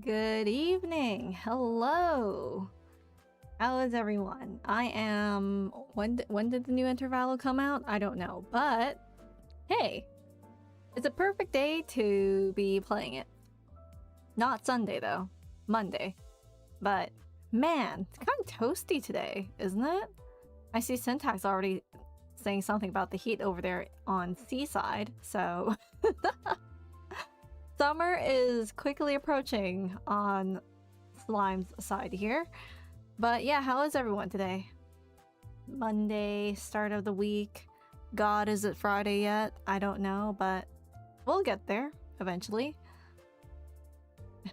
Good evening. Hello. How is everyone? I am... When did the new Intervallo come out? I don't know. But, hey. It's a perfect day to be playing it. Not Sunday, though. Monday. But, man, it's kind of toasty today, isn't it? I see Syntax already saying something about the heat over there on Seaside, so... Summer is quickly approaching on Slime's side here. But yeah, how is everyone today? Monday, start of the week. God, is it Friday yet? I don't know, but we'll get there eventually.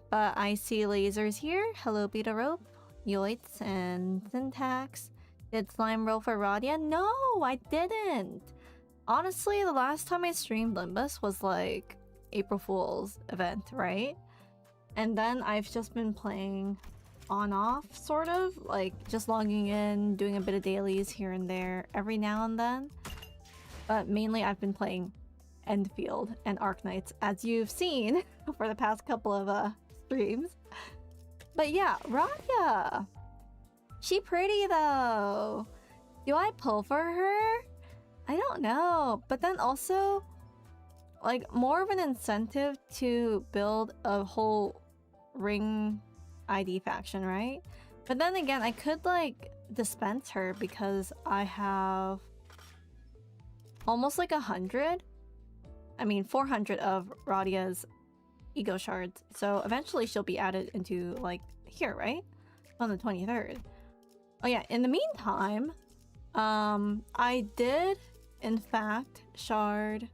But I see Lasers here. Hello, Beta Rope, Yoitz, and Syntax. Did Slime roll for Radia? No, I didn't. Honestly, the last time I streamed Limbus was like April Fool's event, right? And then I've just been playing on-off, sort of, like just logging in, doing a bit of dailies here and there every now and then. But mainly I've been playing Endfield and Arknights, as you've seen for the past couple of streams. But yeah, Radia! She pretty though! Do I pull for her? I don't know, but then also like more of an incentive to build a whole ring ID faction, right? But then again, I could like dispense her because I have almost like 100. I mean 400 of Radia's ego shards. So eventually she'll be added into like here, right? On the 23rd. Oh yeah, in the meantime, I did in fact shard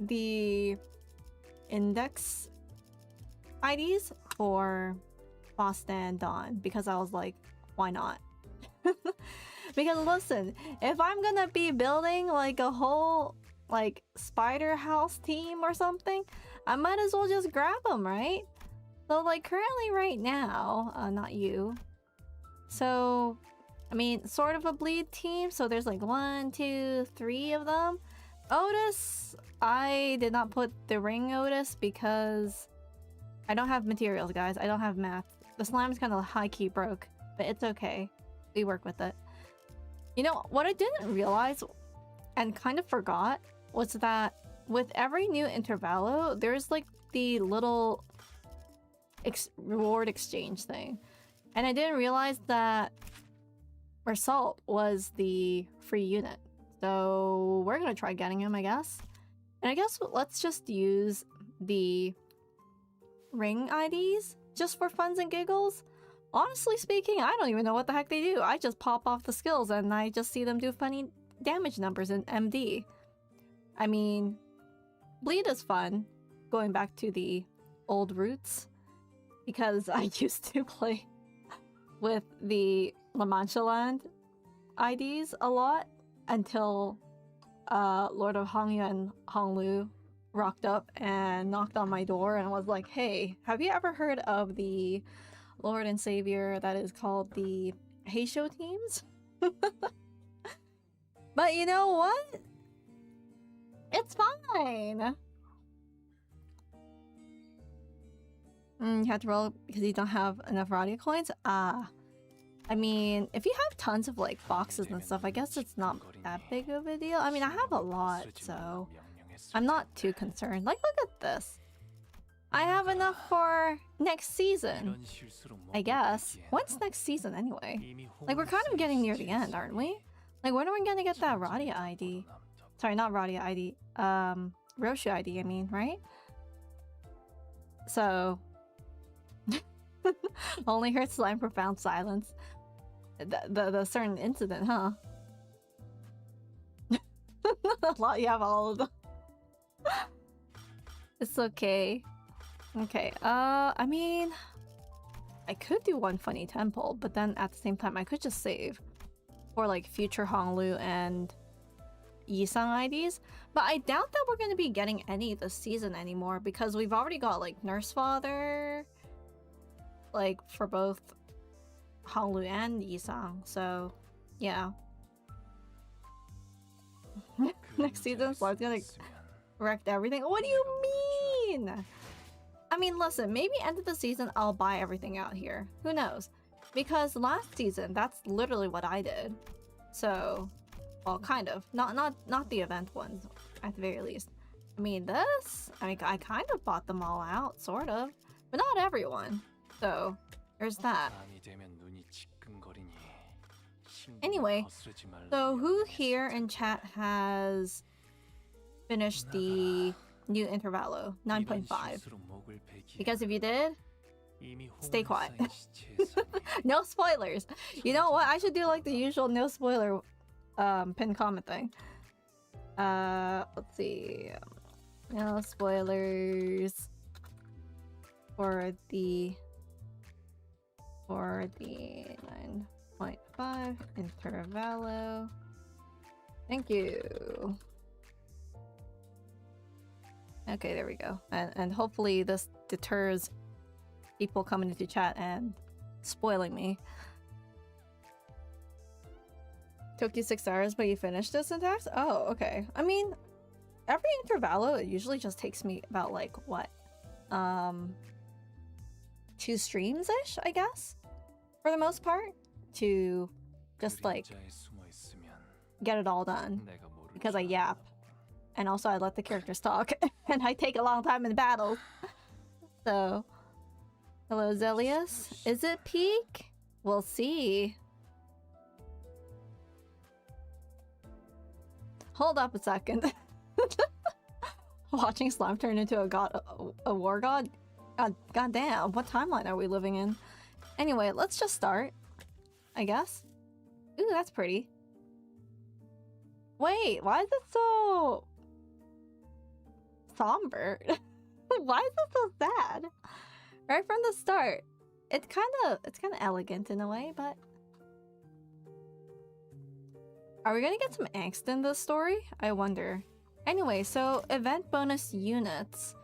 the index IDs for Boston and Dawn because I was like, why not? Because listen, if I'm gonna be building like a whole like spider house team or something, I might as well just grab them, right? So like currently right now, not you. So I mean, sort of a bleed team. So there's like 1, 2, 3 of them. Otis, I did not put the ring Otis because I don't have materials, guys. I don't have math. The slime's kind of high-key broke, but it's okay. We work with it. You know, what I didn't realize and kind of forgot was that with every new Intervallo, there's like the little reward exchange thing. And I didn't realize that Result was the free unit. So we're gonna try getting him, I guess. And I guess let's just use the ring IDs just for funs and giggles. Honestly speaking, I don't even know what the heck they do. I just pop off the skills and I just see them do funny damage numbers in MD. I mean, bleed is fun, going back to the old roots, because I used to play with the La Mancha Land IDs a lot. Until Lord of Hangyu and Honglu rocked up and knocked on my door and was like, hey, have you ever heard of the Lord and Savior that is called the Heisho teams? But you know what? It's fine! You have to roll because you don't have enough Radia coins? I mean, if you have tons of like boxes and stuff, I guess it's not that big of a deal. I mean, I have a lot, so I'm not too concerned. Like, look at this. I have enough for next season, I guess. When's next season anyway? Like, we're kind of getting near the end, aren't we? Like, when are we gonna get that Radia ID? Sorry, not Radia ID. Roshu ID, I mean, right? So... Only heard slime profound silence. The certain incident, huh? A lot, you have all of them. It's okay. Okay, I mean, I could do one funny temple, but then at the same time, I could just save for like future Honglu and Yisang IDs. But I doubt that we're going to be getting any this season anymore because we've already got like Nurse Father, like for both Honglu and Yisang, so yeah. Next season, Slard's gonna wreck everything. What do you mean? I mean, listen, maybe end of the season I'll buy everything out here. Who knows? Because last season, that's literally what I did. So, well, kind of. Not the event ones, at the very least. I mean, this, I kind of bought them all out, sort of. But not everyone. So, there's that. Anyway, so who here in chat has finished the new Intervallo 9.5? Because if you did, stay quiet. No spoilers. You know what? I should do like the usual no spoiler pin comment thing. Let's see. No spoilers for the 9.5 Intervallo. Thank you. Okay, there we go. And hopefully this deters people coming into chat and spoiling me. Took you 6 hours, but you finished this syntax? Oh, okay. I mean, every Intervallo, it usually just takes me about, like, what? 2 streams-ish, I guess? For the most part? To just, like, get it all done. Because I yap. And also I let the characters talk. And I take a long time in battle. So... Hello, Zelius. Is it peak? We'll see. Hold up a second. Watching slime turn into a war god? God damn, what timeline are we living in? Anyway, let's just start. I guess. Ooh, that's pretty. Wait, why is it so... somber? Why is it so sad? Right from the start. It's kind of elegant in a way, but... Are we gonna get some angst in this story? I wonder. Anyway, so event bonus units.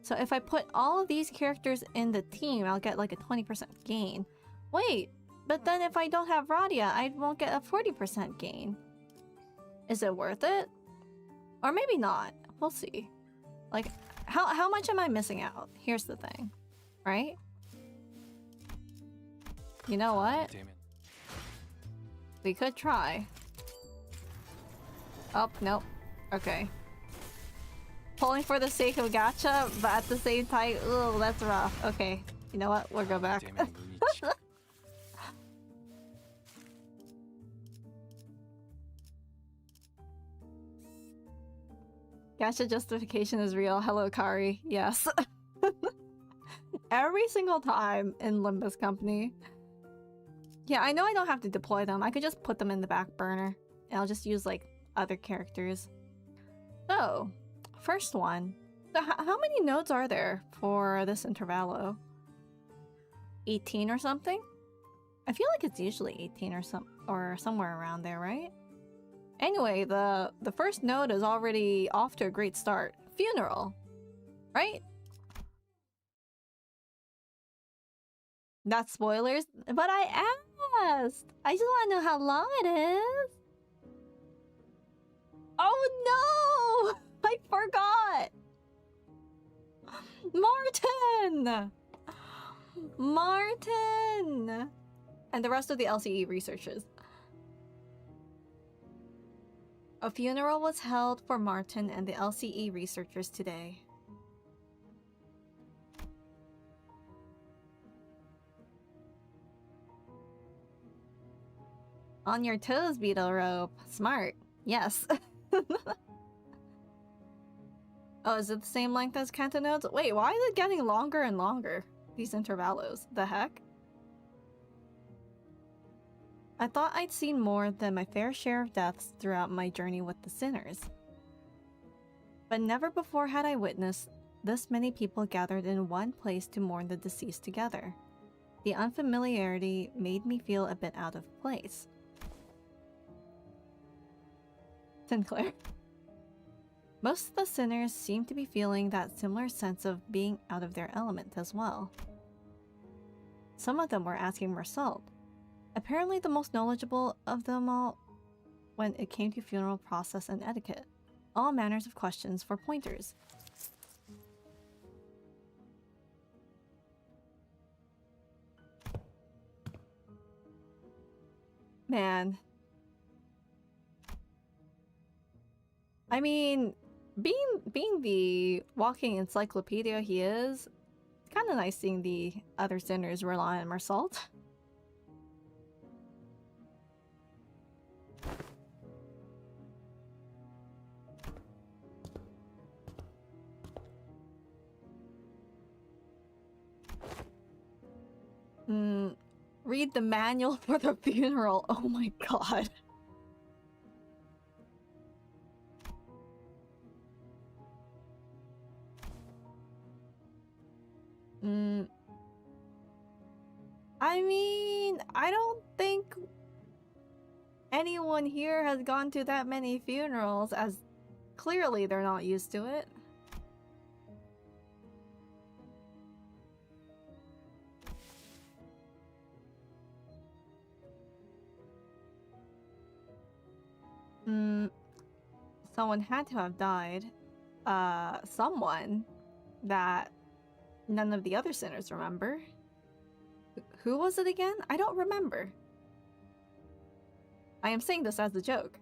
So if I put all of these characters in the team, I'll get like a 20% gain. Wait, but then if I don't have Radia, I won't get a 40% gain. Is it worth it? Or maybe not. We'll see. Like, how much am I missing out? Here's the thing. Right? You know what? Damn it. We could try. Oh, nope. Okay. Pulling for the sake of gacha, but at the same time, ooh, that's rough. Okay. You know what? We'll go back. Gacha justification is real. Hello, Kari. Yes. Every single time in Limbus Company. Yeah, I know I don't have to deploy them. I could just put them in the back burner. And I'll just use, like, other characters. So, first one. So how many nodes are there for this Intervallo? 18 or something? I feel like it's usually 18 or somewhere around there, right? Anyway, the first node is already off to a great start. Funeral. Right? Not spoilers, but I asked! I just want to know how long it is! Oh no! I forgot! Martin! Martin! And the rest of the LCE researchers. A funeral was held for Martin and the LCE researchers today. On your toes, Beetle Rope. Smart. Yes. Oh, is it the same length as Kanto nodes? Wait, why is it getting longer and longer? These intervallos. The heck? I thought I'd seen more than my fair share of deaths throughout my journey with the sinners. But never before had I witnessed this many people gathered in one place to mourn the deceased together. The unfamiliarity made me feel a bit out of place. Sinclair. Most of the sinners seem to be feeling that similar sense of being out of their element as well. Some of them were asking Marcel, apparently the most knowledgeable of them all when it came to funeral process and etiquette, all manners of questions for pointers. Man. I mean, being the walking encyclopedia he is, it's kind of nice seeing the other sinners rely on Mersault. Read the manual for the funeral. Oh my god. I mean, I don't think anyone here has gone to that many funerals, as clearly they're not used to it. Someone had to have died. Someone that none of the other sinners remember. Who was it again? I don't remember. I am saying this as a joke.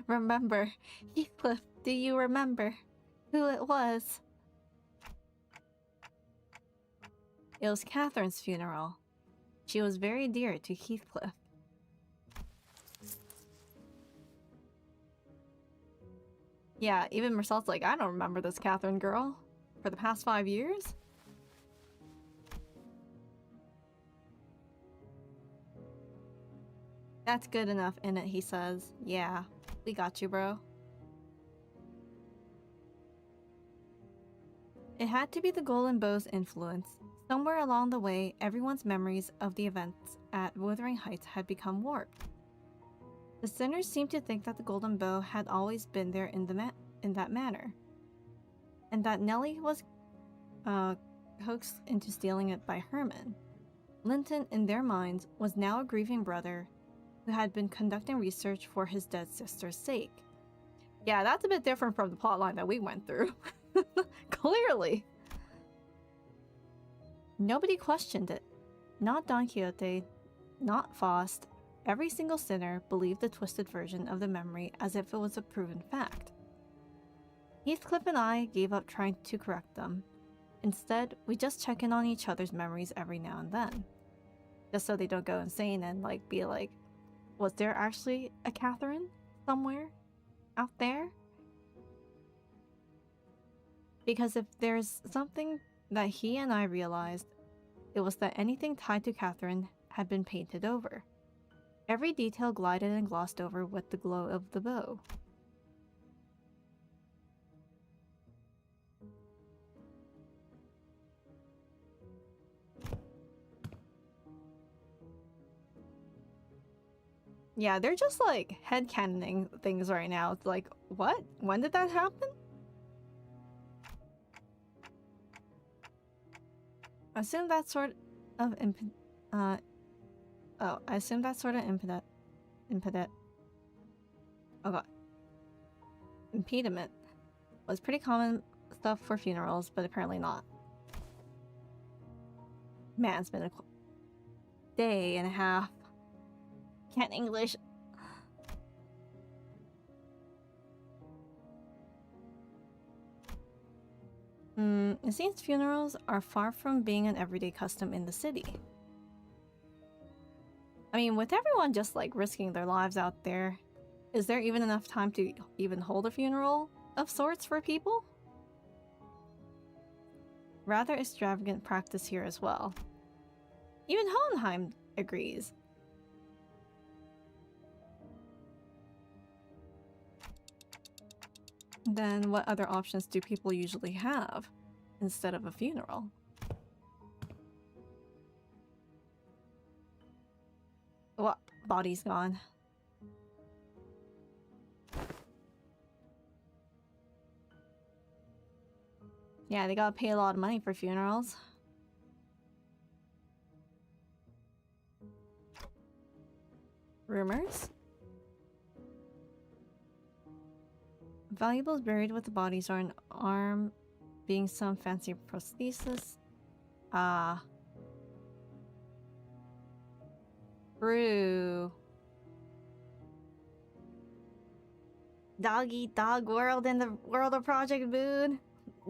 Remember. Heathcliff, do you remember who it was? It was Catherine's funeral. She was very dear to Heathcliff. Yeah, even Mersault's like, I don't remember this Catherine girl. For the past 5 years? That's good enough, innit, he says. Yeah, we got you, bro. It had to be the Golden Bow's influence. Somewhere along the way, everyone's memories of the events at Wuthering Heights had become warped. The sinners seemed to think that the Golden Bow had always been there in that manner, and that Nellie was coaxed into stealing it by Herman. Linton, in their minds, was now a grieving brother who had been conducting research for his dead sister's sake. Yeah, that's a bit different from the plotline that we went through. Clearly. Nobody questioned it. Not Don Quixote, not Faust. Every single sinner believed the twisted version of the memory as if it was a proven fact. Heathcliff and I gave up trying to correct them. Instead, we just check in on each other's memories every now and then. Just so they don't go insane and be like, was there actually a Catherine somewhere out there? Because if there's something that he and I realized, it was that anything tied to Catherine had been painted over. Every detail glided and glossed over with the glow of the bow. Yeah, they're just headcanoning things right now. It's like, what? When did that happen? I assume that sort of I assume that sort of impediment was pretty common stuff for funerals, but apparently not. Man, it's been a day and a half. Can't English. It seems funerals are far from being an everyday custom in the city. I mean, with everyone just risking their lives out there, is there even enough time to even hold a funeral of sorts for people? Rather extravagant practice here as well. Even Hohenheim agrees. Then what other options do people usually have instead of a funeral? What? Body's gone. Yeah, they gotta pay a lot of money for funerals. Rumors? Valuables buried with the bodies are an arm, being some fancy prosthesis. Ah. Brew. Dog eat dog world in the world of Project Moon.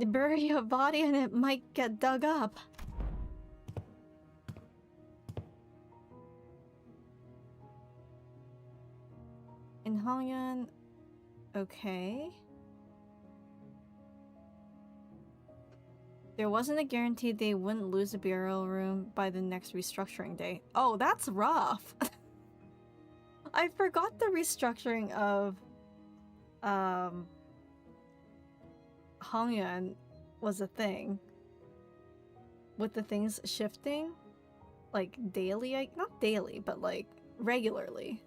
Bury a body and it might get dug up. In Hongyan, okay. There wasn't a guarantee they wouldn't lose a burial room by the next restructuring day. Oh, that's rough. I forgot the restructuring of Hongyan was a thing. With the things shifting like daily, not daily, but like regularly.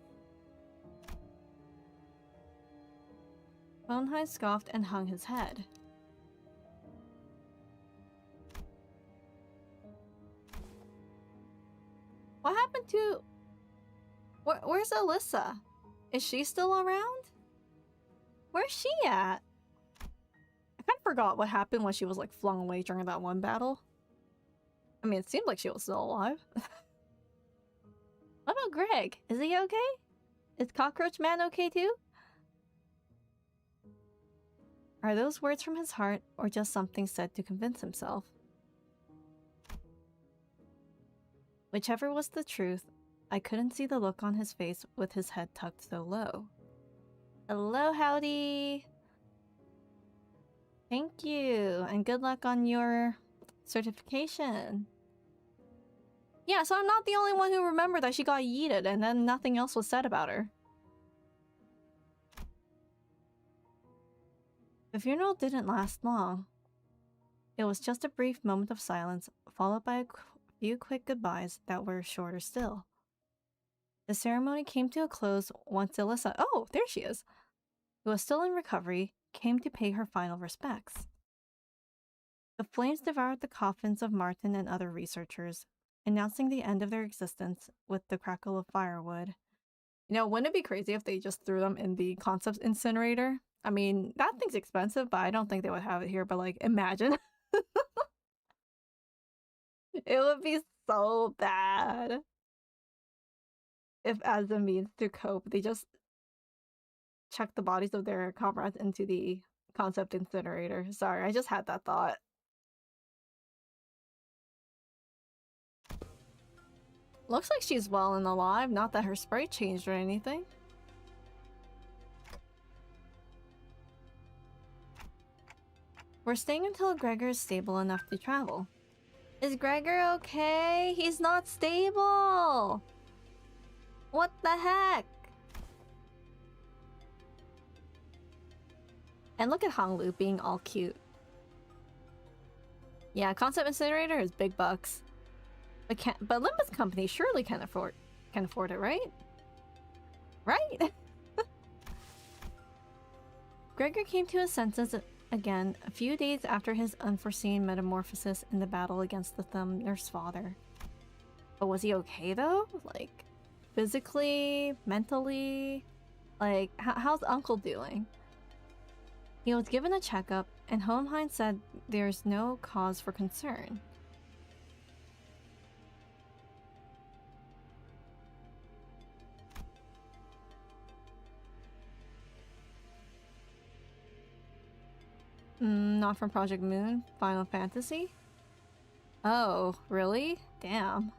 Bonhai scoffed and hung his head. What happened to... Where's Alyssa? Is she still around? Where's she at? I kind of forgot what happened when she was like flung away during that one battle. I mean, it seemed like she was still alive. What about Greg? Is he okay? Is Cockroach Man okay too? Are those words from his heart or just something said to convince himself? Whichever was the truth, I couldn't see the look on his face with his head tucked so low. Hello, howdy! Thank you, and good luck on your certification. Yeah, so I'm not the only one who remembered that she got yeeted and then nothing else was said about her. The funeral didn't last long. It was just a brief moment of silence, followed by a few quick goodbyes that were shorter still. The ceremony came to a close once Alyssa— oh, there she is! Who was still in recovery, came to pay her final respects. The flames devoured the coffins of Martin and other researchers, announcing the end of their existence with the crackle of firewood. You know, wouldn't it be crazy if they just threw them in the concept incinerator? I mean, that thing's expensive, but I don't think they would have it here, but like, imagine. It would be so bad if, as a means to cope, they just chuck the bodies of their comrades into the concept incinerator. Sorry, I just had that thought. Looks like she's well and alive, not that her sprite changed or anything. We're staying until Gregor is stable enough to travel. Is Gregor okay? He's not stable! What the heck? And look at Honglu being all cute. Yeah, Concept Incinerator is big bucks. But Limbus Company surely can afford it, right? Right? Gregor came to his senses again a few days after his unforeseen metamorphosis in the battle against the Thumner's father. But was he okay though? Like, physically, mentally? Like, how's Uncle doing? He was given a checkup, and Hohenheim said there's no cause for concern. Not from Project Moon? Final Fantasy? Oh, really? Damn.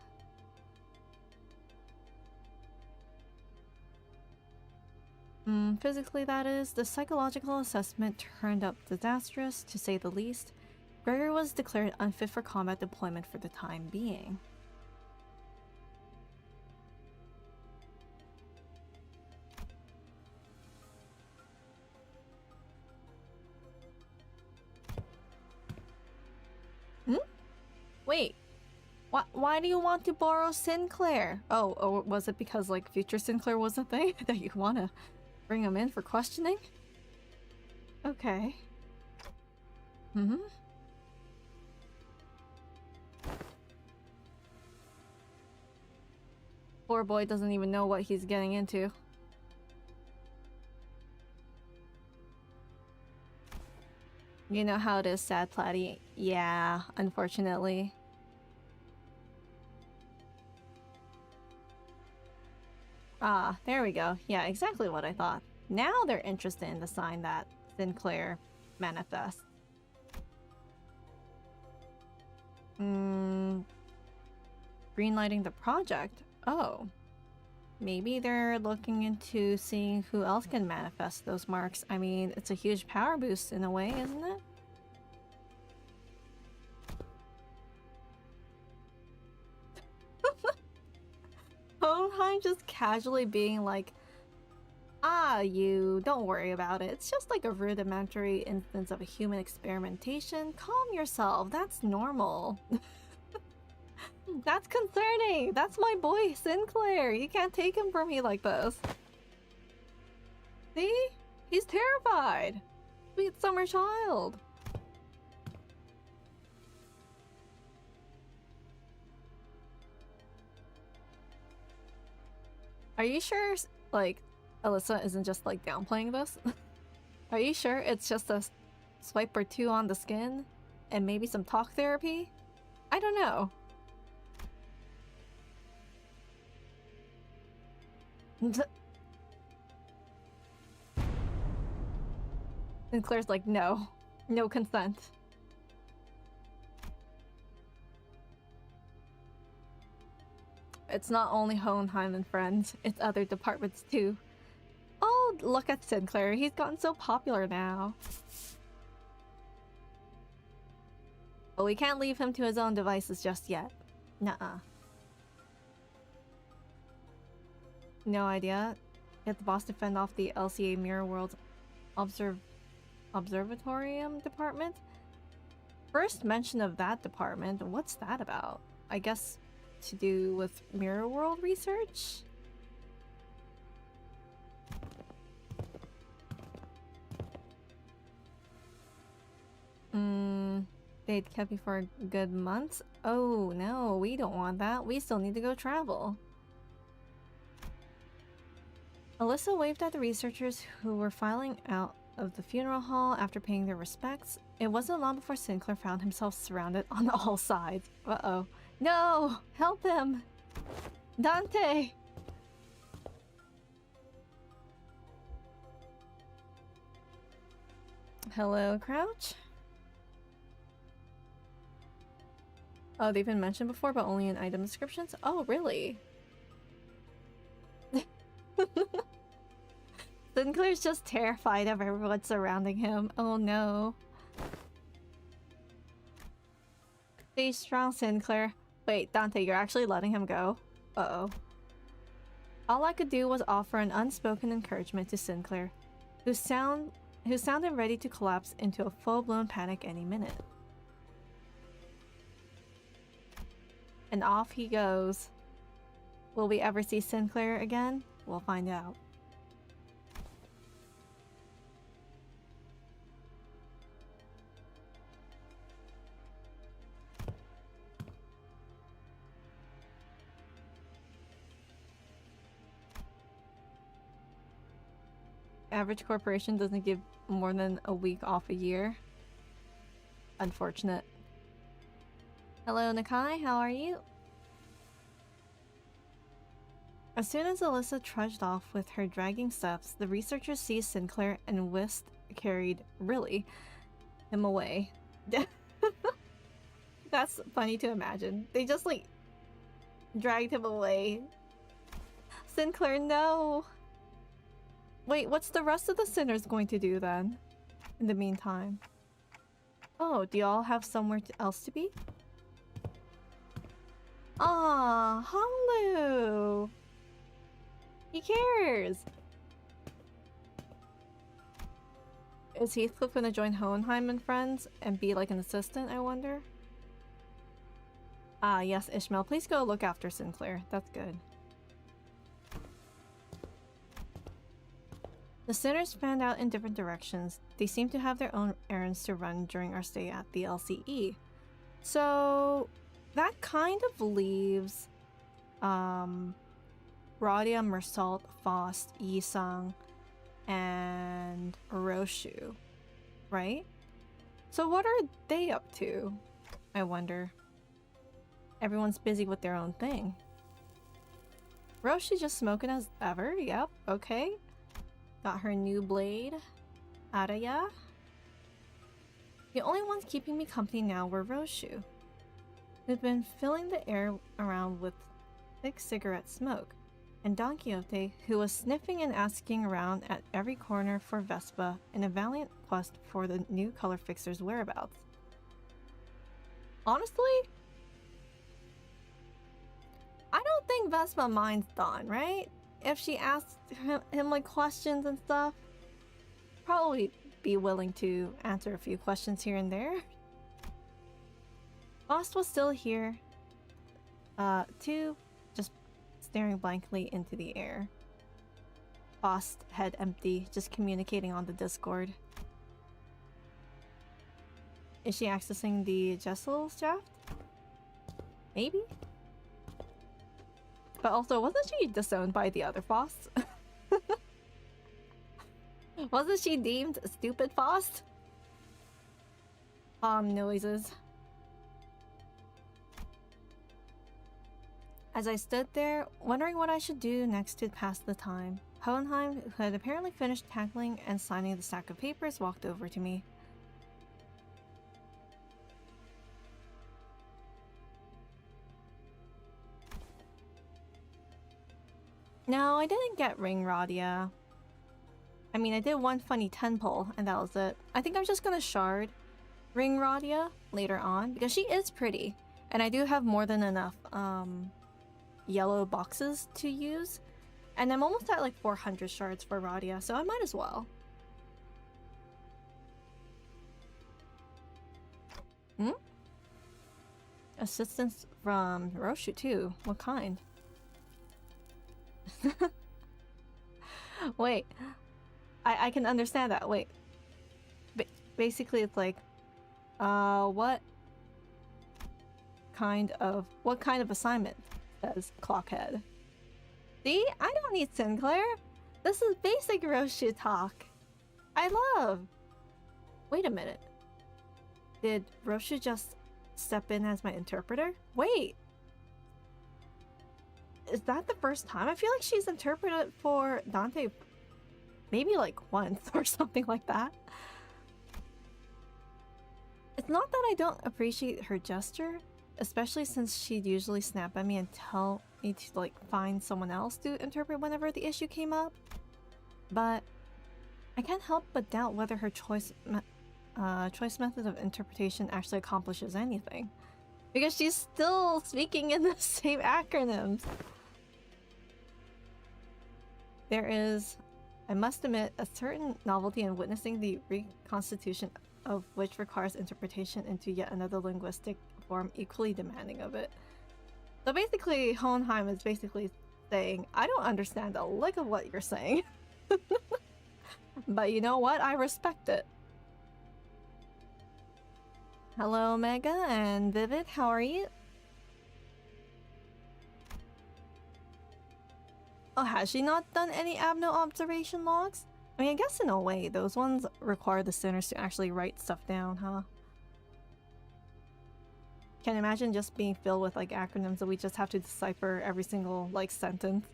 Physically that is. The psychological assessment turned up disastrous, to say the least. Gregor was declared unfit for combat deployment for the time being. Wait. Why do you want to borrow Sinclair? Oh, or was it because, like, future Sinclair was a thing that you want to bring him in for questioning? Okay. Poor boy doesn't even know what he's getting into. You know how it is, sad Platy. Yeah, unfortunately. Ah, there we go. Yeah, exactly what I thought. Now they're interested in the sign that Sinclair manifests. Greenlighting the project? Oh. Maybe they're looking into seeing who else can manifest those marks. I mean, it's a huge power boost in a way, isn't it? Hohenheim just casually being like, you, don't worry about it. It's just like a rudimentary instance of a human experimentation. Calm yourself, that's normal. That's concerning. That's my boy, Sinclair. You can't take him from me like this. See? He's terrified. Sweet summer child. Are you sure, like, Alyssa isn't just, like, downplaying this? Are you sure it's just a swipe or two on the skin? And maybe some talk therapy? I don't know. Sinclair's like, no. No consent. It's not only Hohenheim and friends, it's other departments too. Oh, look at Sinclair. He's gotten so popular now. But we can't leave him to his own devices just yet. Nuh-uh. No idea. Get the boss to fend off the LCA Mirror World Observatorium department? First mention of that department, what's that about? I guess to do with Mirror World research? They'd kept me for a good month? Oh no, we don't want that. We still need to go travel. Alyssa waved at the researchers who were filing out of the funeral hall after paying their respects. It wasn't long before Sinclair found himself surrounded on all sides. Uh-oh. No! Help him! Dante! Hello, Crouch? Oh, they've been mentioned before, but only in item descriptions? Oh, really? Sinclair's just terrified of everyone surrounding him. Oh no. Stay strong, Sinclair. Wait, Dante, you're actually letting him go? Uh-oh. All I could do was offer an unspoken encouragement to Sinclair, who sounded ready to collapse into a full-blown panic any minute. And off he goes. Will we ever see Sinclair again? We'll find out. Average corporation doesn't give more than a week off a year. Unfortunate. Hello, Nakai, how are you? As soon as Alyssa trudged off with her dragging steps, the researchers seized Sinclair and carried him away. That's funny to imagine. They just, like, dragged him away. Sinclair, no! Wait, what's the rest of the sinners going to do then? In the meantime. Oh, do y'all have somewhere else to be? Aw, Honglu! He cares! Is Heathcliff gonna join Hohenheim and friends and be like an assistant, I wonder? Ah, yes, Ishmael, please go look after Sinclair. That's good. The sinners fanned out in different directions. They seem to have their own errands to run during our stay at the LCE. So that kind of leaves Radia, Mersalt, Faust, Yisung, and Roshu, right? So what are they up to? I wonder. Everyone's busy with their own thing. Roshi just smoking as ever? Yep, okay. Got her new blade. Araya. The only ones keeping me company now were Roshu, who'd been filling the air around with thick cigarette smoke, and Don Quixote, who was sniffing and asking around at every corner for Vespa in a valiant quest for the new color fixer's whereabouts. Honestly, I don't think Vespa minds Don, right? If she asks him like questions and stuff, probably be willing to answer a few questions here and there. Faust was still here, too, just staring blankly into the air. Faust, head empty, just communicating on the Discord. Is she accessing the Jessel's draft? Maybe? But also, wasn't she disowned by the other Faust? Wasn't she deemed stupid Faust? Noises. As I stood there, wondering what I should do next to pass the time, Hohenheim, who had apparently finished tackling and signing the stack of papers, walked over to me. No, I didn't get Ring Radia. I mean, I did one funny 10 pull, and that was it. I think I'm just gonna shard Ring Radia later on, because she is pretty. And I do have more than enough, yellow boxes to use. And I'm almost at like 400 shards for Radia, so I might as well. Assistance from Roshu too. What kind? Wait. I can understand that. Wait. Basically, it's like, what kind of assignment? Says Clockhead. See? I don't need Sinclair. This is basic Roshu talk. I love. Wait a minute. Did Roshu just step in as my interpreter? Wait. Is that the first time? I feel like she's interpreted for Dante maybe like once or something like that. It's not that I don't appreciate her gesture, especially since she'd usually snap at me and tell me to like find someone else to interpret whenever the issue came up. But I can't help but doubt whether her choice method of interpretation actually accomplishes anything. Because she's still speaking in the same acronyms. There is, I must admit, a certain novelty in witnessing the reconstitution of which requires interpretation into yet another linguistic form equally demanding of it. So basically, Hohenheim is basically saying, I don't understand a lick of what you're saying. But you know what? I respect it. Hello, Mega and Vivid. How are you? Oh, has she not done any Abno observation logs? I mean, I guess in a way, those ones require the sinners to actually write stuff down, huh? Can't imagine just being filled with like acronyms that we just have to decipher every single like sentence.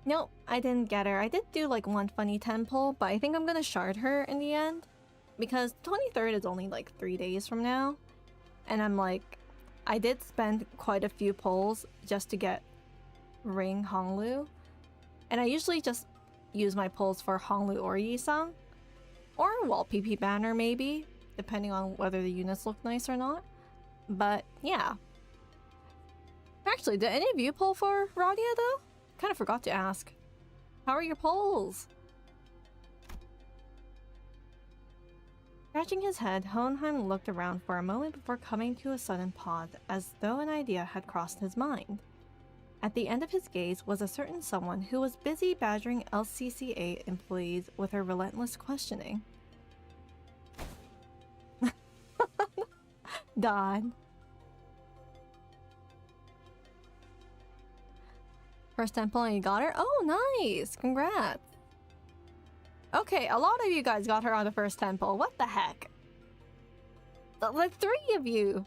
Nope, I didn't get her. I did do like one funny 10 pull, but I think I'm gonna shard her in the end. Because 23rd is only like 3 days from now. And I'm like, I did spend quite a few pulls just to get Ring Honglu. And I usually just use my pulls for Honglu or Yisang. Or Wall PP Banner maybe, depending on whether the units look nice or not. But yeah. Actually, did any of you pull for Radia though? Kind of forgot to ask. How are your polls? Scratching his head, Hohenheim looked around for a moment before coming to a sudden pause, as though an idea had crossed his mind. At the end of his gaze was a certain someone who was busy badgering LCCA employees with her relentless questioning. Don. First temple and you got her? Oh, nice! Congrats! Okay, a lot of you guys got her on the first temple. What the heck? Like 3 of you.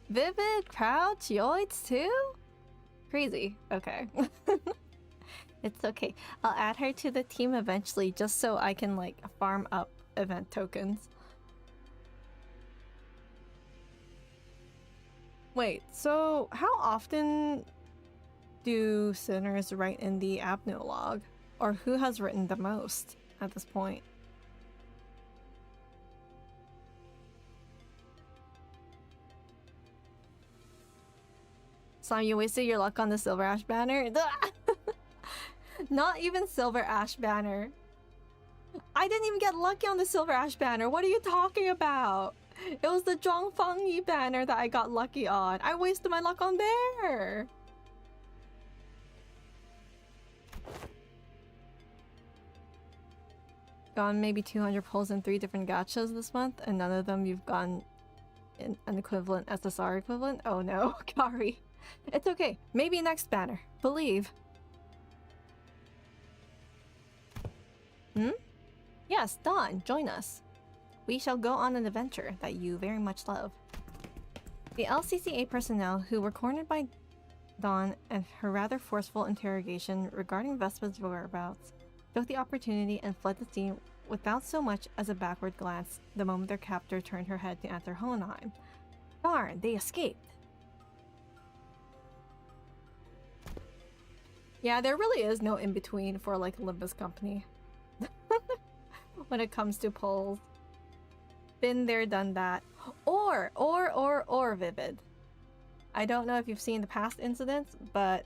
Vivid, Crouch, Yoids too? Crazy. Okay. It's okay. I'll add her to the team eventually just so I can like farm up event tokens. Wait, so how often do sinners write in the Abno log? Or who has written the most at this point? Slime, you wasted your luck on the Silver Ash banner? Not even Silver Ash banner. I didn't even get lucky on the Silver Ash banner. What are you talking about? It was the Zhongfangyi banner that I got lucky on. I wasted my luck on there. Gone maybe 200 pulls in 3 different gachas this month, and none of them you've gotten an equivalent SSR equivalent? Oh no, Kari. It's okay. Maybe next banner. Believe. Hmm? Yes, Dawn, join us. We shall go on an adventure that you very much love. The LCCA personnel who were cornered by Dawn and her rather forceful interrogation regarding Vespa's whereabouts took the opportunity and fled the scene without so much as a backward glance the moment their captor turned her head to enter Hohenheim. Darn, they escaped. Yeah, there really is no in-between for like Limbus company. When it comes to polls. Been there, done that. Or Vivid. I don't know if you've seen the past incidents, but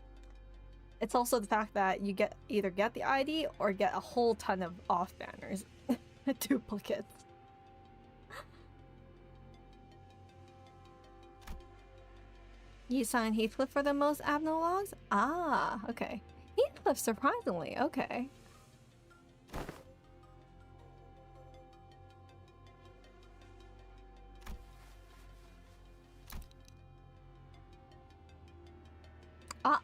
it's also the fact that you either get the ID or get a whole ton of off banners. Duplicates. You signed Heathcliff for the most Abno logs? Ah, okay. Heathcliff, surprisingly, okay. Ah,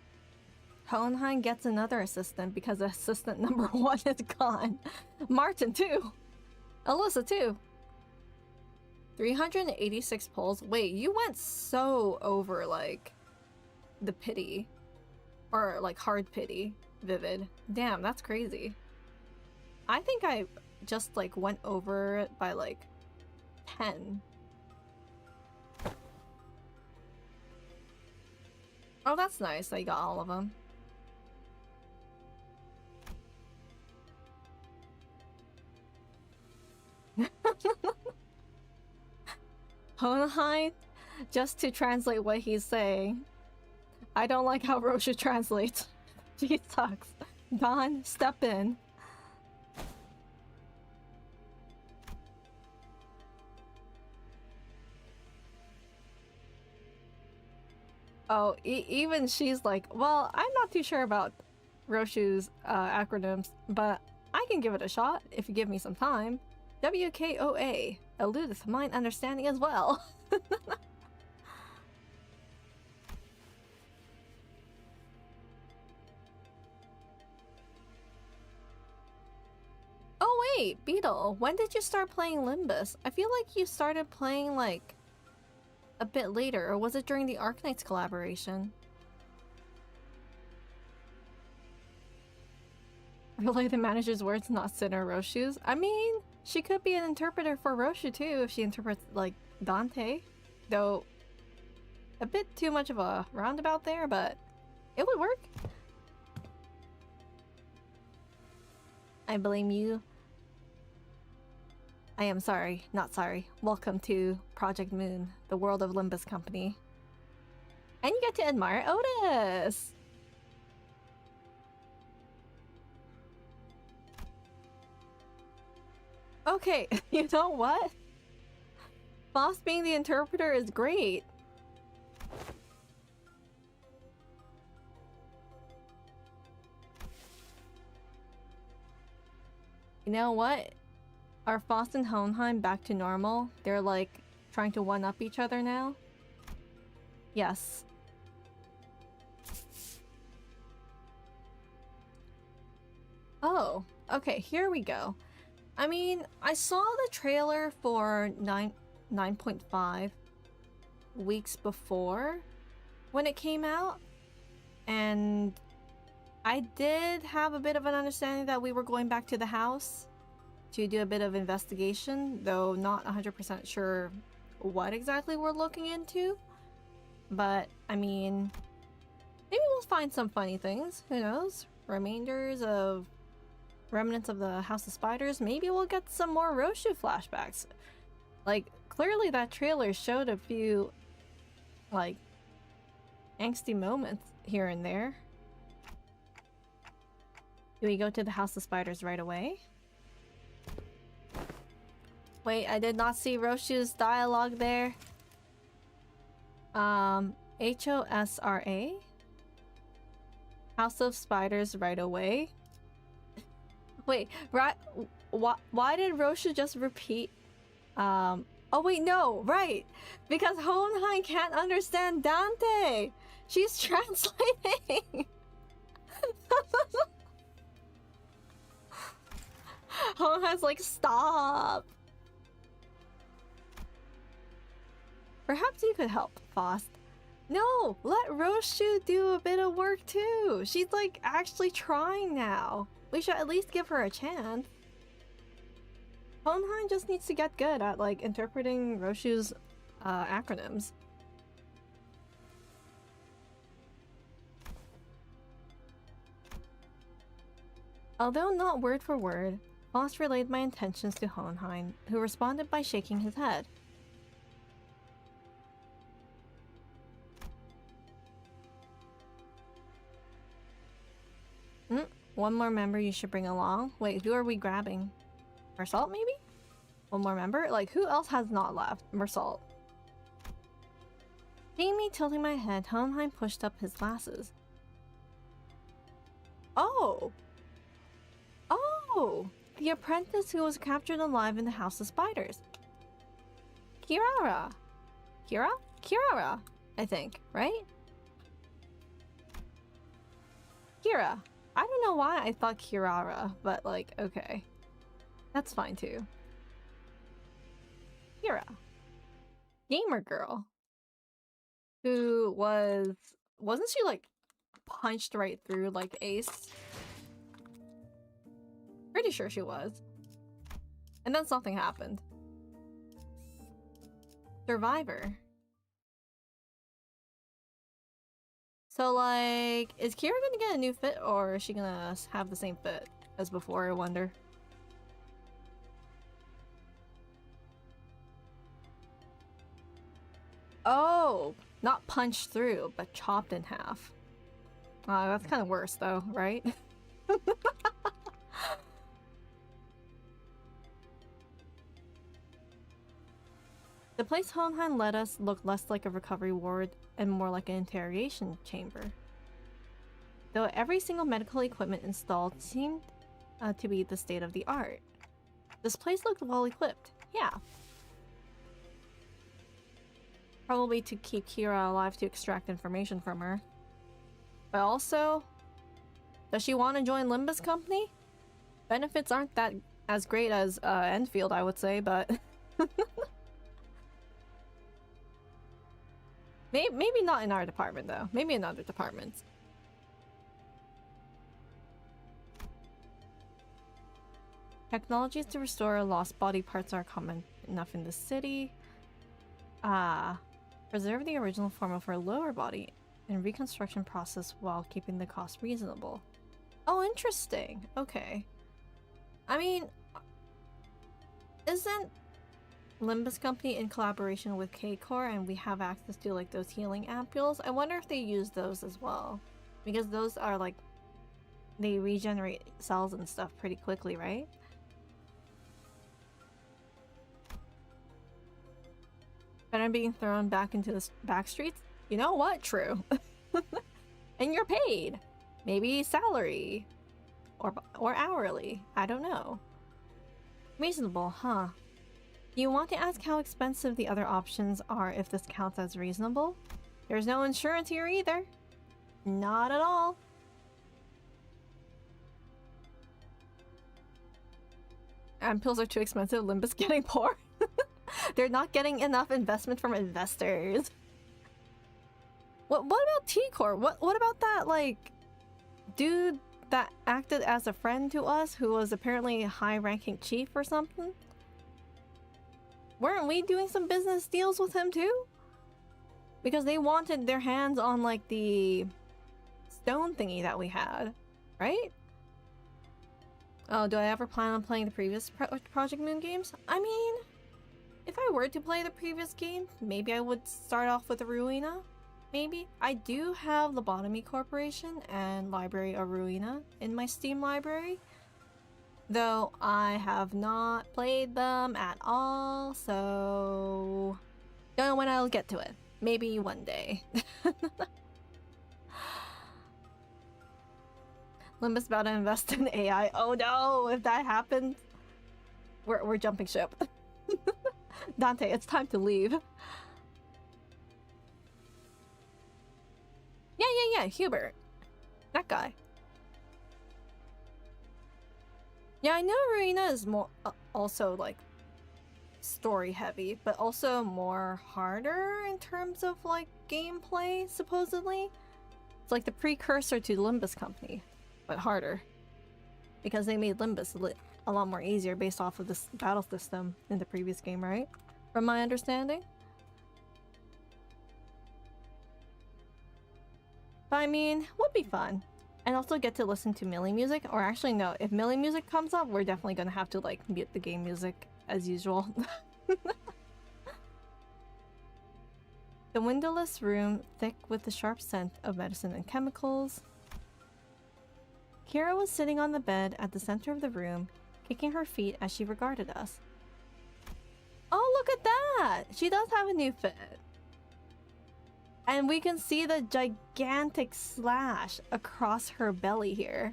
Hohenheim gets another assistant because assistant number 1 is gone. Martin too. Alyssa too. 386 pulls. Wait, you went so over, like, the pity. Or, like, hard pity, Vivid. Damn, that's crazy. I think I just, like, went over it by, like, 10. Oh, that's nice. I got all of them. Hohenheim, just to translate what he's saying. I don't like how Rosha translates. She sucks. Don, step in. Oh, even she's like, well, I'm not too sure about Roshu's acronyms, but I can give it a shot if you give me some time. WKOA eludeth mine understanding as well. Oh wait, Beetle, when did you start playing Limbus? I feel like you started playing like a bit later, or was it during the Arknights collaboration? Relay the manager's words, not Sinner Roshu's. I mean, she could be an interpreter for Roshu too if she interprets like Dante. Though a bit too much of a roundabout there, but it would work. I blame you. I am sorry, not sorry. Welcome to Project Moon, the world of Limbus company. And you get to admire Otis! Okay, you know what? Boss being the interpreter is great. You know what? Are Foss and Hohenheim back to normal? They're like trying to one-up each other now? Yes. Oh, okay, here we go. I mean, I saw the trailer for 9.5 weeks before when it came out, and I did have a bit of an understanding that we were going back to the house to do a bit of investigation, though not 100% sure what exactly we're looking into. But, I mean, maybe we'll find some funny things. Who knows? Remnants of the House of Spiders. Maybe we'll get some more Roshu flashbacks. Like, clearly that trailer showed a few, like, angsty moments here and there. Do we go to the House of Spiders right away? Wait, I did not see Roshu's dialogue there. HOSRA? House of Spiders right away? Wait, right? Why did Roshu just repeat? Oh wait, no, right. Because Honhan can't understand Dante. She's translating. Honhan's like, stop. Perhaps you could help, Faust. No, let Roshu do a bit of work too. She's like actually trying now. We should at least give her a chance. Honhan just needs to get good at like interpreting Roshu's acronyms. Although not word for word, Faust relayed my intentions to Honhan, who responded by shaking his head. One more member you should bring along. Wait, who are we grabbing? Mersault, maybe? One more member? Like, who else has not left? Mersault. Seeing me tilting my head, Honhan pushed up his glasses. Oh! Oh! The apprentice who was captured alive in the House of Spiders. Kirara. Kira? Kirara, I think, right? Kira. I don't know why I thought Kirara, but like, okay. That's fine too. Kira. Gamer girl. Who wasn't she like punched right through like Ace? Pretty sure she was. And then something happened. Survivor. So, like, is Kira gonna get a new fit, or is she gonna have the same fit as before, I wonder? Oh! Not punched through, but chopped in half. That's kind of worse, though, right? The place Honhan led us looked less like a recovery ward and more like an interrogation chamber. Though every single medical equipment installed seemed to be the state of the art. This place looked well equipped, yeah. Probably to keep Kira alive to extract information from her. But also, does she want to join Limbus company? Benefits aren't that as great as Enfield, I would say, but... Maybe not in our department, though. Maybe in other departments. Technologies to restore lost body parts are common enough in the city. Preserve the original form of her lower body and reconstruction process while keeping the cost reasonable. Oh, interesting. Okay. I mean, isn't Limbus company in collaboration with K-Core and we have access to like those healing ampules? I wonder if they use those as well, because those are like, they regenerate cells and stuff pretty quickly, right? Better being thrown back into the back streets? You know what? True. And you're paid. Maybe salary. Or hourly. I don't know. Reasonable, huh? Do you want to ask how expensive the other options are if this counts as reasonable? There's no insurance here either. Not at all. And pills are too expensive. Limbus getting poor. They're not getting enough investment from investors. What about T-Core? What about that, like, dude that acted as a friend to us who was apparently a high-ranking chief or something? Weren't we doing some business deals with him too? Because they wanted their hands on, like, the stone thingy that we had, right? Oh, do I ever plan on playing the previous Project Moon games? I mean, if I were to play the previous game, maybe I would start off with Ruina. Maybe. I do have Lobotomy Corporation and Library of Ruina in my Steam library, though I have not played them at all, so don't know when I'll get to it. Maybe one day. Limbus about to invest in AI. Oh no, if that happens, we're jumping ship. Dante, it's time to leave. Yeah, Hubert. That guy. Yeah, I know Ruina is more also like story heavy, but also more harder in terms of like gameplay, supposedly. It's like the precursor to Limbus Company, but harder. Because they made Limbus a lot more easier based off of this battle system in the previous game, right? From my understanding. But I mean, would be fun. And also get to listen to Millie music. Or actually no, if Millie music comes up, we're definitely gonna have to like mute the game music as usual. The windowless room, thick with the sharp scent of medicine and chemicals. Kira was sitting on the bed at the center of the room, kicking her feet as she regarded us. Oh, look at that! She does have a new fit. And we can see the gigantic slash across her belly here.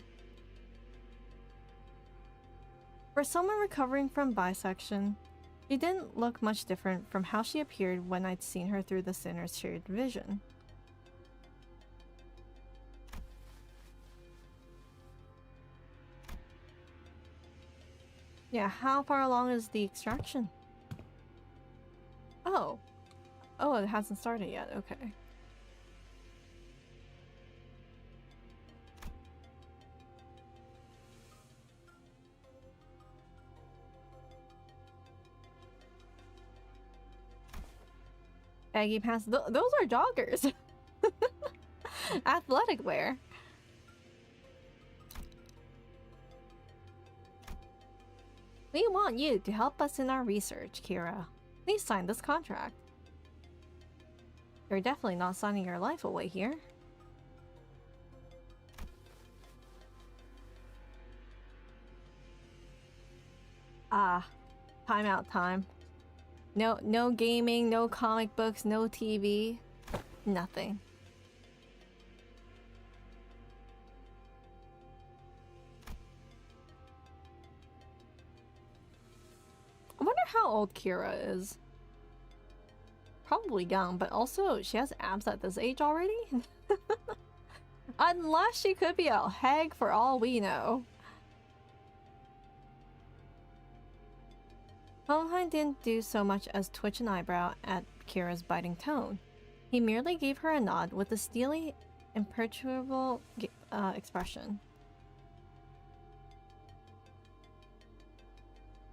For someone recovering from bisection, she didn't look much different from how she appeared when I'd seen her through the Sinner's shared vision. Yeah, how far along is the extraction? Oh. Oh, it hasn't started yet, okay. Baggy pants. Those are joggers. Athletic wear. We want you to help us in our research, Kira. Please sign this contract. You're definitely not signing your life away here. Ah, timeout time. No gaming, no comic books, no TV, nothing. I wonder how old Kira is. Probably young, but also she has abs at this age already? Unless she could be a hag for all we know. Hohenheim didn't do so much as twitch an eyebrow at Kira's biting tone. He merely gave her a nod with a steely, imperturbable expression.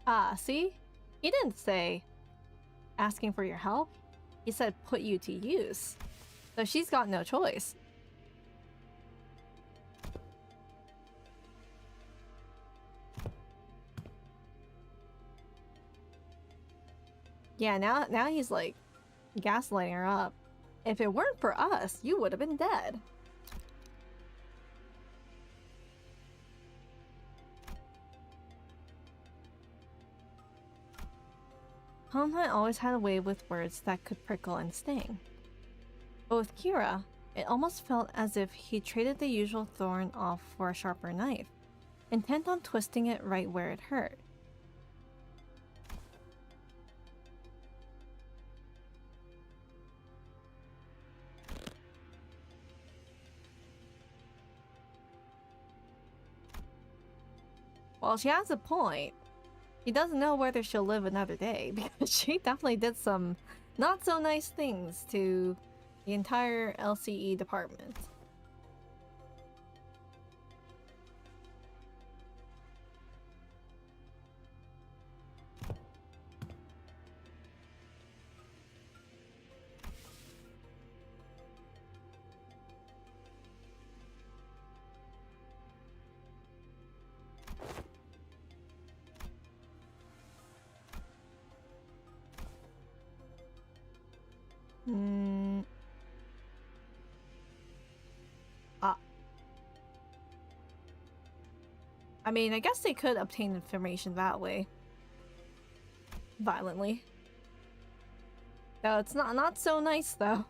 Ah, see? He didn't say asking for your help. He said put you to use. So she's got no choice. Yeah, now he's like gaslighting her up. If it weren't for us, you would have been dead. Hohenheim always had a way with words that could prickle and sting. But with Kira, it almost felt as if he traded the usual thorn off for a sharper knife, intent on twisting it right where it hurt. Well, she has a point. He doesn't know whether she'll live another day because she definitely did some not so nice things to the entire LCE department. I mean, I guess they could obtain information that way. Violently. No, it's not so nice though.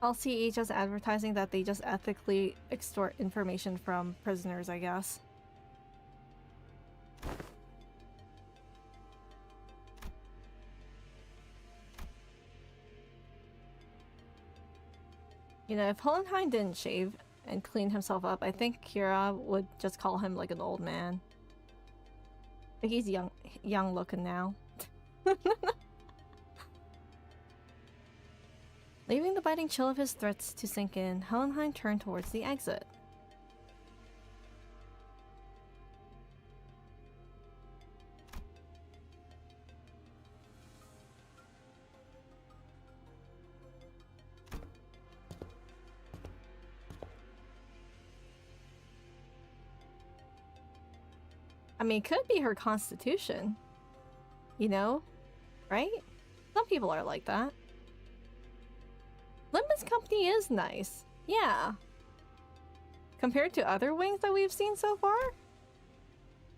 LCE just advertising that they just ethically extort information from prisoners, I guess. You know, if Hohenheim didn't shave and clean himself up, I think Kira would just call him like an old man. Like he's young looking now. Leaving the biting chill of his threats to sink in, Hohenheim turned towards the exit. I mean, it could be her constitution. You know? Right? Some people are like that. Limbus company is nice. Yeah. Compared to other wings that we've seen so far?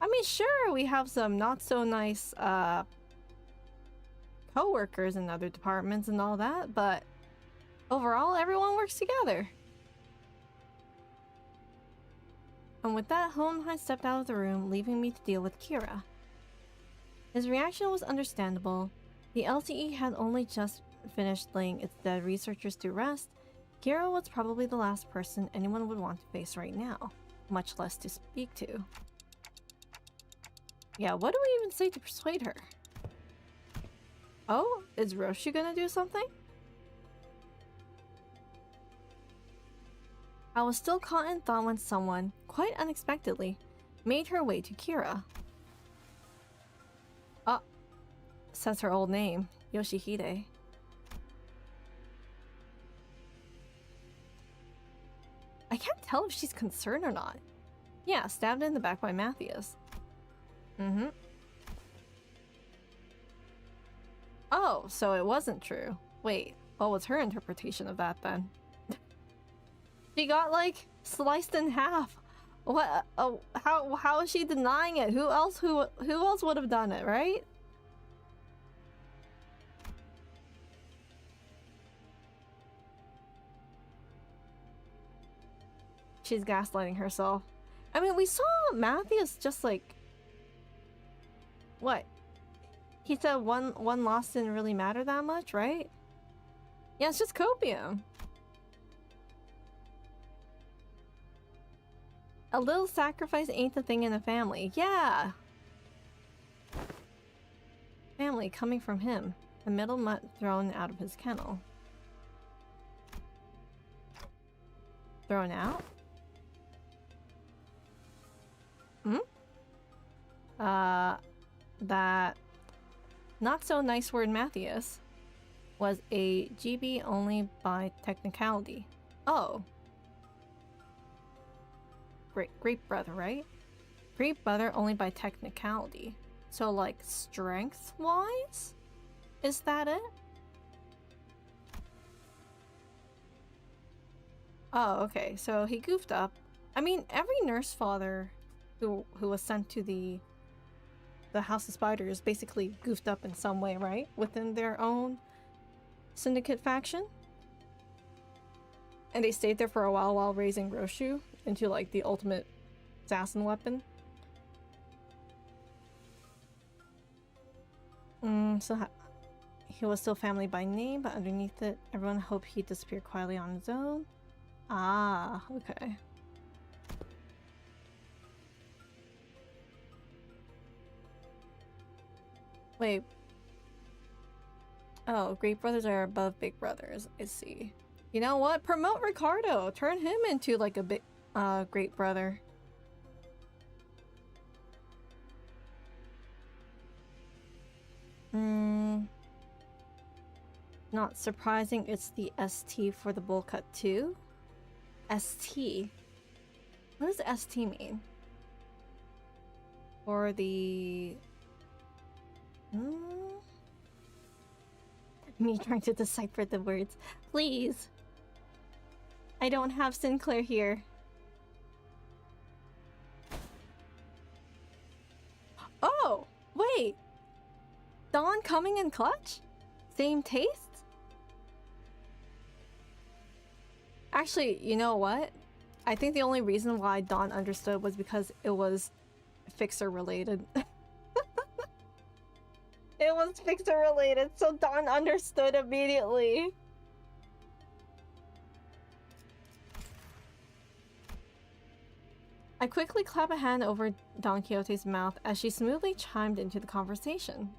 I mean, sure, we have some not so nice, co-workers in other departments and all that, but overall, everyone works together. And with that, Hohenheim stepped out of the room, leaving me to deal with Kira. His reaction was understandable. The LTE had only just finished laying its dead researchers to rest. Kira was probably the last person anyone would want to face right now, much less to speak to. Yeah, what do we even say to persuade her? Oh, is Roshu gonna do something? I was still caught in thought when someone, quite unexpectedly, made her way to Kira. Says her old name, Yoshihide. I can't tell if she's concerned or not. Yeah, stabbed in the back by Matthias. Oh, so it wasn't true. Wait, what was her interpretation of that then? She got, like, sliced in half. What? Oh, how is she denying it? Who else would have done it, right? She's gaslighting herself. I mean, we saw Matthias just like... What? He said one loss didn't really matter that much, right? Yeah, it's just copium. A little sacrifice ain't the thing in a family. Yeah! Family coming from him. The middle mutt thrown out of his kennel. Thrown out? That not so nice word Matthias was a GB only by technicality. Oh. Great brother, right? Great brother only by technicality. So like strength wise? Is that it? Oh, okay. So he goofed up. I mean, every nurse father who was sent to the House of Spiders basically goofed up in some way, right? Within their own syndicate faction. And they stayed there for a while raising Roshu into like the ultimate assassin weapon. So He was still family by name, but underneath it, everyone hoped he'd disappear quietly on his own. Ah, okay. Wait. Oh, great brothers are above big brothers. I see. You know what? Promote Ricardo! Turn him into like a big, great brother. Not surprising it's the ST for the bowl cut too. ST? What does ST mean? For the... Me trying to decipher the words. Please! I don't have Sinclair here. Oh! Wait! Dawn coming in clutch? Same taste? Actually, you know what? I think the only reason why Dawn understood was because it was Fixer related. It was Fixer related, so Dawn understood immediately. I quickly clap a hand over Don Quixote's mouth as she smoothly chimed into the conversation.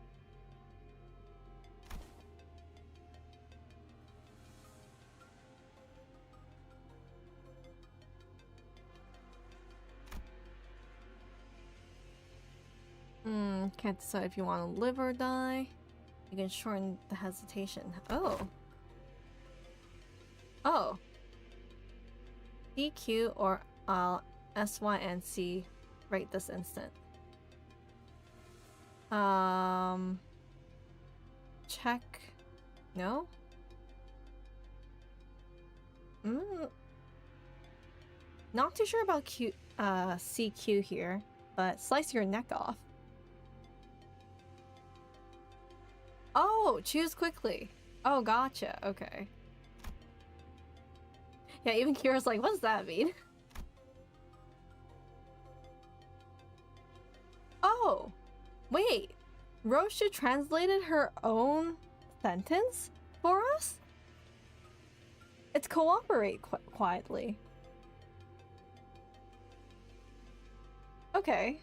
Can't decide if you want to live or die. You can shorten the hesitation. Oh. Oh. DQ or SYNC right this instant. Check. No? Not too sure about CQ here, but slice your neck off. Oh, choose quickly. Oh, gotcha. Okay. Yeah, even Kira's like, what does that mean? Oh, wait. Roshu translated her own sentence for us? It's cooperate quietly. Okay.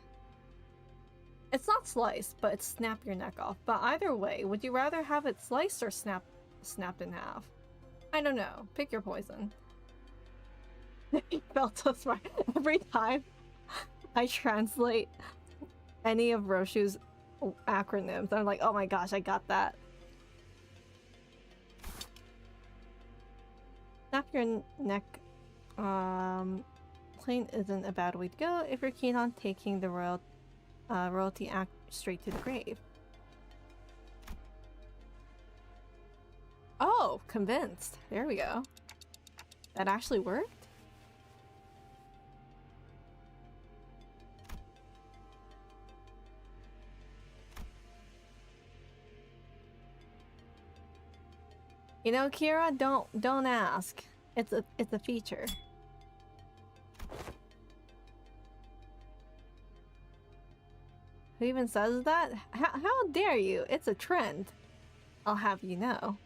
It's not sliced, but it's snap your neck off. But either way, would you rather have it sliced or snapped in half? I don't know. Pick your poison. You felt so smart. Every time I translate any of Roshu's acronyms, I'm like, oh my gosh, I got that. Snap your neck. Plain isn't a bad way to go if you're keen on taking the royalty act straight to the grave. Oh, convinced. There we go. That actually worked? You know, Kira, don't ask. It's a feature. Who even says that? How dare you? It's a trend. I'll have you know.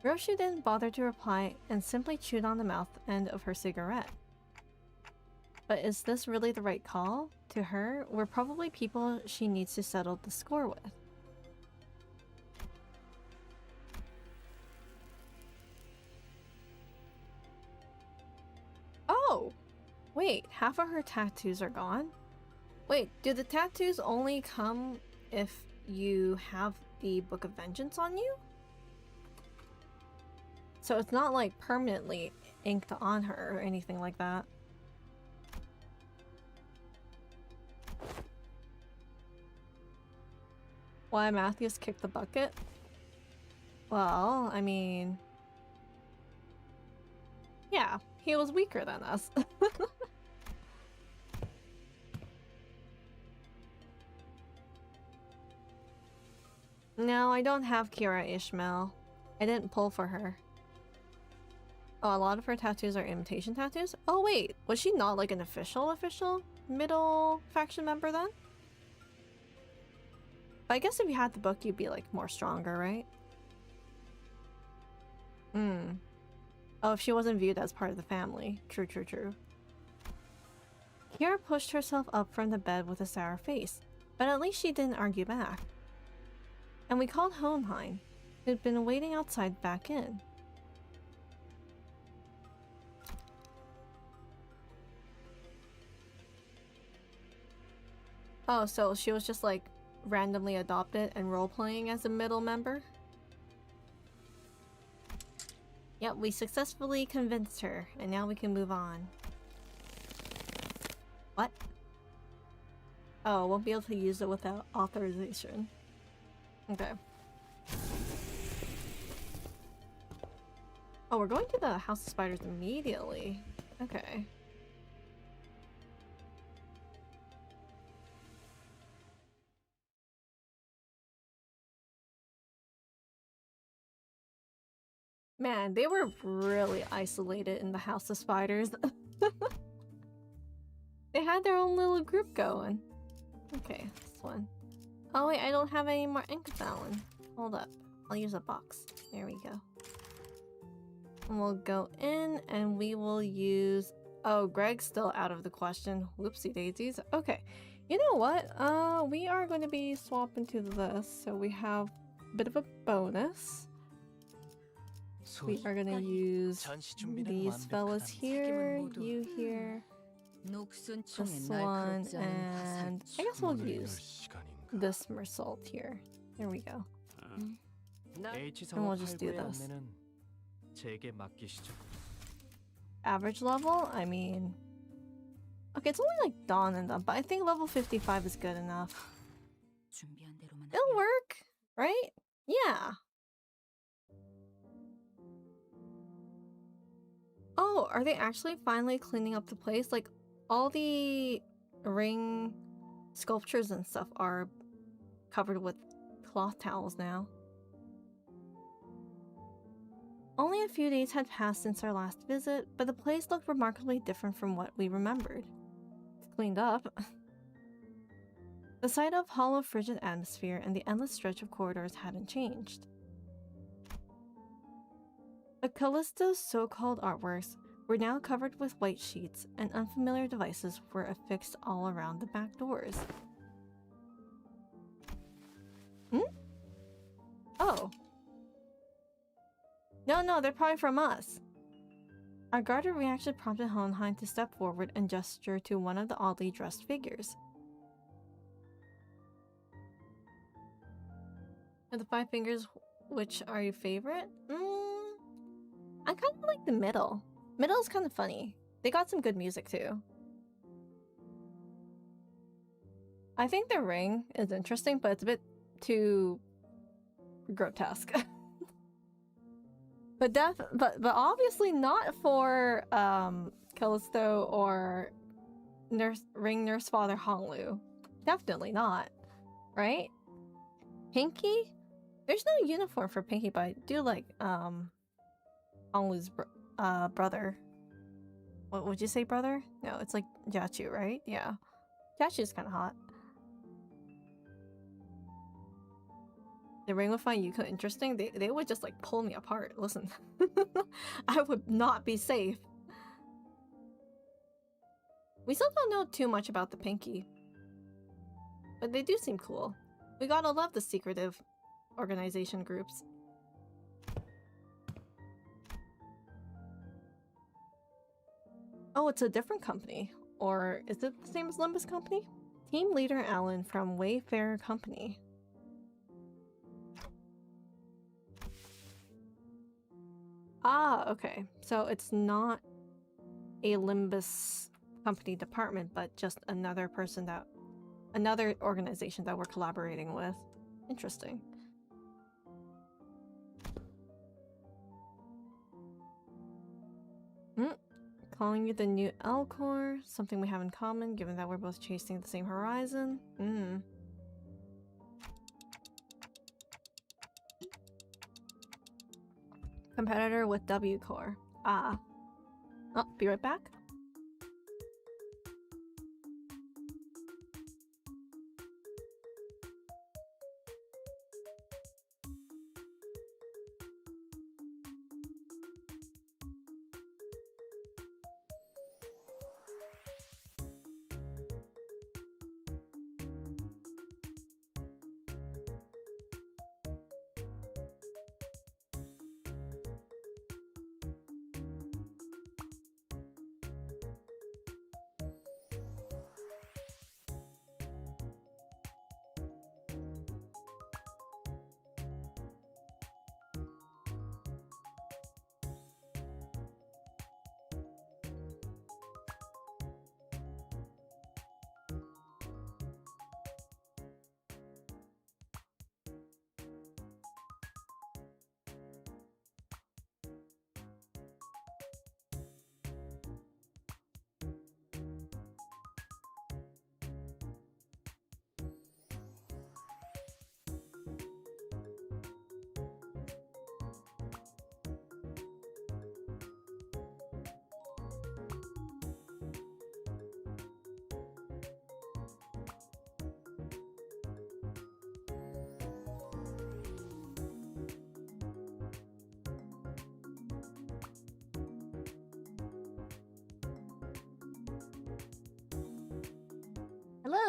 Roshu didn't bother to reply and simply chewed on the mouth end of her cigarette. But is this really the right call? To her, we're probably people she needs to settle the score with. Oh! Wait, half of her tattoos are gone? Wait, do the tattoos only come if you have the Book of Vengeance on you? So it's not like permanently inked on her or anything like that. Why Matthews kicked the bucket? Well, I mean... yeah, he was weaker than us. No, I don't have Kira Ishmael. I didn't pull for her. Oh, a lot of her tattoos are imitation tattoos? Oh wait, was she not like an official middle faction member then? But I guess if you had the book, you'd be like more stronger, right? Oh, if she wasn't viewed as part of the family. True, true, true. Kiara pushed herself up from the bed with a sour face, but at least she didn't argue back. And we called Hohenheim, who'd been waiting outside, back in. Oh, so she was just like randomly adopted and role-playing as a middle member? Yep, we successfully convinced her, and now we can move on. What? Oh, won't be able to use it without authorization. Okay. Oh, we're going to the House of Spiders immediately. Okay. Man, they were really isolated in the House of Spiders. They had their own little group going. Okay, this one. Oh wait, I don't have any more ink Fallon. Hold up. I'll use a box. There we go. And we'll go in and we will use... Oh, Greg's still out of the question. Whoopsie daisies. Okay. You know what? We are going to be swapping to this, so we have a bit of a bonus. We are gonna use these fellas here, you here, this one, and I guess we'll use this Mersault here. There we go. And we'll just do this. Average level? I mean... Okay, it's only like Dawn and them, but I think level 55 is good enough. It'll work, right? Yeah. Oh, are they actually finally cleaning up the place? Like, all the ring sculptures and stuff are covered with cloth towels now. Only a few days had passed since our last visit, but the place looked remarkably different from what we remembered. It's cleaned up. The sight of hollow, frigid atmosphere and the endless stretch of corridors hadn't changed. The Callisto's so-called artworks were now covered with white sheets, and unfamiliar devices were affixed all around the back doors. Oh. No, they're probably from us. Our guarded reaction prompted Hohenheim to step forward and gesture to one of the oddly dressed figures. Of the 5 fingers, which are your favorite? I kind of like the middle. Middle is kind of funny. They got some good music too. I think the ring is interesting, but it's a bit too grotesque. but obviously not for Callisto or Ring Nurse Father Honglu. Definitely not, right? Pinky? There's no uniform for Pinky, but I do like Honglu's brother. What would you say, brother? No, it's like Jachu, right? Yeah. Jachu's kind of hot. The ring would find Yuuko interesting. They would just like pull me apart. Listen, I would not be safe. We still don't know too much about the Pinky, but they do seem cool. We gotta love the secretive organization groups. Oh, it's a different company. Or is it the same as Limbus Company? Team leader Alan from Wayfarer Company. Ah, okay. So it's not a Limbus Company department, but just another organization that we're collaborating with. Interesting. Calling you the new L-Core, something we have in common, given that we're both chasing the same horizon. Competitor with W-Core. Ah. Oh, be right back.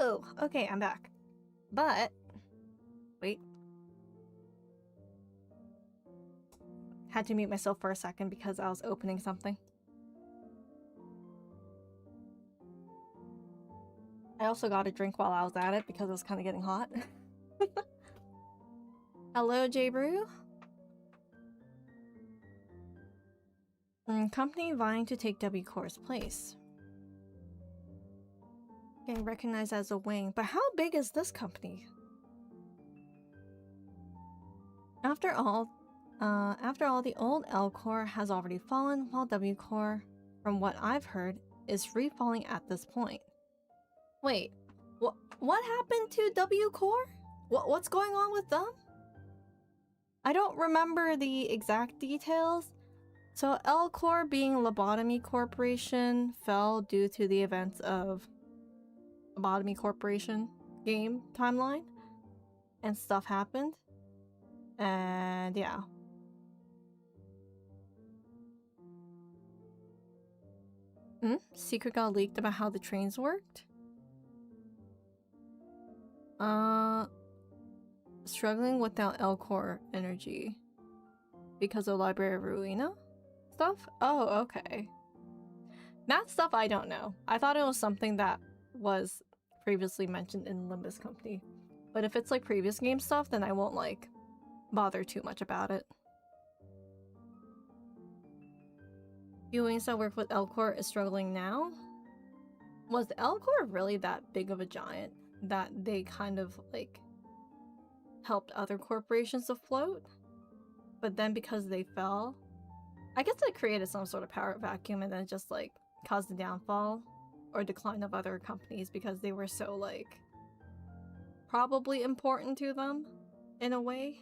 Whoa! Okay, I'm back. But... Wait. Had to mute myself for a second because I was opening something. I also got a drink while I was at it because it was kind of getting hot. Hello, J-Brew. Company vying to take W Core's place. Getting recognized as a wing, but how big is this company? After all, the old L Core has already fallen, while W Core, from what I've heard, is free-falling at this point. Wait, what happened to W Core? What's going on with them? I don't remember the exact details. So L Core, being Lobotomy Corporation, fell due to the events of Lobotomy Corporation game timeline, and stuff happened. And yeah. Secret got leaked about how the trains worked? Struggling without L Core energy because of Library of Ruina stuff? Oh, okay. That stuff I don't know. I thought it was something that was previously mentioned in Limbus Company. But if it's like previous game stuff, then I won't like bother too much about it. Viewings that work with L Core is struggling now? Was L Core really that big of a giant that they kind of like helped other corporations afloat? But then because they fell, I guess it created some sort of power vacuum and then just like caused the downfall or decline of other companies because they were so like probably important to them in a way.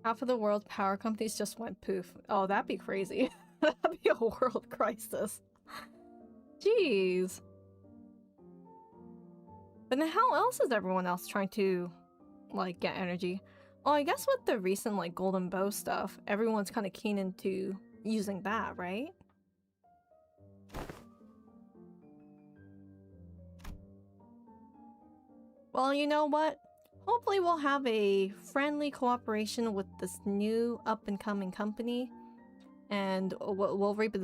Half of the world's power companies just went poof. Oh, that'd be crazy. That'd be a world crisis. Jeez. But then how else is everyone else trying to, like, get energy? Well, I guess with the recent, like, Golden Bow stuff, everyone's kind of keen into using that, right? Well, you know what? Hopefully we'll have a friendly cooperation with this new up-and-coming company, and we'll reap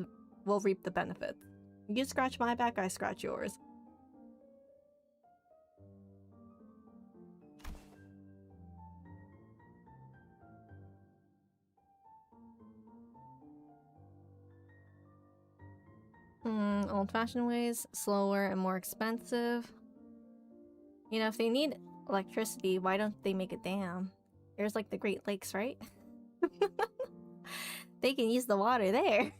the benefits. You scratch my back, I scratch yours. Old-fashioned ways, slower and more expensive. You know, if they need electricity, why don't they make a dam? There's like the Great Lakes, right? They can use the water there.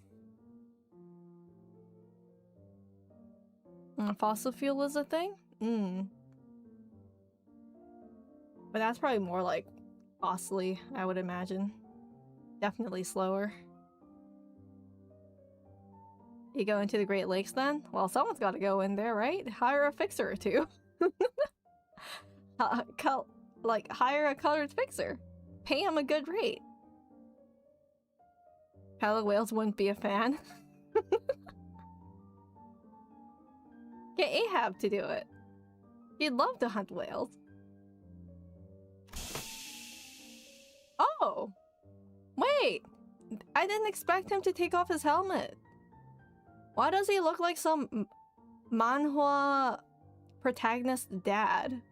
Fossil fuel is a thing? But that's probably more like costly, I would imagine. Definitely slower. You go into the Great Lakes then? Well, someone's got to go in there, right? Hire a fixer or two. Like, hire a colored fixer. Pay him a good rate. Killer whales wouldn't be a fan. Get Ahab to do it. He'd love to hunt whales. Oh! Wait! I didn't expect him to take off his helmet. Why does he look like some manhwa protagonist dad?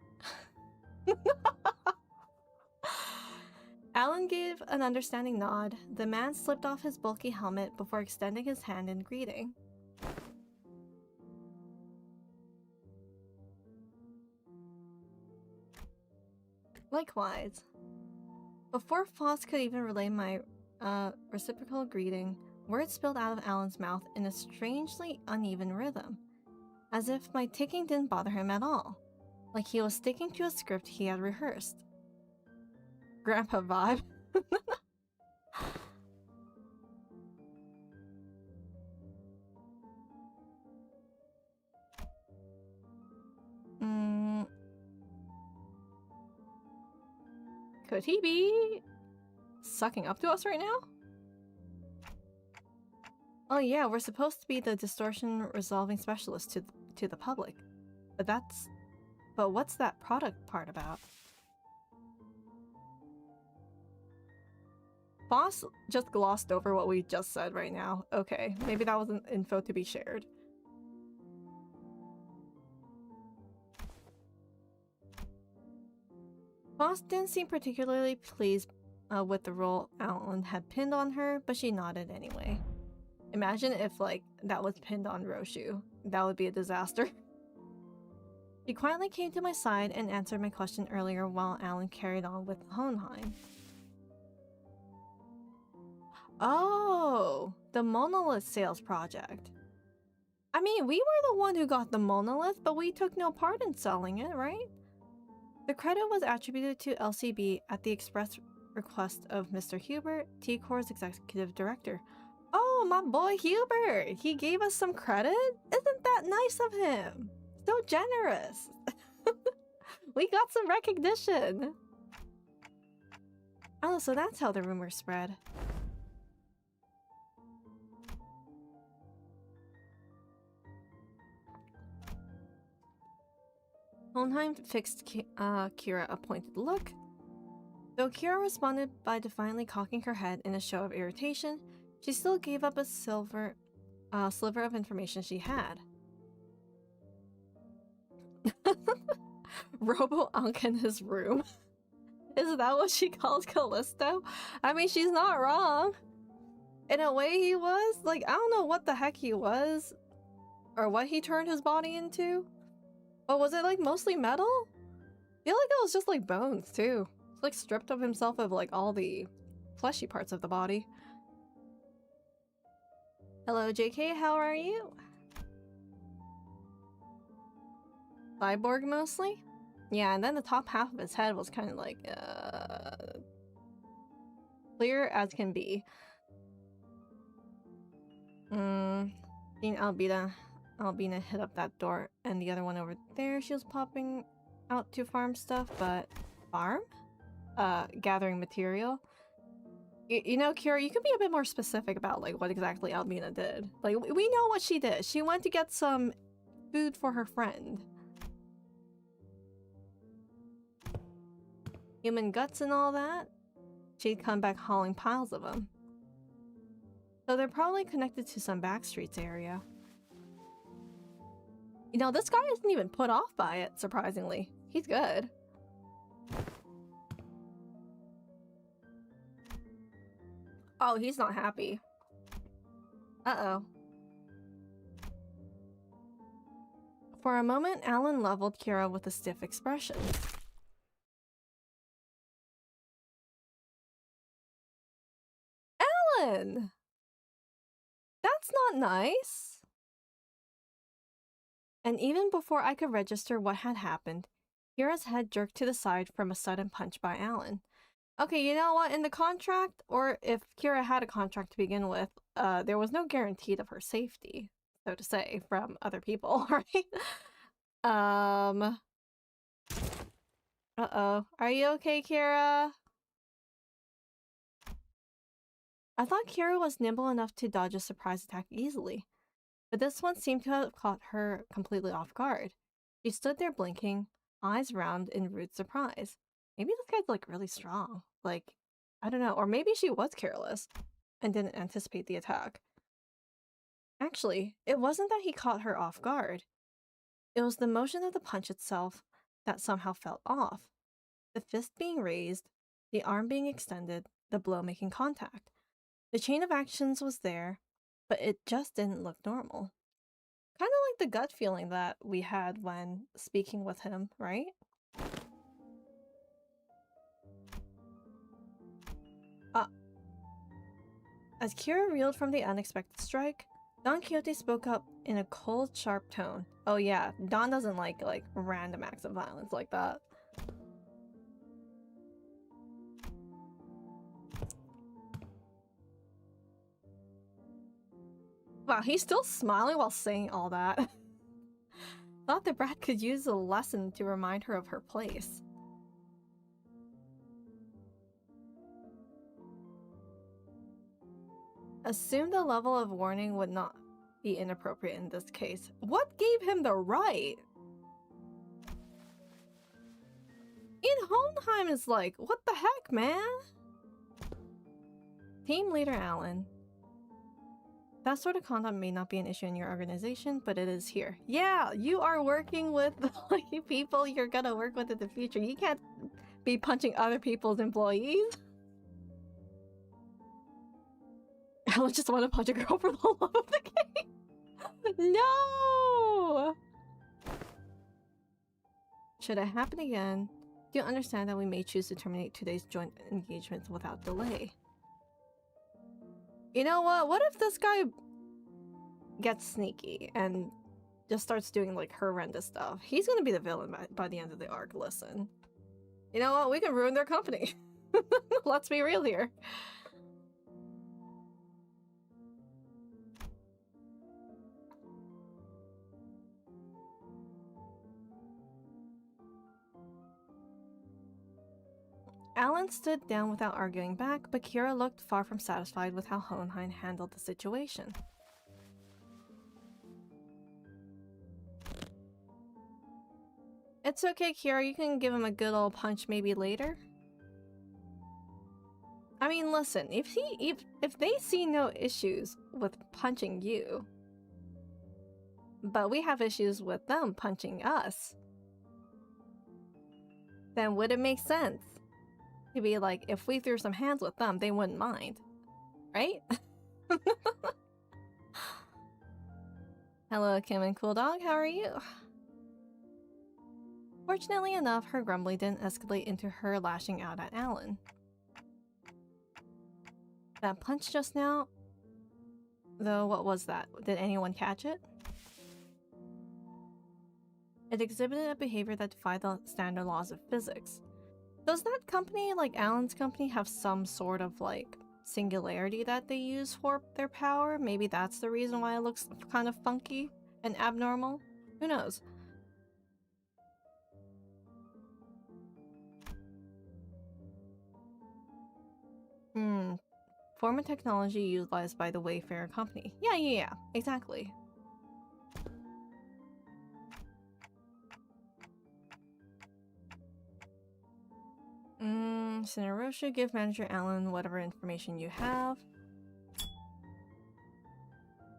Alan gave an understanding nod. The man slipped off his bulky helmet before extending his hand in greeting. Likewise. Before Foss could even relay my reciprocal greeting, words spilled out of Alan's mouth in a strangely uneven rhythm, as if my ticking didn't bother him at all, like he was sticking to a script he had rehearsed. Grandpa vibe. Could he be sucking up to us right now? Oh yeah, we're supposed to be the distortion resolving specialist to the public. But what's that product part about? Boss just glossed over what we just said right now. Okay, maybe that wasn't info to be shared. Boss didn't seem particularly pleased with the role Alan had pinned on her, but she nodded anyway. Imagine if, like, that was pinned on Roshu. That would be a disaster. She quietly came to my side and answered my question earlier while Alan carried on with Hohenheim. Oh, the monolith sales project. I mean, we were the one who got the monolith, but we took no part in selling it, right? The credit was attributed to LCB at the express request of Mr. Hubert, T-Corps executive director. Oh, my boy Hubert! He gave us some credit? Isn't that nice of him? So generous! We got some recognition! Oh, so that's how the rumor spread. Hohenheim fixed Kira a pointed look. Though Kira responded by defiantly cocking her head in a show of irritation, she still gave up a sliver of information she had. Robo-Unk in his room. Is that what she called Callisto? I mean, she's not wrong. In a way he was. Like, I don't know what the heck he was. Or what he turned his body into. But was it, like, mostly metal? I feel like it was just, like, bones, too. It's, like, stripped of himself of, like, all the fleshy parts of the body. Hello, JK, how are you? Cyborg, mostly? Yeah, and then the top half of his head was kind of, like, clear as can be. Seeing Albina hit up that door, and the other one over there, she was popping out to farm stuff, but... Farm? Gathering material. You know, Kira, you can be a bit more specific about, like, what exactly Albina did. Like, we know what she did. She went to get some food for her friend. Human guts and all that? She'd come back hauling piles of them. So they're probably connected to some backstreets area. You know, this guy isn't even put off by it, surprisingly. He's good. Oh, he's not happy. Uh-oh. For a moment, Alan leveled Kira with a stiff expression. Alan! That's not nice! And even before I could register what had happened, Kira's head jerked to the side from a sudden punch by Alan. Okay, you know what? In the contract, or if Kira had a contract to begin with, there was no guarantee of her safety, so to say, from other people, right? Uh-oh. Are you okay, Kira? I thought Kira was nimble enough to dodge a surprise attack easily, but this one seemed to have caught her completely off guard. She stood there blinking, eyes round in rude surprise. Maybe this guy's, like, really strong. Like, I don't know. Or maybe she was careless and didn't anticipate the attack. Actually, it wasn't that he caught her off guard. It was the motion of the punch itself that somehow felt off. The fist being raised, the arm being extended, the blow making contact. The chain of actions was there, but it just didn't look normal. Kind of like the gut feeling that we had when speaking with him, right? As Kira reeled from the unexpected strike, Don Quixote spoke up in a cold, sharp tone. Oh yeah, Don doesn't like random acts of violence like that. Wow, he's still smiling while saying all that. Thought the brat could use a lesson to remind her of her place. Assume the level of warning would not be inappropriate in this case. What gave him the right? In Hohenheim is like, what the heck, man? Team leader Alan. That sort of conduct may not be an issue in your organization, but it is here. Yeah, you are working with the people you're gonna work with in the future. You can't be punching other people's employees. Alan just want to punch a girl for the love of the game. No! Should it happen again, do you understand that we may choose to terminate today's joint engagements without delay? You know what? What if this guy gets sneaky and just starts doing like horrendous stuff? He's gonna be the villain by the end of the arc. Listen. You know what? We can ruin their company. Let's be real here. Alan stood down without arguing back, but Kira looked far from satisfied with how Hohenheim handled the situation. It's okay, Kira, you can give him a good old punch maybe later. I mean, listen, if they see no issues with punching you, but we have issues with them punching us, then would it make sense to be like, if we threw some hands with them, they wouldn't mind, right? Hello, Kim and Cool Dog, how are you? Fortunately enough, her grumbling didn't escalate into her lashing out at Alan. That punch just now, though, what was that? Did anyone catch it? It exhibited a behavior that defied the standard laws of physics. Does that company, like Alan's company, have some sort of, like, singularity that they use for their power? Maybe that's the reason why it looks kind of funky and abnormal? Who knows? Form of technology utilized by the Wayfarer company. Yeah, exactly. Cinerosha, give Manager Alan whatever information you have.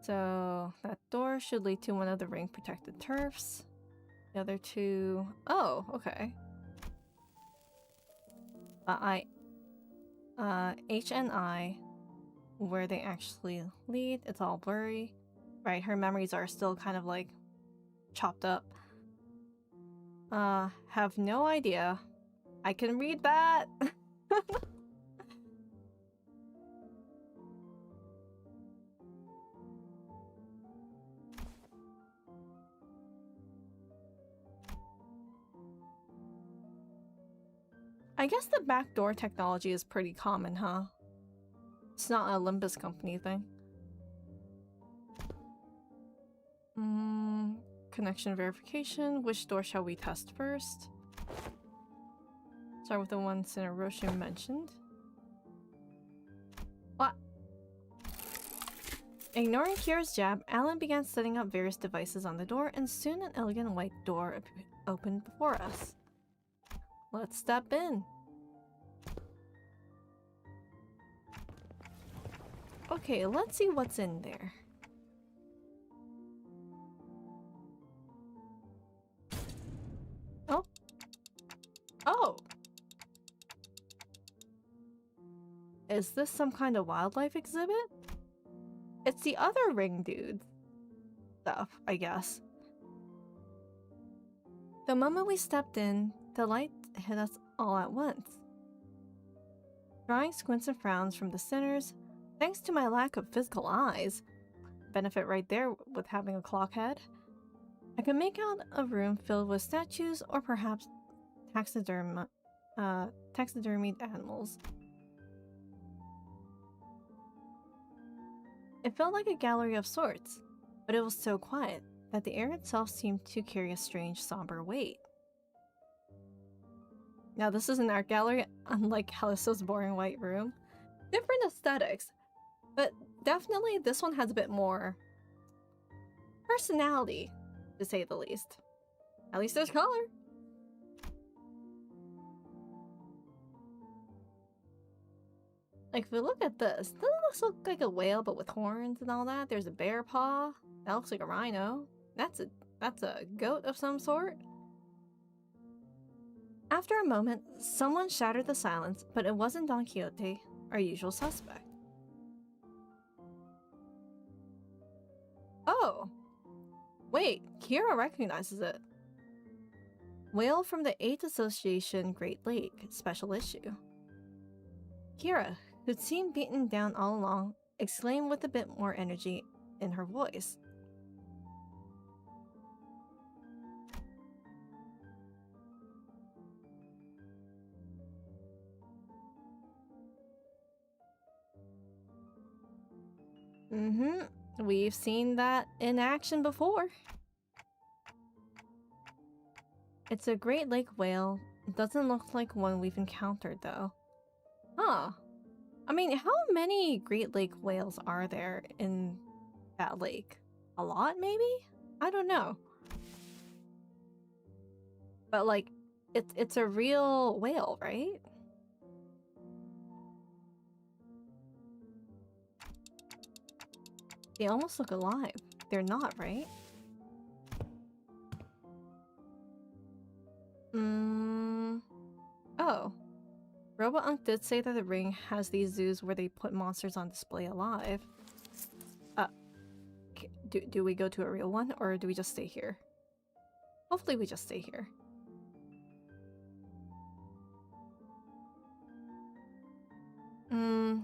So, that door should lead to one of the ring-protected turfs. The other two... Oh, okay. H and I, where they actually lead, it's all blurry. Right, her memories are still kind of like chopped up. Have no idea. I can read that! I guess the backdoor technology is pretty common, huh? It's not a Limbus company thing. Connection verification. Which door shall we test first? Start with the one Cinerosha mentioned. What? Ignoring Kira's jab, Alan began setting up various devices on the door, and soon an elegant white door opened before us. Let's step in. Okay, let's see what's in there. Oh. Oh! Is this some kind of wildlife exhibit? It's the other ring dude stuff, I guess. The moment we stepped in, the light hit us all at once. Drawing squints and frowns from the sinners, thanks to my lack of physical eyes, benefit right there with having a clock head, I could make out a room filled with statues or perhaps taxidermied animals. It felt like a gallery of sorts, but it was so quiet that the air itself seemed to carry a strange, somber weight. Now this is an art gallery, unlike Callisto's boring white room. Different aesthetics, but definitely this one has a bit more personality, to say the least. At least there's color. Like, if we look at this, doesn't this look like a whale but with horns and all that? There's a bear paw. That looks like a rhino. That's a goat of some sort. After a moment, someone shattered the silence, but it wasn't Don Quixote, our usual suspect. Oh! Wait, Kira recognizes it. Whale from the 8th Association Great Lake, special issue. Kira, who'd seemed beaten down all along, exclaimed with a bit more energy in her voice. We've seen that in action before. It's a Great Lake whale. It doesn't look like one we've encountered, though. Huh. I mean, how many Great Lake whales are there in that lake? A lot, maybe? I don't know. But, like, it's a real whale, right? They almost look alive. They're not, right? Oh. Robo-Unk did say that the ring has these zoos where they put monsters on display alive. Do we go to a real one, or do we just stay here? Hopefully we just stay here.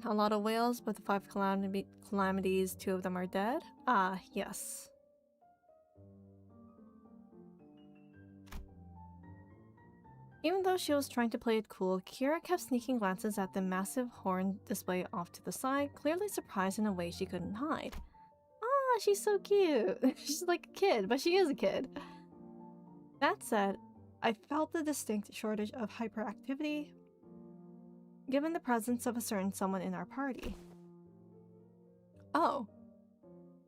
A lot of whales, but the 5 calamities, 2 of them are dead? Ah, yes. Even though she was trying to play it cool, Kira kept sneaking glances at the massive horn display off to the side, clearly surprised in a way she couldn't hide. Ah, she's so cute! She's like a kid, but she is a kid. That said, I felt the distinct shortage of hyperactivity given the presence of a certain someone in our party. Oh.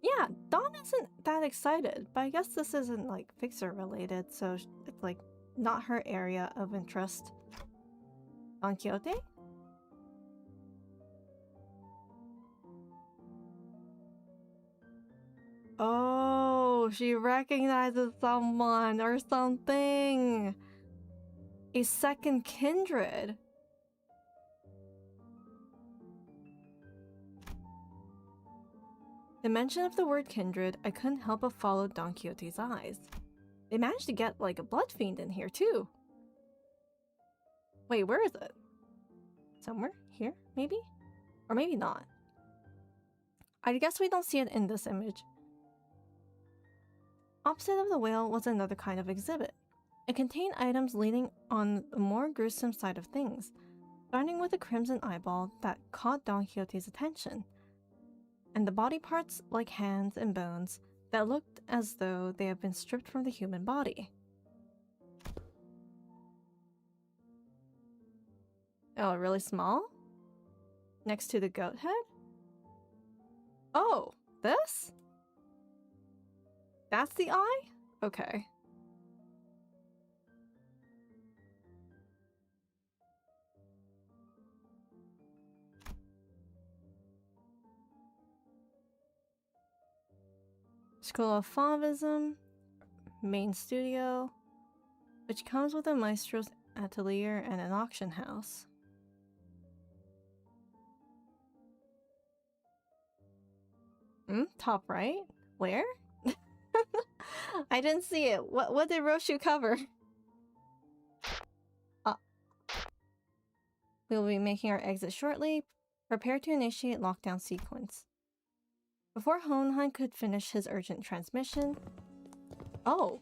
Yeah, Dawn isn't that excited, but I guess this isn't, like, Fixer related, so it's, like, not her area of interest. Don Quixote? Oh, she recognizes someone or something! A second kindred! The mention of the word kindred, I couldn't help but follow Don Quixote's eyes. They managed to get, like, a blood fiend in here, too. Wait, where is it? Somewhere? Here? Maybe? Or maybe not. I guess we don't see it in this image. Opposite of the whale was another kind of exhibit. It contained items leaning on the more gruesome side of things, starting with a crimson eyeball that caught Don Quixote's attention, and the body parts like hands and bones that looked as though they had been stripped from the human body. Oh, really small? Next to the goat head? Oh, this? That's the eye? Okay. School of Fauvism, main studio, which comes with a maestro's atelier and an auction house. Top right? Where? I didn't see it. What did Roshu cover? We will be making our exit shortly. Prepare to initiate lockdown sequence. Before Honhan could finish his urgent transmission... Oh!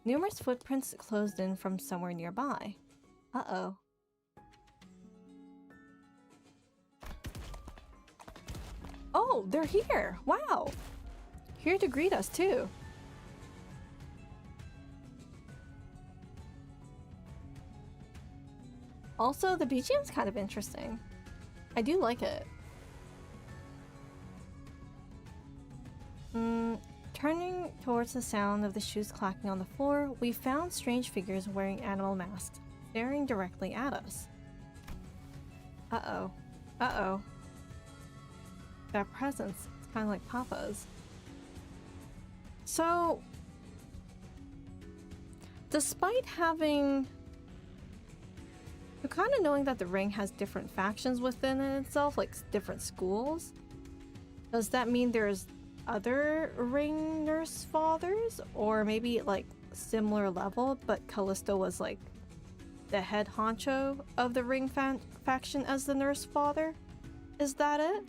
Numerous footprints closed in from somewhere nearby. Uh-oh. Oh, they're here! Wow! Here to greet us, too. Also, the BGM's kind of interesting. I do like it. Turning towards the sound of the shoes clacking on the floor, we found strange figures wearing animal masks, staring directly at us. Uh-oh. Uh-oh. That presence, it's kind of like Papa's. So, despite having... kind of knowing that the ring has different factions within itself, like different schools, does that mean there's other ring nurse fathers? Or maybe like similar level, but Callisto was like the head honcho of the ring faction as the nurse father? Is that it?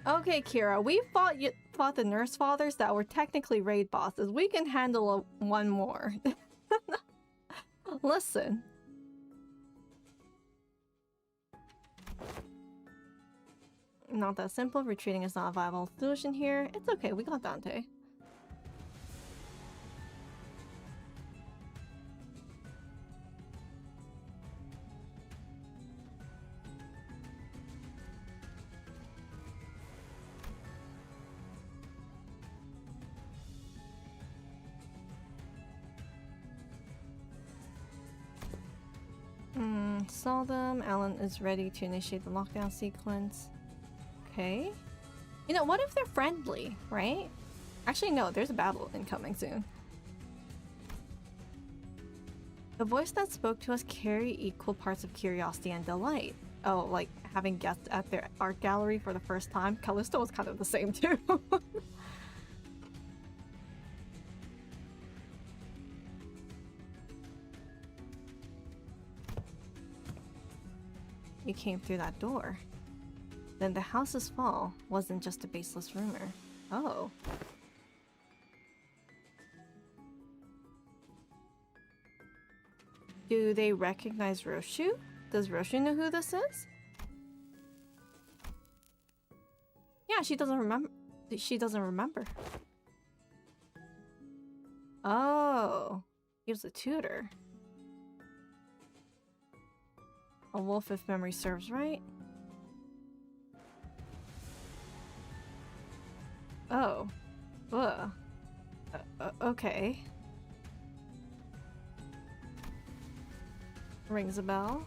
Okay, Kira, we fought the nurse fathers that were technically raid bosses. We can handle one more. Listen. Not that simple. Retreating is not a viable solution here. It's okay, we got Dante. Saw them. Alan is ready to initiate the lockdown sequence. Okay. You know, what if they're friendly, right? Actually, no, there's a battle incoming soon. The voice that spoke to us carried equal parts of curiosity and delight. Oh, like having guests at their art gallery for the first time? Callisto was kind of the same too. You came through that door. Then the house's fall wasn't just a baseless rumor. Oh. Do they recognize Roshu? Does Roshu know who this is? Yeah, she doesn't remember. She doesn't remember. Oh. He was a tutor. A wolf if memory serves right. Oh. Ugh. Okay. Rings a bell.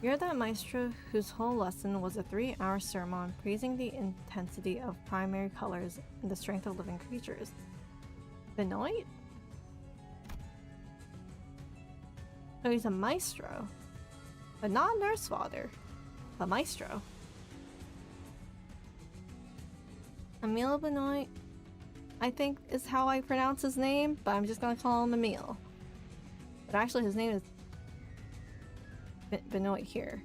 You're that maestro whose whole lesson was a 3-hour sermon praising the intensity of primary colors and the strength of living creatures. Benoit? So he's a maestro. But not a nurse father. A maestro. Emil Benoit, I think is how I pronounce his name, but I'm just gonna call him Emil. But actually his name is Benoit here.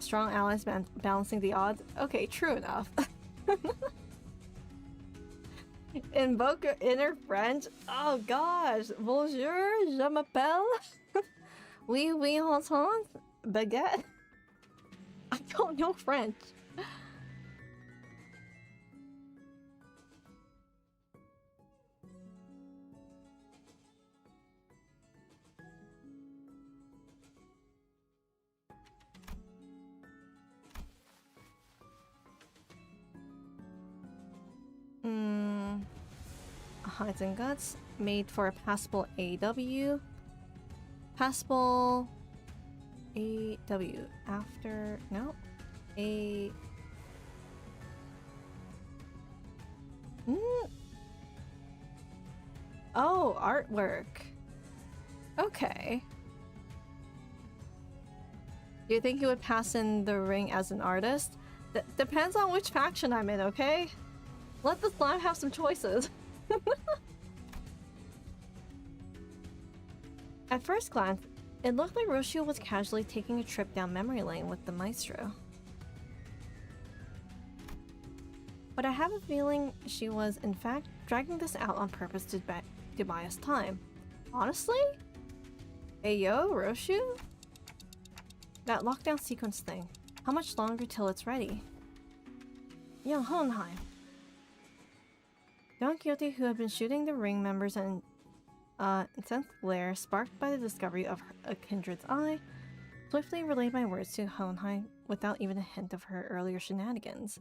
Strong allies balancing the odds. Okay, true enough. Invoke inner French. Oh gosh. Bonjour, je m'appelle. Oui, oui, entend. Baguette. I don't know French. Hides and guts made for a passable AW. Passable AW after no A. Oh, artwork. Okay. Do you think you would pass in the ring as an artist? Depends on which faction I'm in, okay? Let the slime have some choices. At first glance, it looked like Roshio was casually taking a trip down memory lane with the maestro. But I have a feeling she was, in fact, dragging this out on purpose to buy us time. Honestly? Hey yo, Roshu? That lockdown sequence thing. How much longer till it's ready? Young Hohenheim. Don Quixote, who had been shooting the ring members and incensed glare sparked by the discovery of a kindred's eye, swiftly relayed my words to Hohenheim without even a hint of her earlier shenanigans.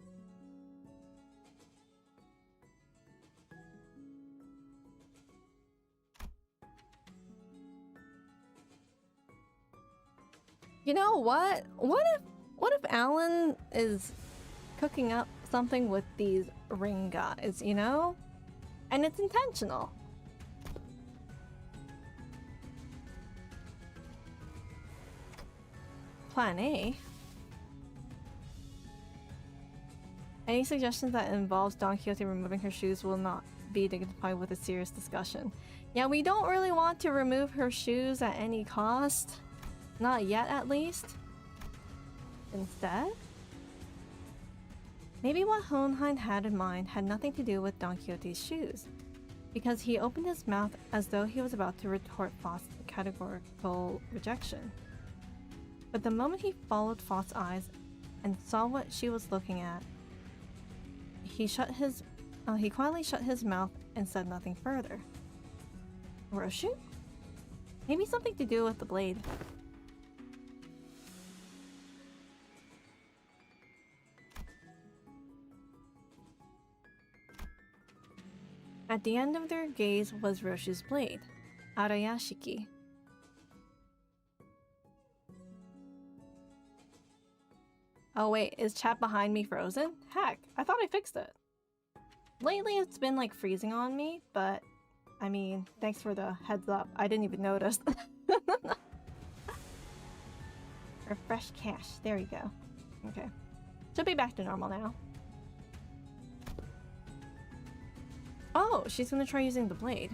You know what? What if Alan is cooking up something with these ring guys, you know? And it's intentional. Plan A. Any suggestions that involves Don Quixote removing her shoes will not be dignified with a serious discussion. Yeah, we don't really want to remove her shoes at any cost. Not yet, at least. Instead, maybe what Hohenheim had in mind had nothing to do with Don Quixote's shoes, because he opened his mouth as though he was about to retort Faust's categorical rejection. But the moment he followed Faust's eyes and saw what she was looking at, he quietly shut his mouth and said nothing further. Roshu? Maybe something to do with the blade. At the end of their gaze was Roshu's blade, Arayashiki. Oh wait, is chat behind me frozen? Heck, I thought I fixed it. Lately it's been like freezing on me, but I mean, thanks for the heads up. I didn't even notice. Refresh cache, there you go. Okay, should be back to normal now. Oh, she's gonna try using the blade.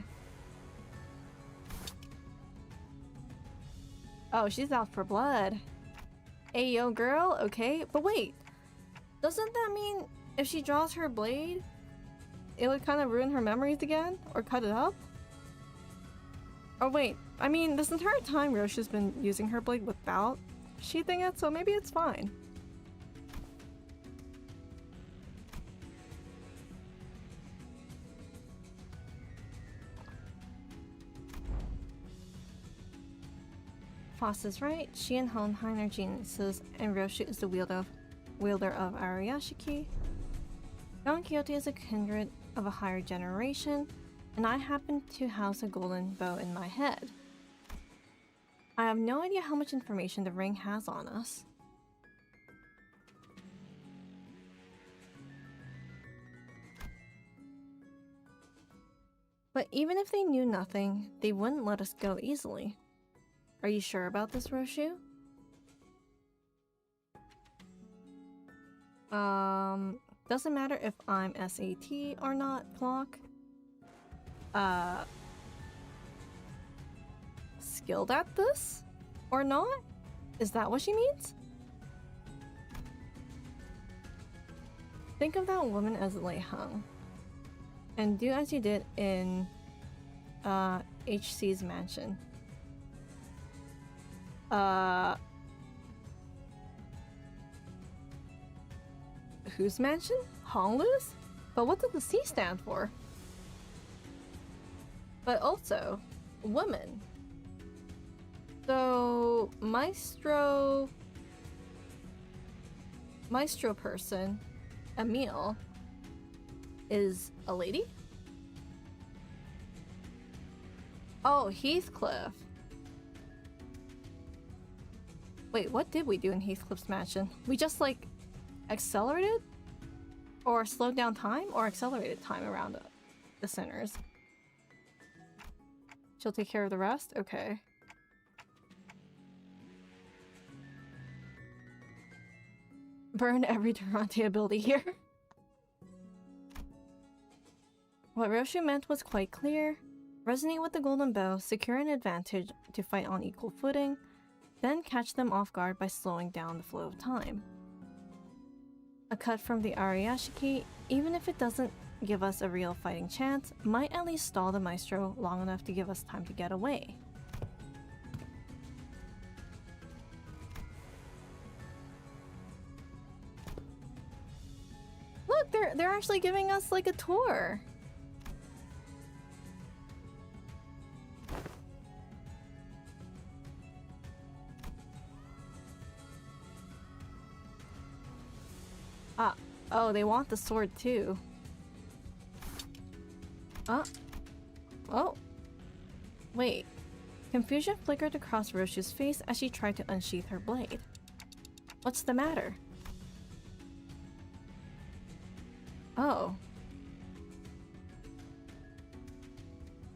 Oh, she's out for blood. Hey, yo, girl, okay. But wait, doesn't that mean if she draws her blade, it would kind of ruin her memories again? Or cut it up? Oh wait, I mean, this entire time Roshu's been using her blade without sheathing it, so maybe it's fine. Faust is right, she and Hohenheim are geniuses, and Roshu is the wielder of Arayashiki. Don Quixote is a kindred of a higher generation, and I happen to house a golden bow in my head. I have no idea how much information the ring has on us. But even if they knew nothing, they wouldn't let us go easily. Are you sure about this, Roshu? Doesn't matter if I'm SAT or not, Clock. Skilled at this? Or not? Is that what she means? Think of that woman as lay hung. And do as you did in HC's mansion. Whose mansion? Honglu's? But what does the C stand for? But also, woman. So, Maestro person, Emile, is a lady? Oh, Heathcliff. Wait, what did we do in Heathcliff's mansion? We just, like, accelerated? Or slowed down time? Or accelerated time around the sinners? She'll take care of the rest? Okay. Burn every Durante ability here. What Roshu meant was quite clear. Resonate with the golden bow, secure an advantage to fight on equal footing, then catch them off guard by slowing down the flow of time. A cut from the Arayashiki, even if it doesn't give us a real fighting chance, might at least stall the Maestro long enough to give us time to get away. Look, they're actually giving us like a tour. Ah, oh, they want the sword too. Oh. Wait. Confusion flickered across Roshu's face as she tried to unsheath her blade. What's the matter? Oh.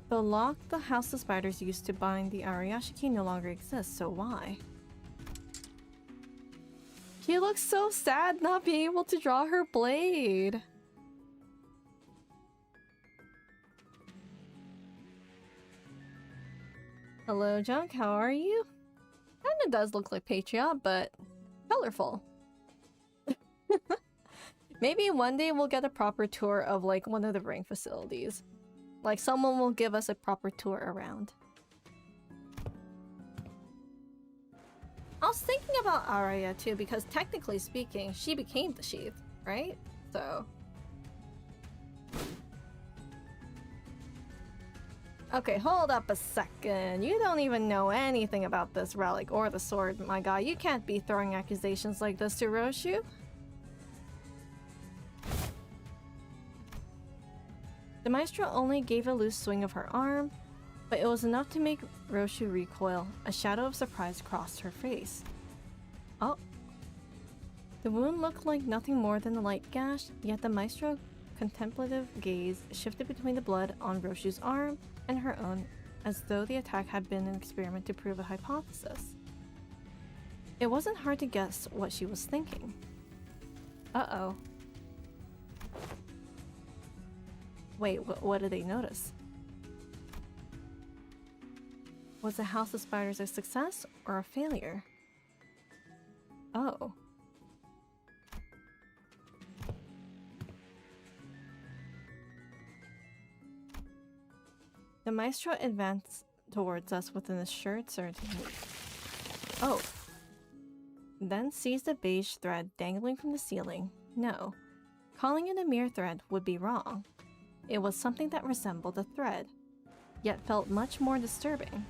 The lock the House of Spiders used to bind the Ariashiki no longer exists, so why? She looks so sad not being able to draw her blade. Hello, Junk. How are you? Kinda does look like Patriot, but colorful. Maybe one day we'll get a proper tour of like one of the ring facilities. Like someone will give us a proper tour around. I was thinking about Arya too because technically speaking, she became the sheath, right? So... Okay, hold up a second. You don't even know anything about this relic or the sword, my guy. You can't be throwing accusations like this to Roshu. The maestro only gave a loose swing of her arm, but it was enough to make Roshu recoil. A shadow of surprise crossed her face. Oh. The wound looked like nothing more than a light gash, yet the maestro's contemplative gaze shifted between the blood on Roshu's arm and her own, as though the attack had been an experiment to prove a hypothesis. It wasn't hard to guess what she was thinking. Uh-oh. Wait, what did they notice? Was the House of Spiders a success or a failure? Oh. The maestro advanced towards us with an assured certainty. Oh. Then seized a beige thread dangling from the ceiling. No. Calling it a mere thread would be wrong. It was something that resembled a thread, yet felt much more disturbing.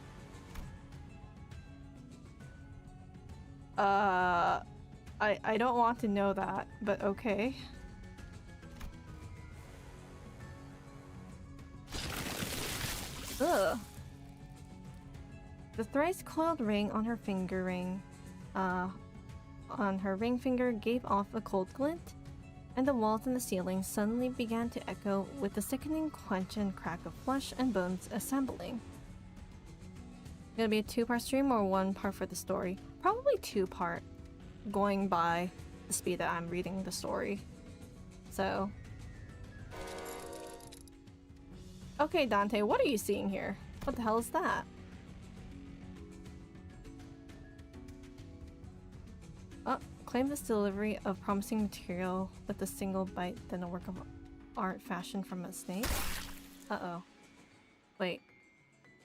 I don't want to know that, but okay. Ugh. The thrice coiled ring on her ring finger gave off a cold glint, and the walls and the ceiling suddenly began to echo with the sickening crunch and crack of flesh and bones assembling. Gonna be a two-part stream or one part for the story? Probably two-part, going by the speed that I'm reading the story. So... Okay, Dante, what are you seeing here? What the hell is that? Claim this delivery of promising material with a single bite than a work of art fashioned from a snake? Uh-oh. Wait.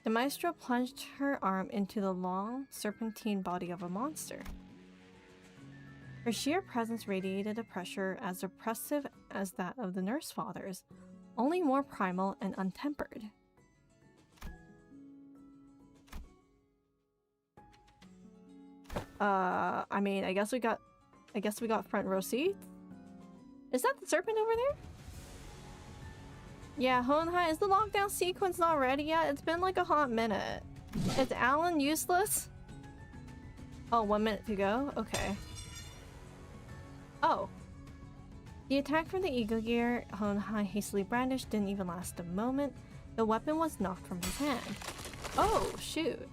The maestro plunged her arm into the long, serpentine body of a monster. Her sheer presence radiated a pressure as oppressive as that of the Nurse Fathers, only more primal and untempered. I mean, I guess we got front row seats. Is that the serpent over there? Yeah, Honhai, is the lockdown sequence not ready yet? It's been like a hot minute. Is Alan useless? Oh, 1 minute to go? Okay. Oh. The attack from the Eagle Gear Honhai hastily brandished didn't even last a moment. The weapon was knocked from his hand. Oh, shoot.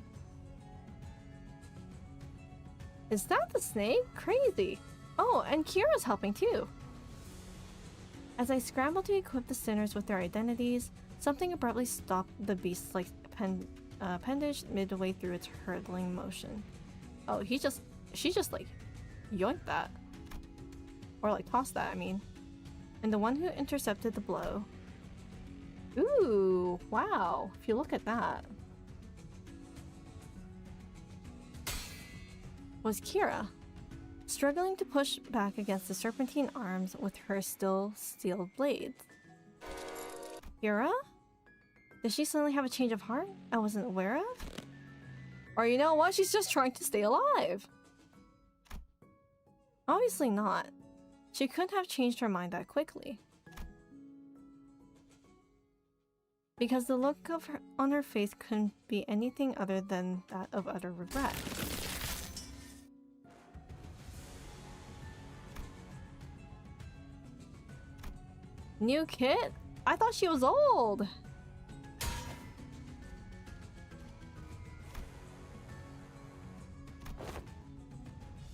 Is that the snake? Crazy. Oh, and Kira's helping too. As I scrambled to equip the sinners with their identities, something abruptly stopped the beast-like appendage midway through its hurtling motion. Oh, she just like yoinked that. Or like tossed that, I mean. And the one who intercepted the blow. Ooh, wow. If you look at that. Was Kira, struggling to push back against the serpentine arms with her still steel blades. Kira? Did she suddenly have a change of heart I wasn't aware of? Or you know what, she's just trying to stay alive. Obviously not. She couldn't have changed her mind that quickly. Because the look on her face couldn't be anything other than that of utter regret. New kit? I thought she was old!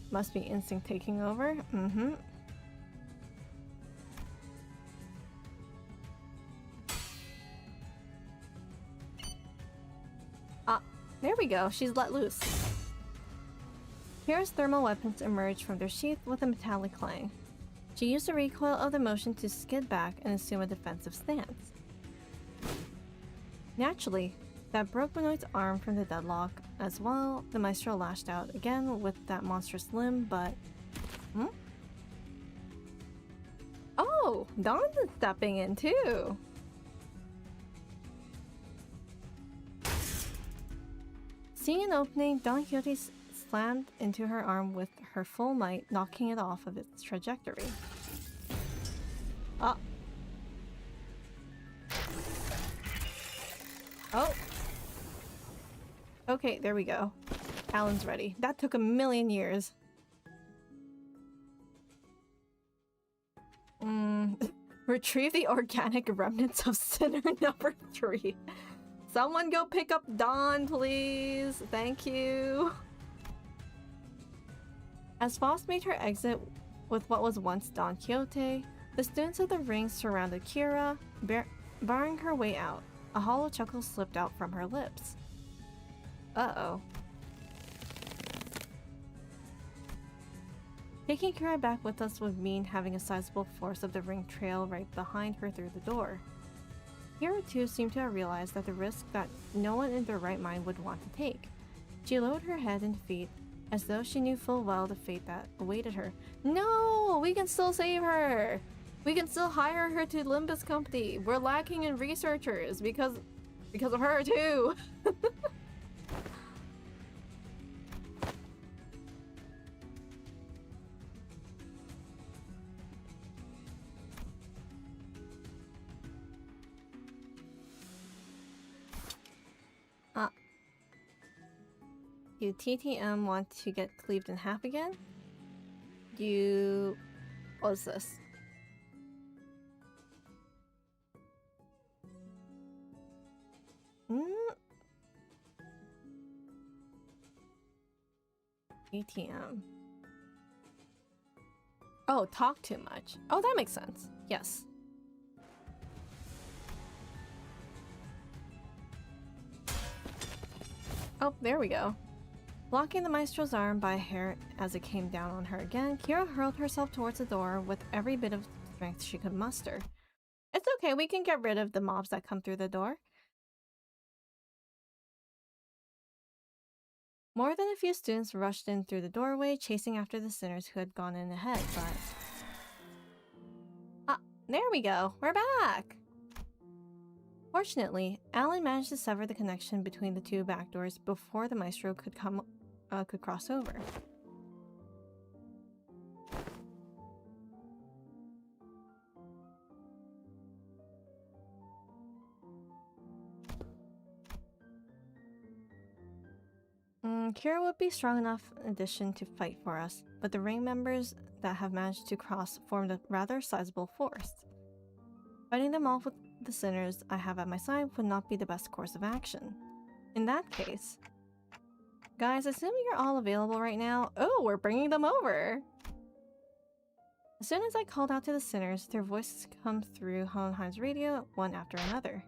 Must be instinct taking over. Mm-hmm. Ah, there we go. She's let loose. Kira's thermal weapons emerged from their sheath with a metallic clang. She used the recoil of the motion to skid back and assume a defensive stance. Naturally, that broke Benoit's arm from the deadlock. As well, the Maestro lashed out again with that monstrous limb, but... Oh! Dawn's stepping in too! Seeing an opening, Don Quixote slammed into her arm with her full might, knocking it off of its trajectory. Ah! Oh! Okay, there we go. Alan's ready. That took 1,000,000 years. Retrieve the organic remnants of Sinner number 3. Someone go pick up Dawn, please. Thank you. As Faust made her exit with what was once Don Quixote, the students of the ring surrounded Kira, barring her way out. A hollow chuckle slipped out from her lips. Uh-oh. Taking Kira back with us would mean having a sizable force of the ring trail right behind her through the door. Kira too seemed to have realized that the risk that no one in their right mind would want to take. She lowered her head in defeat, as though she knew full well the fate that awaited her. No! We can still save her! We can still hire her to Limbus Company! We're lacking in researchers because of her too! You TTM want to get cleaved in half again? What's this? ATM. Oh, talk too much. Oh, that makes sense. Yes. Oh, there we go. Blocking the Maestro's arm by a hair as it came down on her again, Kira hurled herself towards the door with every bit of strength she could muster. It's okay, we can get rid of the mobs that come through the door. More than a few students rushed in through the doorway, chasing after the sinners who had gone in ahead, but... Ah, there we go! We're back! Fortunately, Alan managed to sever the connection between the two back doors before the Maestro could cross over. Kira would be strong enough in addition to fight for us, but the ring members that have managed to cross formed a rather sizable force. Fighting them off with the sinners I have at my side would not be the best course of action. In that case... Guys, assuming you're all available right now... Oh, we're bringing them over! As soon as I called out to the sinners, their voices come through Hohenheim's radio, one after another.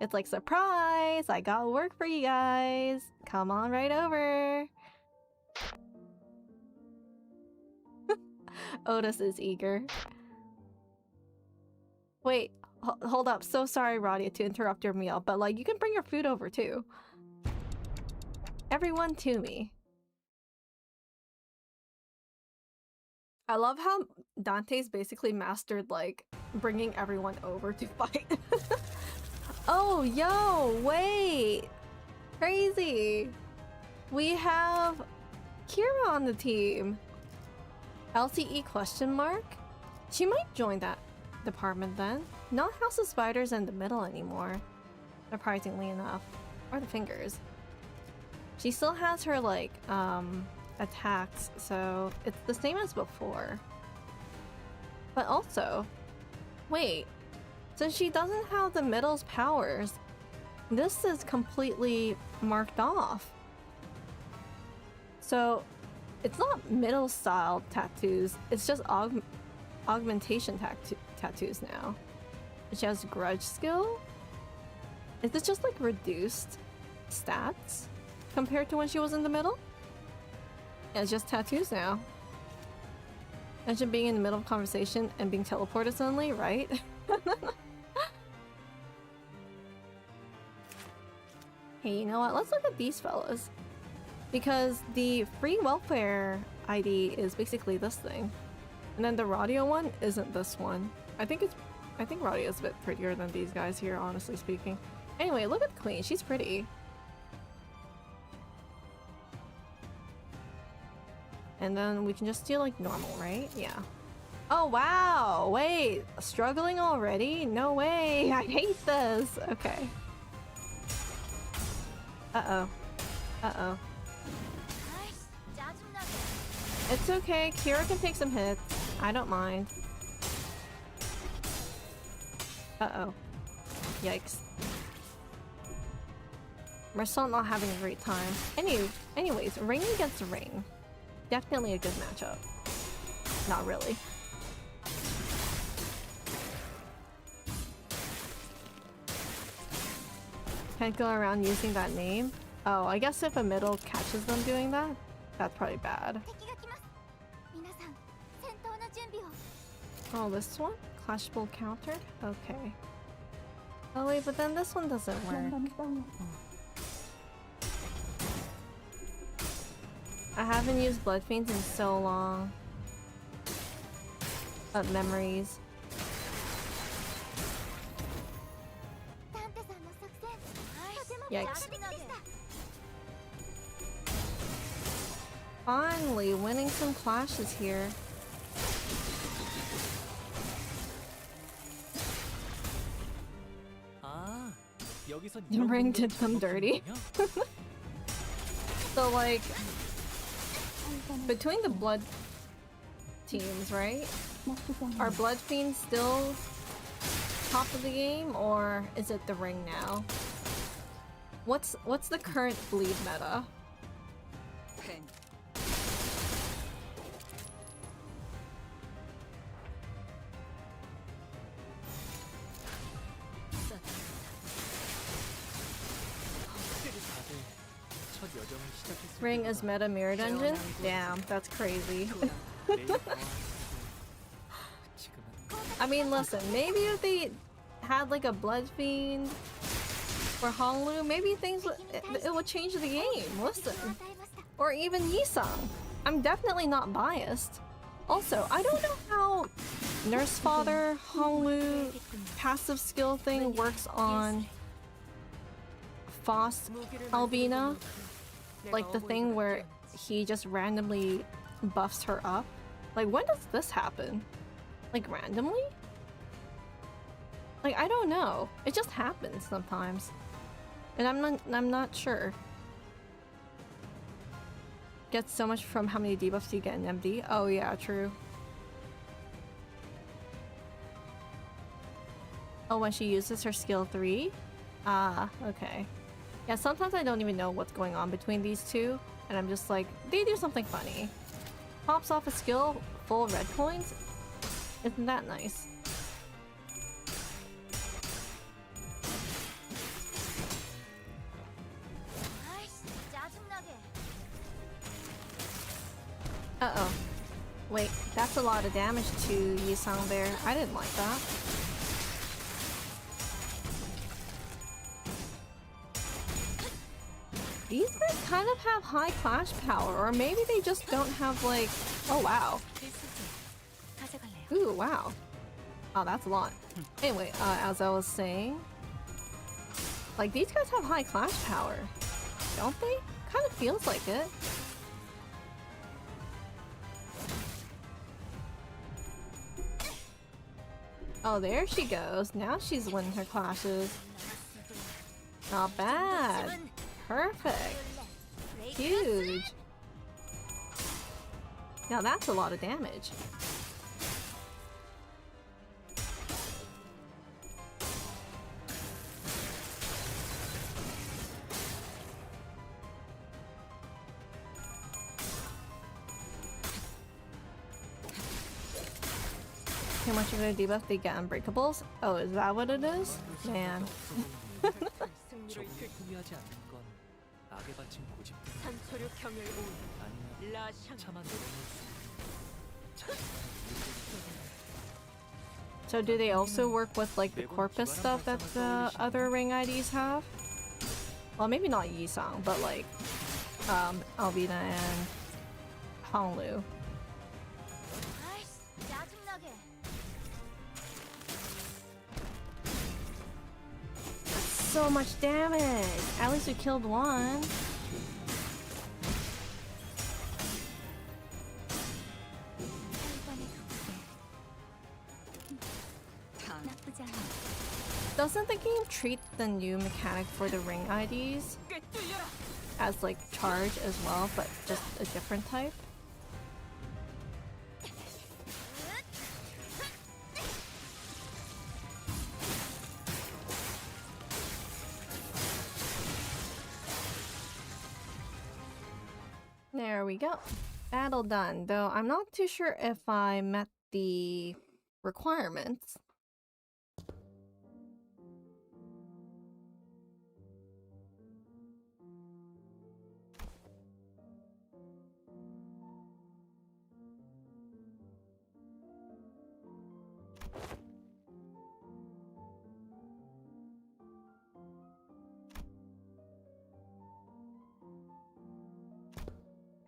It's like, surprise! I got work for you guys! Come on right over! Otis is eager. Wait, hold up. So sorry, Radia, to interrupt your meal, but like, you can bring your food over too. Everyone to me. I love how Dante's basically mastered, like, bringing everyone over to fight. Oh, yo, wait! Crazy! We have Kira on the team! LCE question mark? She might join that department then. Not House of Spiders in the middle anymore. Surprisingly enough. Or the fingers. She still has her, like, attacks, so it's the same as before. But also, wait, since she doesn't have the middle's powers, this is completely marked off. So, it's not middle style tattoos, it's just augmentation tattoos now. She has grudge skill? Is this just like reduced stats compared to when she was in the middle? Yeah, it's just tattoos now. Imagine being in the middle of a conversation and being teleported suddenly, right? Hey, you know what? Let's look at these fellas. Because the free welfare ID is basically this thing. And then the radio one isn't this one. I think radio is a bit prettier than these guys here, honestly speaking. Anyway, look at the queen. She's pretty. And then we can just do like normal, right? Yeah. Oh, wow. Wait, struggling already? No way. I hate this. Okay. Uh-oh. Uh-oh. It's okay. Kira can take some hits. I don't mind. Uh-oh. Yikes. We're still not having a great time. Anyways, ring against ring. Definitely a good matchup. Not really. Can't go around using that name. Oh, I guess if a middle catches them doing that, that's probably bad. Oh, this one? Clashable counter? Okay. Oh wait, but then this one doesn't work. I haven't used Blood Fiends in so long. Memories. Yikes. Finally, winning some clashes here. The ring did them dirty. So like, between the blood teams, right? Are Blood Fiends still top of the game, or is it the ring now? What's the current bleed meta? Ring is meta mirror dungeon? Damn, that's crazy. I mean, listen, maybe if they had like a Blood Fiend for Honglu, maybe things it would change the game. Listen. Or even Yisung. I'm definitely not biased. Also, I don't know how Nurse Father, Honglu, passive skill thing works on Foss Albina. Like the thing where he just randomly buffs her up. Like, when does this happen? Like, randomly? Like, I don't know. It just happens sometimes. And I'm not sure. Gets so much from how many debuffs you get in MD. Oh yeah, true. Oh, when she uses her skill 3? Ah, okay. Yeah, sometimes I don't even know what's going on between these two, and I'm just like, they do something funny. Pops off a skill, full red coins? Isn't that nice? Uh-oh. Wait, that's a lot of damage to Yisung there. I didn't like that. These guys kind of have high clash power, or maybe they just don't have like... Oh wow. Ooh, wow. Oh, that's a lot. Anyway, as I was saying... Like, these guys have high clash power. Don't they? Kind of feels like it. Oh, there she goes. Now she's winning her clashes. Not bad. Perfect. Huge. Now that's a lot of damage. How much of a debuff they get unbreakables? Oh, is that what it is? Man. So do they also work with like the corpus stuff that the other ring IDs have? Well, maybe not Yisang, but like Alvina and Honglu. So much damage! At least we killed one. Doesn't the game treat the new mechanic for the ring IDs as like charge as well, but just a different type? There we go. Battle done, though I'm not too sure if I met the requirements.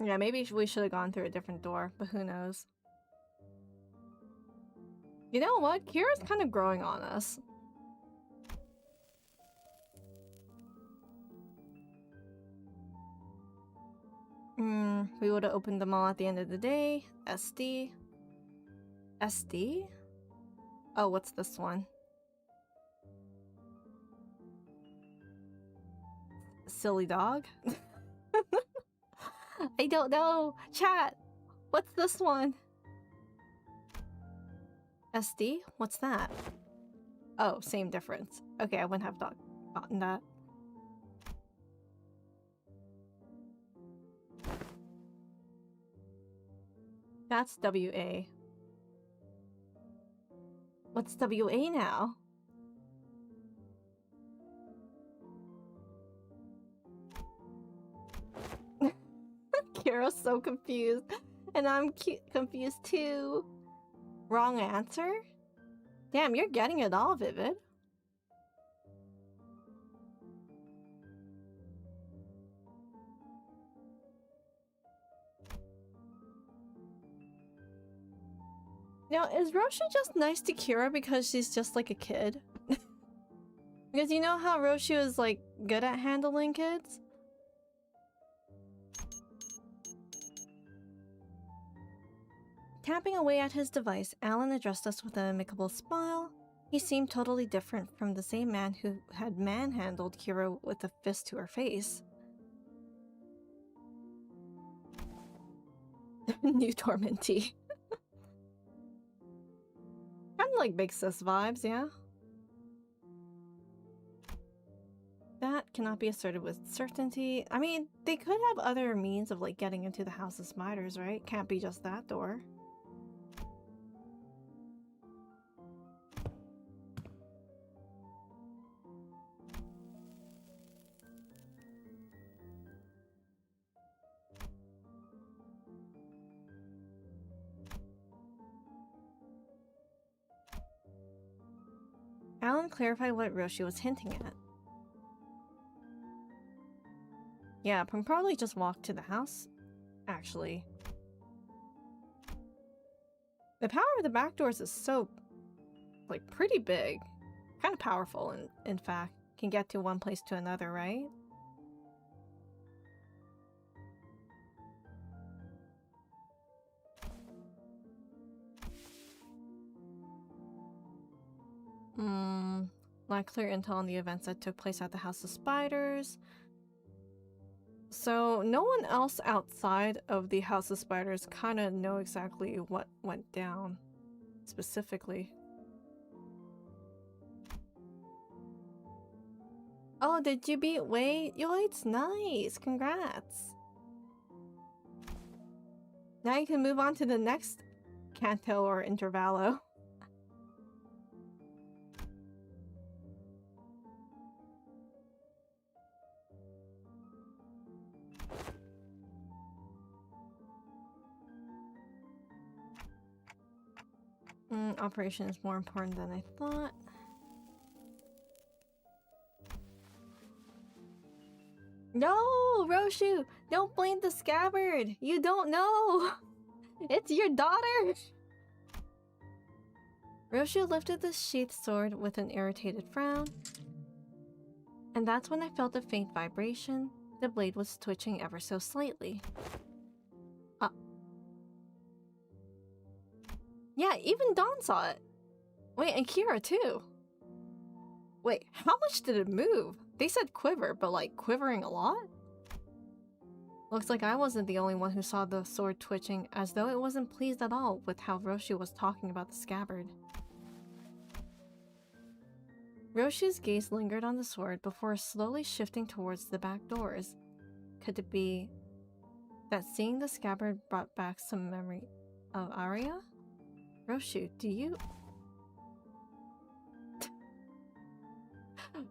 Yeah, maybe we should have gone through a different door, but who knows. You know what? Kira's kind of growing on us. We would have opened them all at the end of the day. SD. SD? Oh, what's this one? Silly dog? I don't know. Chat, what's this one? SD? What's that? Oh, same difference. Okay, I wouldn't have gotten that. That's WA. What's WA now? Kira's so confused. And I'm confused too. Wrong answer? Damn, you're getting it all, Vivid. Now, is Roshi just nice to Kira because she's just like a kid? Because you know how Roshi was like good at handling kids? Tapping away at his device, Alan addressed us with an amicable smile. He seemed totally different from the same man who had manhandled Kira with a fist to her face. New Tormentee. Kind of like Big Sis vibes, yeah? That cannot be asserted with certainty. I mean, they could have other means of like getting into the House of Spiders, right? Can't be just that door. Alan clarified what Roshi was hinting at. Yeah, I can probably just walk to the house, actually. The power of the back doors is so, like, pretty big. Kind of powerful, in fact. Can get to one place to another, right? Not clear intel on the events that took place at the House of Spiders. So no one else outside of the House of Spiders kind of know exactly what went down specifically. Oh, did you beat Wait? Yo, it's nice. Congrats. Now you can move on to the next canto or intervallo. Operation is more important than I thought. No, Roshu! Don't blame the scabbard! You don't know! It's your daughter! Roshu lifted the sheathed sword with an irritated frown. And that's when I felt a faint vibration. The blade was twitching ever so slightly. Yeah, even Dawn saw it. Wait, and Kira too. Wait, how much did it move? They said quiver, but like quivering a lot? Looks like I wasn't the only one who saw the sword twitching, as though it wasn't pleased at all with how Roshu was talking about the scabbard. Roshu's gaze lingered on the sword before slowly shifting towards the back doors. Could it be that seeing the scabbard brought back some memory of Arya? Roshu, do you...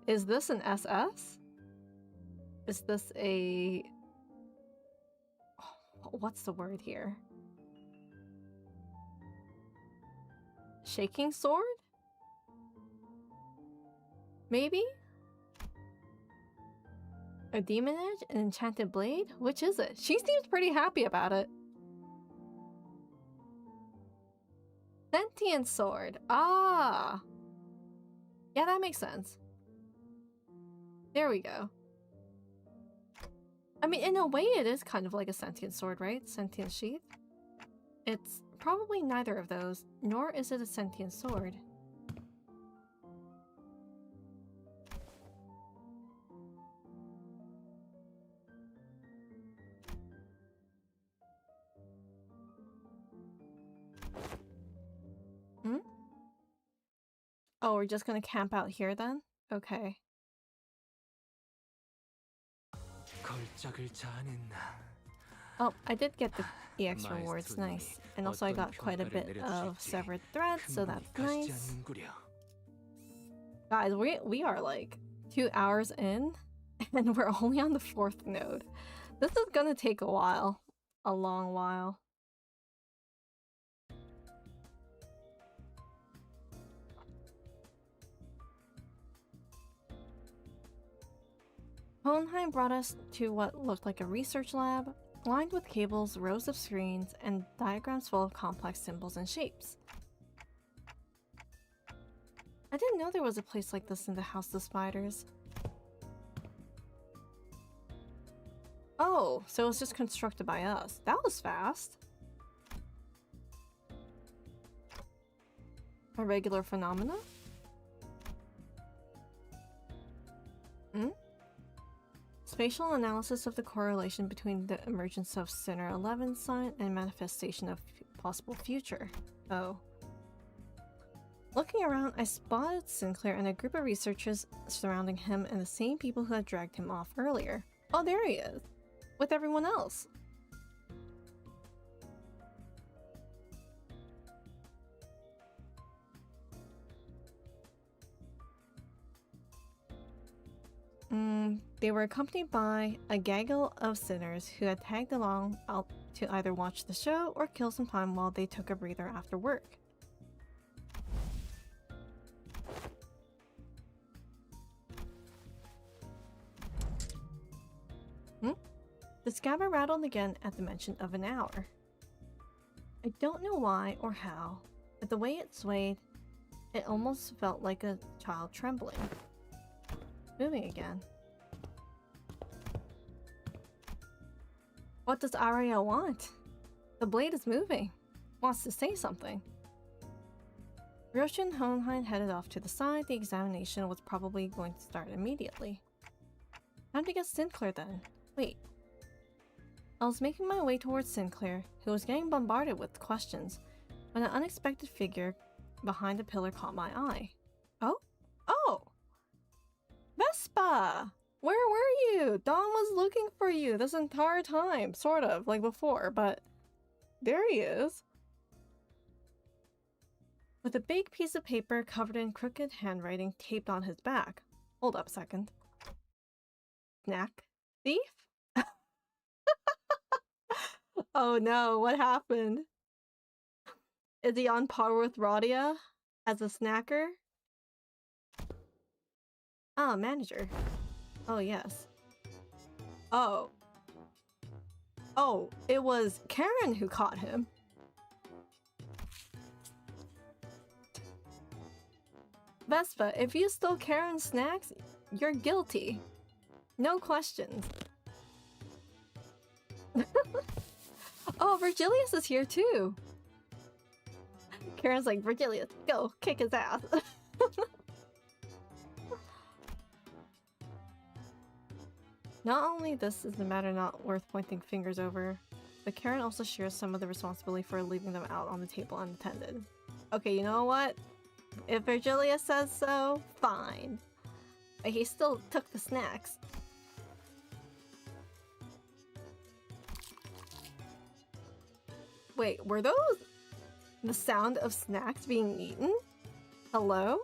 Is this an SS? Is this a... What's the word here? Shaking sword? Maybe? A demon edge? An enchanted blade? Which is it? She seems pretty happy about it. Sentient sword. Ah! Yeah, that makes sense. There we go. I mean, in a way it is kind of like a sentient sword, right? Sentient sheath? It's probably neither of those, nor is it a sentient sword. Oh, we're just gonna camp out here then? Okay. Oh, I did get the EX rewards, nice. And also I got quite a bit of severed threads, so that's nice. Guys, we are like 2 hours in, and we're only on the 4th node. This is gonna take a while. A long while. Hohenheim brought us to what looked like a research lab, lined with cables, rows of screens, and diagrams full of complex symbols and shapes. I didn't know there was a place like this in the House of Spiders. Oh, so it was just constructed by us. That was fast. A regular phenomena? Spatial analysis of the correlation between the emergence of Sinner 11 sign and manifestation of possible future. Oh. Looking around, I spotted Sinclair and a group of researchers surrounding him and the same people who had dragged him off earlier. Oh, there he is! With everyone else! They were accompanied by a gaggle of sinners who had tagged along out to either watch the show or kill some time while they took a breather after work. The scabbard rattled again at the mention of an hour. I don't know why or how, but the way it swayed, it almost felt like a child trembling. Moving again. What does Arya want? The blade is moving. Wants to say something. Ryoshi and Hohenheim headed off to the side. The examination was probably going to start immediately. Time to get Sinclair then. Wait. I was making my way towards Sinclair, who was getting bombarded with questions, when an unexpected figure behind a pillar caught my eye. Oh? Oh! Vespa! Where were you? Dawn was looking for you this entire time, sort of, like before, but there he is. With a big piece of paper covered in crooked handwriting taped on his back. Hold up a second. Snack thief? Oh no, what happened? Is he on par with Radia as a snacker? Ah, manager. Oh, yes. Oh. Oh, it was Karen who caught him. Vespa, if you stole Karen's snacks, you're guilty. No questions. Oh, Virgilius is here too. Karen's like, Virgilius, go, kick his ass. Not only this is the matter not worth pointing fingers over, but Karen also shares some of the responsibility for leaving them out on the table unattended. Okay, you know what? If Virgilius says so, fine. But he still took the snacks. Wait, were those the sound of snacks being eaten? Hello?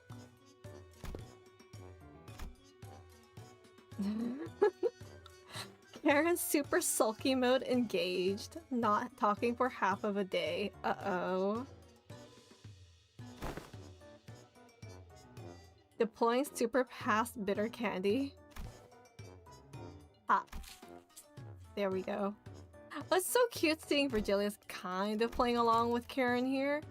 Karen's super sulky mode engaged, not talking for half of a day. Uh-oh. Deploying super past bitter candy. Ah. There we go. It's so cute seeing Virgilius kind of playing along with Karen here.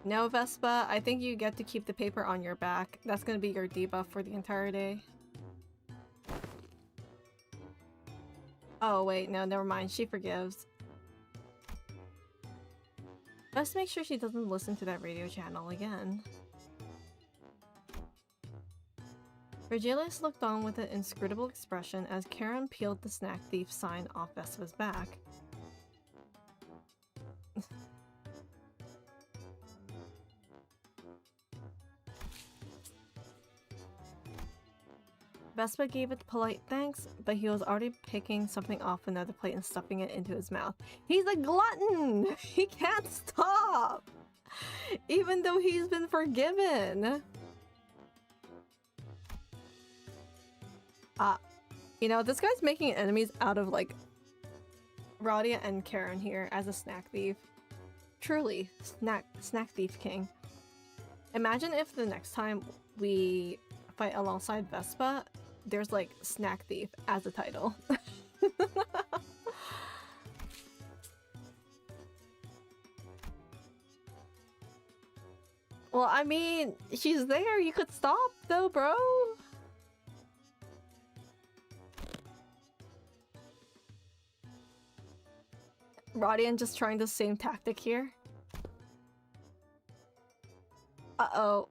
No, Vespa, I think you get to keep the paper on your back. That's gonna be your debuff for the entire day. Oh wait, no, never mind. She forgives. Best make sure she doesn't listen to that radio channel again. Virgilius looked on with an inscrutable expression as Karen peeled the snack thief sign off Vespa's back. Vespa gave it polite thanks, but he was already picking something off another plate and stuffing it into his mouth. He's a glutton! He can't stop! Even though he's been forgiven! You know, this guy's making enemies out of, like, Radia and Karen here as a snack thief. Truly, snack thief king. Imagine if the next time we fight alongside Vespa, there's like snack thief as a title. Well, I mean, she's there. You could stop though, bro. Rodian just trying the same tactic here. Uh-oh.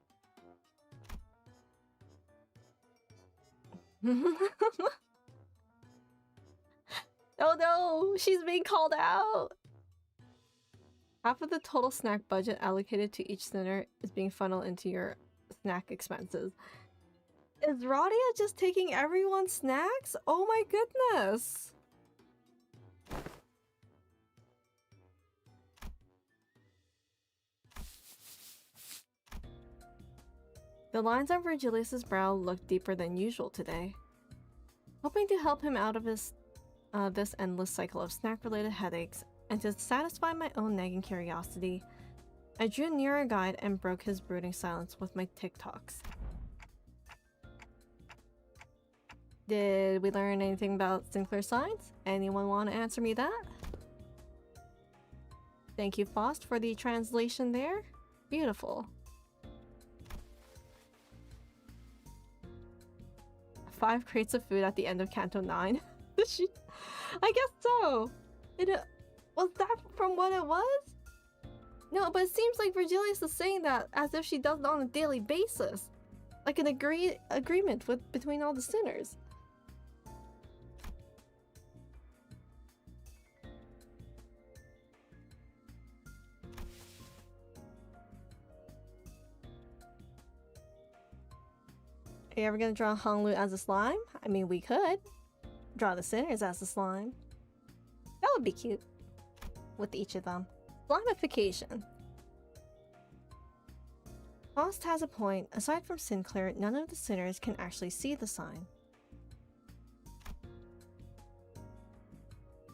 Oh no, she's being called out! Half of the total snack budget allocated to each center is being funneled into your snack expenses. Is Radia just taking everyone's snacks? Oh my goodness! The lines on Virgilius's brow looked deeper than usual today. Hoping to help him out of his this endless cycle of snack-related headaches, and to satisfy my own nagging curiosity, I drew near a guide and broke his brooding silence with my TikToks. Did we learn anything about Sinclair's signs? Anyone want to answer me that? Thank you, Faust, for the translation there. Beautiful. 5 crates of food at the end of Canto 9. I guess so. It was that from what it was? No, but it seems like Virgilius is saying that as if she does it on a daily basis. Like an agreement between all the sinners. Are you ever gonna draw Honglu as a slime? I mean, we could. Draw the sinners as a slime. That would be cute. With each of them. Slimification. Faust has a point. Aside from Sinclair, none of the sinners can actually see the sign.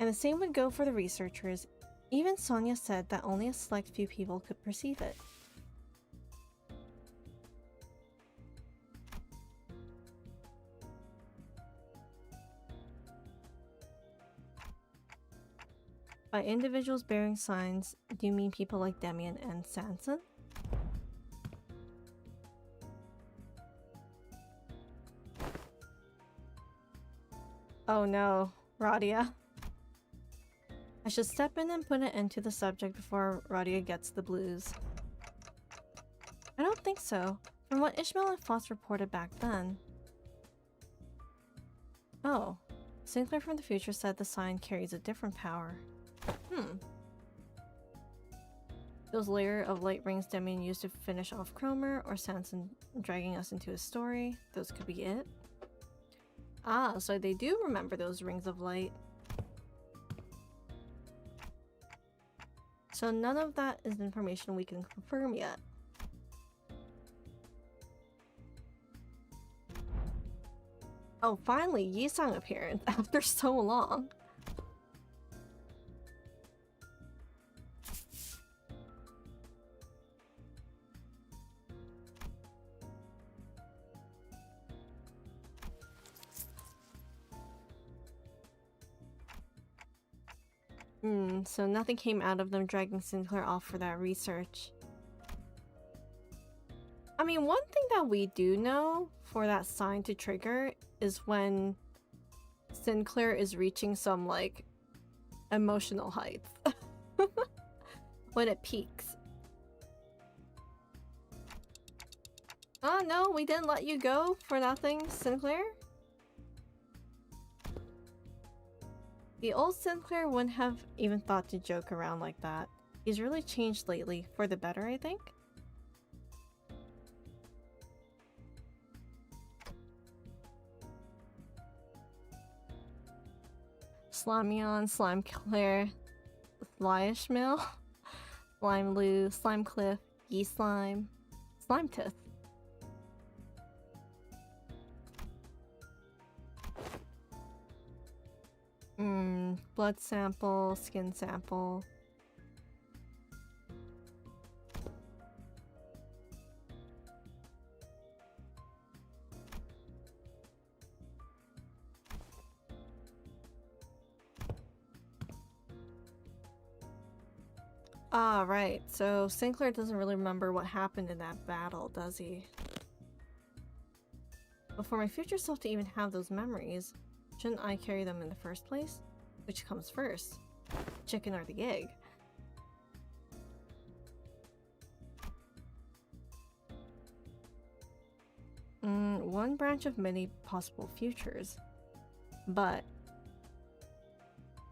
And the same would go for the researchers. Even Sonia said that only a select few people could perceive it. By individuals bearing signs, do you mean people like Demian and Sanson? Oh no, Radia. I should step in and put an end to the subject before Radia gets the blues. I don't think so. From what Ishmael and Foss reported back then. Oh, Sinclair from the future said the sign carries a different power. Those layer of light rings Demian used to finish off Cromer, or Sanson dragging us into his story, those could be it. Ah, so they do remember those rings of light. So none of that is information we can confirm yet. Oh, finally, Yi-sang appearance after so long. So nothing came out of them dragging Sinclair off for that research. I mean, one thing that we do know for that sign to trigger is when Sinclair is reaching some, like, emotional heights. When it peaks. Oh no, we didn't let you go for nothing, Sinclair? The old Sinclair wouldn't have even thought to joke around like that. He's really changed lately, for the better, I think. Slamion, Slime Claire, Slyishmael, Slime Lou, Slime Cliff, Yi Slime, Slime Tith. Blood sample, skin sample. Ah, right. So Sinclair doesn't really remember what happened in that battle, does he? But for my future self to even have those memories, shouldn't I carry them in the first place? Which comes first? Chicken or the egg? One branch of many possible futures. But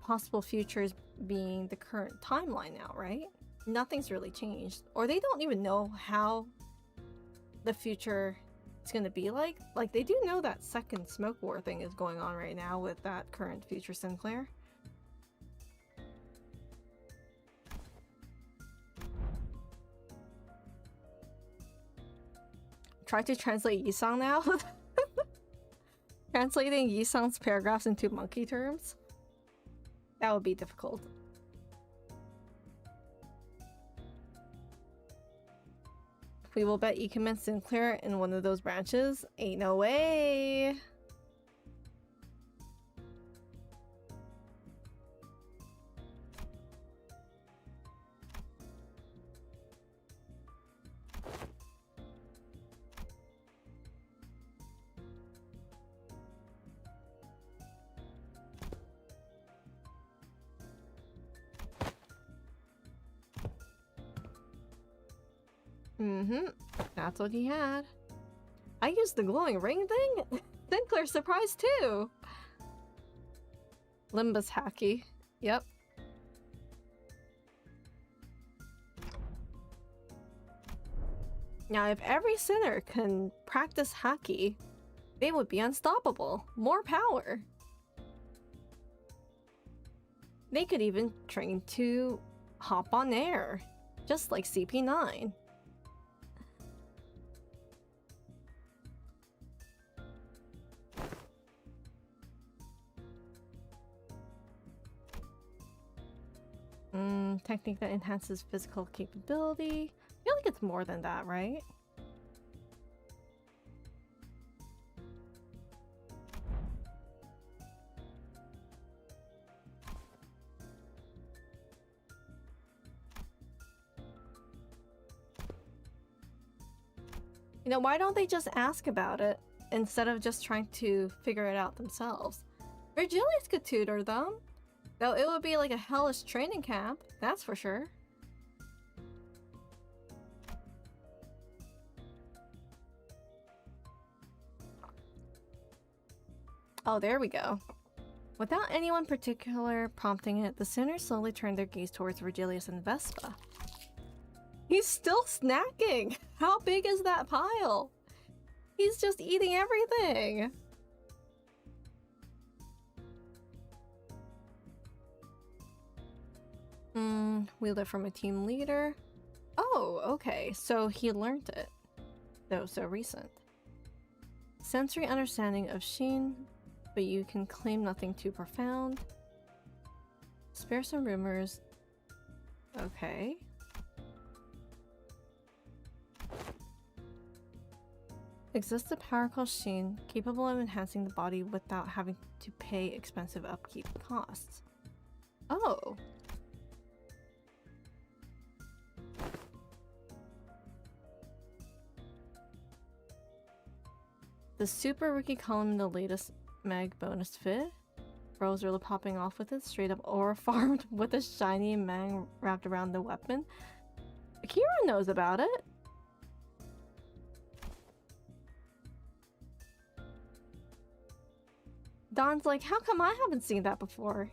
possible futures being the current timeline now, right? Nothing's really changed. Or they don't even know how the future is going to be like. Like, they do know that second smoke war thing is going on right now with that current future Sinclair. Try to translate Yi-sang now. Translating Yi-sang's paragraphs into monkey terms? That would be difficult. We will bet you commence Sinclair in one of those branches. Ain't no way! Mm-hmm. That's what he had. I used the glowing ring thing? Sinclair's surprised too! Limbus hacky. Yep. Now, if every sinner can practice haki, they would be unstoppable. More power. They could even train to hop on air, just like CP9. Technique that enhances physical capability. I feel like it's more than that, right? You know, why don't they just ask about it instead of just trying to figure it out themselves? Virgilius could tutor them, though it would be like a hellish training camp, that's for sure. Oh, there we go. Without anyone particular prompting it, the sinners slowly turned their gaze towards Virgilius and Vespa. He's still snacking! How big is that pile? He's just eating everything! Wheeled it from a team leader. Oh, okay, so he learned it. Though so recent. Sensory understanding of Sheen, but you can claim nothing too profound. Spare some rumors. Okay. Exists a power called Sheen, capable of enhancing the body without having to pay expensive upkeep costs. Oh. The super rookie column in the latest mag bonus fit. Bros really popping off with it, straight up aura farmed with a shiny mag wrapped around the weapon. Kira knows about it. Don's like, how come I haven't seen that before?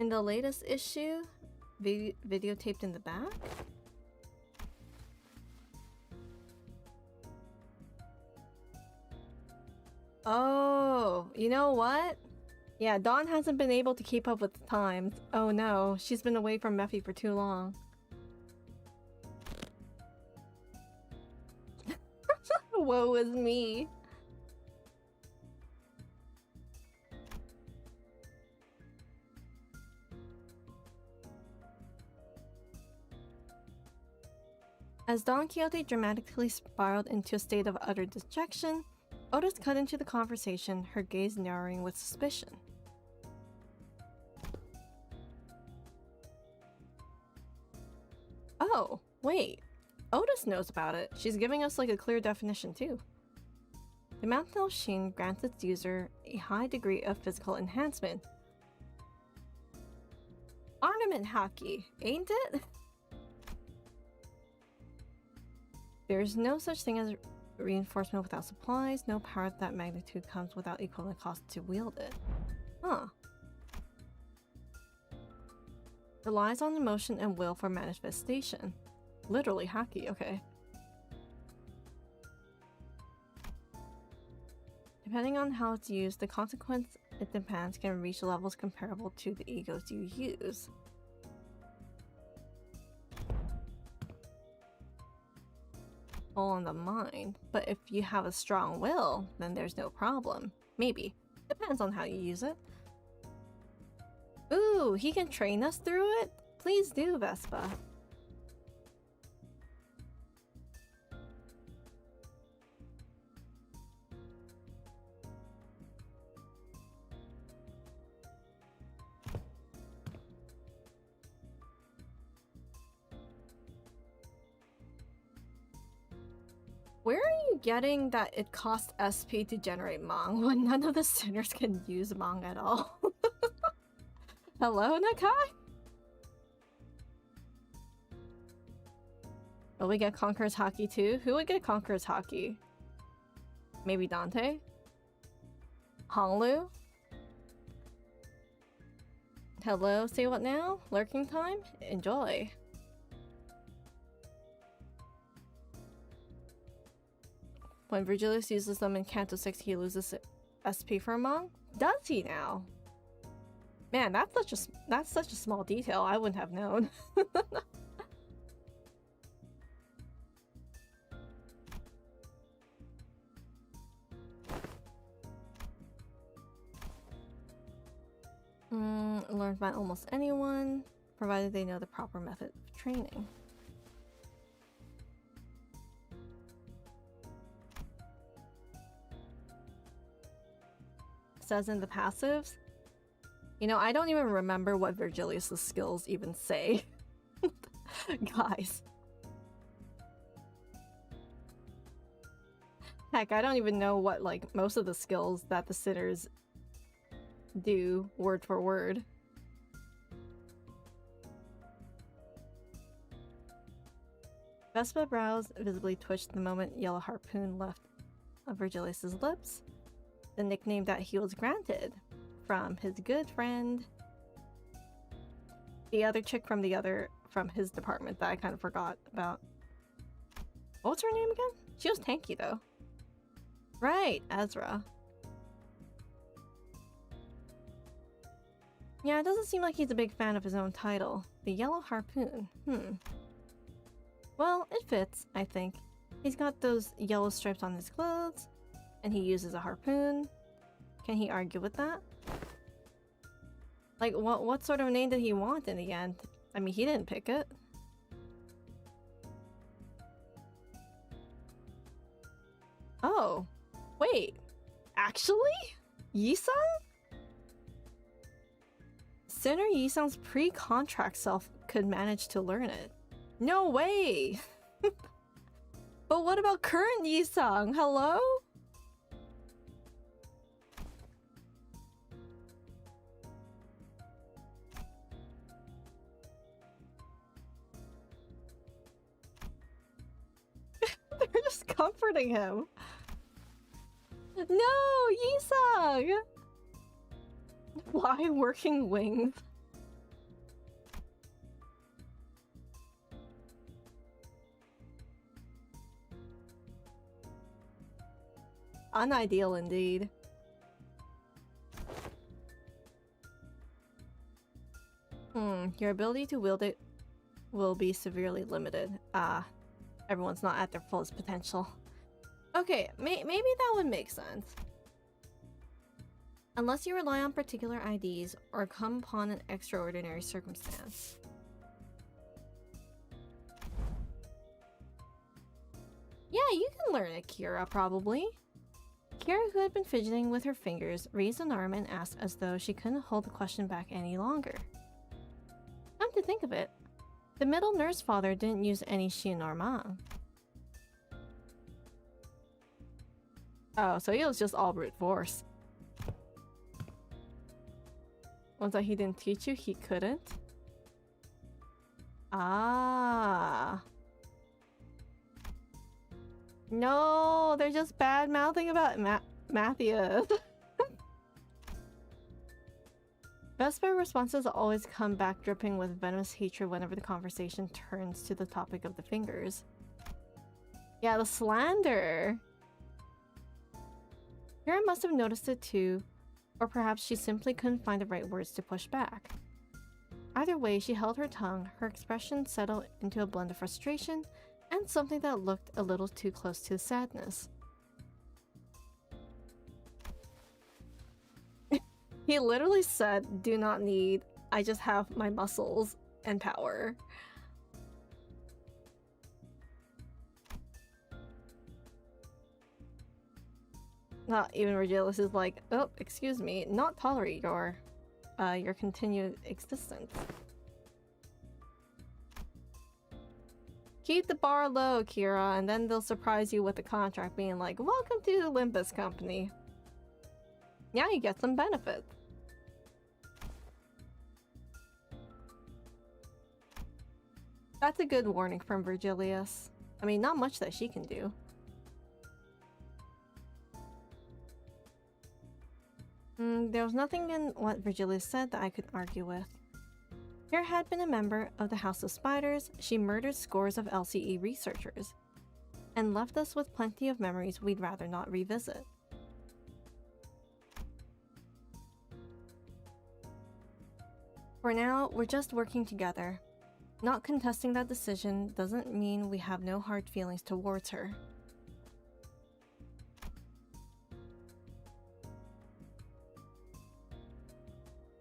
In the latest issue, videotaped in the back? Oh, you know what? Yeah, Dawn hasn't been able to keep up with the times. Oh no, she's been away from Mephi for too long. Woe is me. As Don Quixote dramatically spiraled into a state of utter dejection, Otis cut into the conversation, her gaze narrowing with suspicion. Oh, wait. Otis knows about it. She's giving us like a clear definition too. The Mountain of Sheen grants its user a high degree of physical enhancement. Ornament hockey, ain't it? There's no such thing as reinforcement without supplies, no power of that magnitude comes without equivalent cost to wield it. Huh. Relies on emotion and will for manifestation. Literally hockey, okay. Depending on how it's used, the consequence it demands can reach levels comparable to the egos you use. All on the mind, but if you have a strong will, then there's no problem. Maybe. Depends on how you use it. Ooh, he can train us through it? Please do, Vespa. Where are you getting that it costs SP to generate Mong when none of the sinners can use Mong at all? Hello, Nakai? Will we get Conqueror's Hockey too? Who would get Conqueror's Hockey? Maybe Dante? Honglu? Hello, say what now? Lurking time? Enjoy. When Virgilius uses them in Canto 6, he loses SP for a monk? Does he now? Man, that's such a small detail. I wouldn't have known. Learned by almost anyone, provided they know the proper method of training. Says in the passives. You know, I don't even remember what Virgilius' skills even say. Guys. Heck, I don't even know what, like, most of the skills that the sitters do word for word. Vespa brows visibly twitched the moment Yellow Harpoon left Virgilius' lips. The nickname that he was granted from his good friend, the other chick from his department that I kind of forgot about. What's her name again? She was tanky though. Right, Ezra. Yeah, it doesn't seem like he's a big fan of his own title. The Yellow Harpoon. Well, it fits, I think. He's got those yellow stripes on his clothes, and he uses a harpoon. Can he argue with that? Like, what sort of name did he want in the end? I mean, he didn't pick it. Oh, wait. Actually? Yi-san? Sinner Yi-san's pre-contract self could manage to learn it. No way! But what about current Yi-san? Hello? They're just comforting him. No, Yi-san! Why working wings? Unideal indeed. Your ability to wield it will be severely limited. Everyone's not at their fullest potential. Okay, maybe that would make sense. Unless you rely on particular IDs or come upon an extraordinary circumstance. Yeah, you can learn it, Kira, probably. Kira, who had been fidgeting with her fingers, raised an arm and asked as though she couldn't hold the question back any longer. Come to think of it, the middle nurse father didn't use any Shinorama. Oh, so he was just all brute force. Was that he didn't teach you? He couldn't? Ah. No, they're just bad-mouthing about Matthias. Vespa responses always come back dripping with venomous hatred whenever the conversation turns to the topic of the fingers. Yeah, the slander. Kira must have noticed it too, or perhaps she simply couldn't find the right words to push back. Either way, she held her tongue, her expression settled into a blend of frustration and something that looked a little too close to sadness. He literally said, "Do not need, I just have my muscles and power." Not even Regillus is like, "Oh, excuse me, not tolerate your continued existence." Keep the bar low, Kira, and then they'll surprise you with a contract being like, "Welcome to the Limbus company." Now you get some benefits. That's a good warning from Virgilius. I mean, not much that she can do. There was nothing in what Virgilius said that I could argue with. Here had been a member of the House of Spiders. She murdered scores of LCE researchers and left us with plenty of memories we'd rather not revisit. For now, we're just working together. Not contesting that decision doesn't mean we have no hard feelings towards her.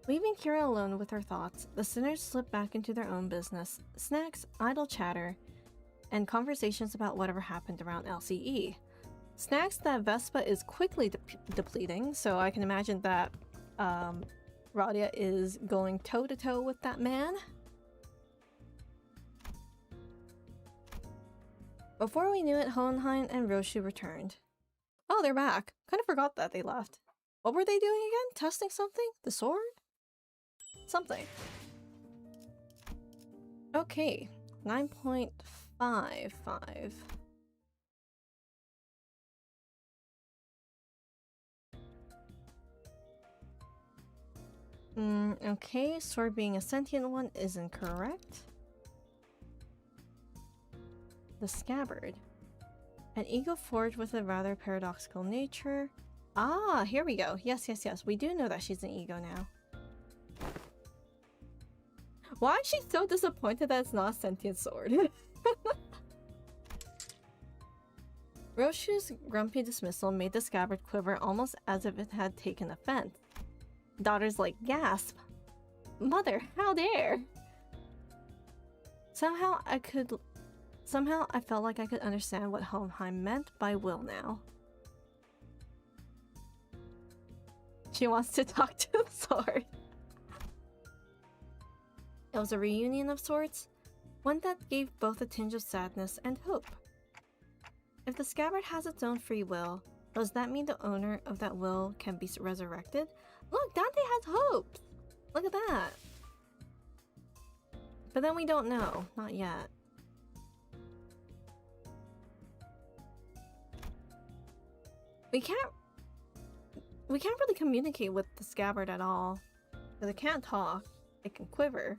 Leaving Kira alone with her thoughts, the sinners slip back into their own business, snacks, idle chatter, and conversations about whatever happened around LCE. Snacks that Vespa is quickly depleting, so I can imagine that Radia is going toe-to-toe with that man. Before we knew it, Hohenheim and Roshu returned. Oh, they're back. Kind of forgot that they left. What were they doing again? Testing something? The sword? Something. Okay, 9.55. Okay, sword being a sentient one is incorrect. The scabbard. An ego forged with a rather paradoxical nature. Ah, here we go. Yes, yes, yes. We do know that she's an ego now. Why is she so disappointed that it's not a sentient sword? Roshu's grumpy dismissal made the scabbard quiver almost as if it had taken offense. Daughter's like, gasp! Mother, how dare! Somehow I felt like I could understand what Hohenheim meant by will now. She wants to talk to the sword. It was a reunion of sorts, one that gave both a tinge of sadness and hope. If the scabbard has its own free will, does that mean the owner of that will can be resurrected? Look, Dante has hopes! Look at that! But then we don't know. Not yet. We can't really communicate with the scabbard at all. Because it can't talk. It can quiver.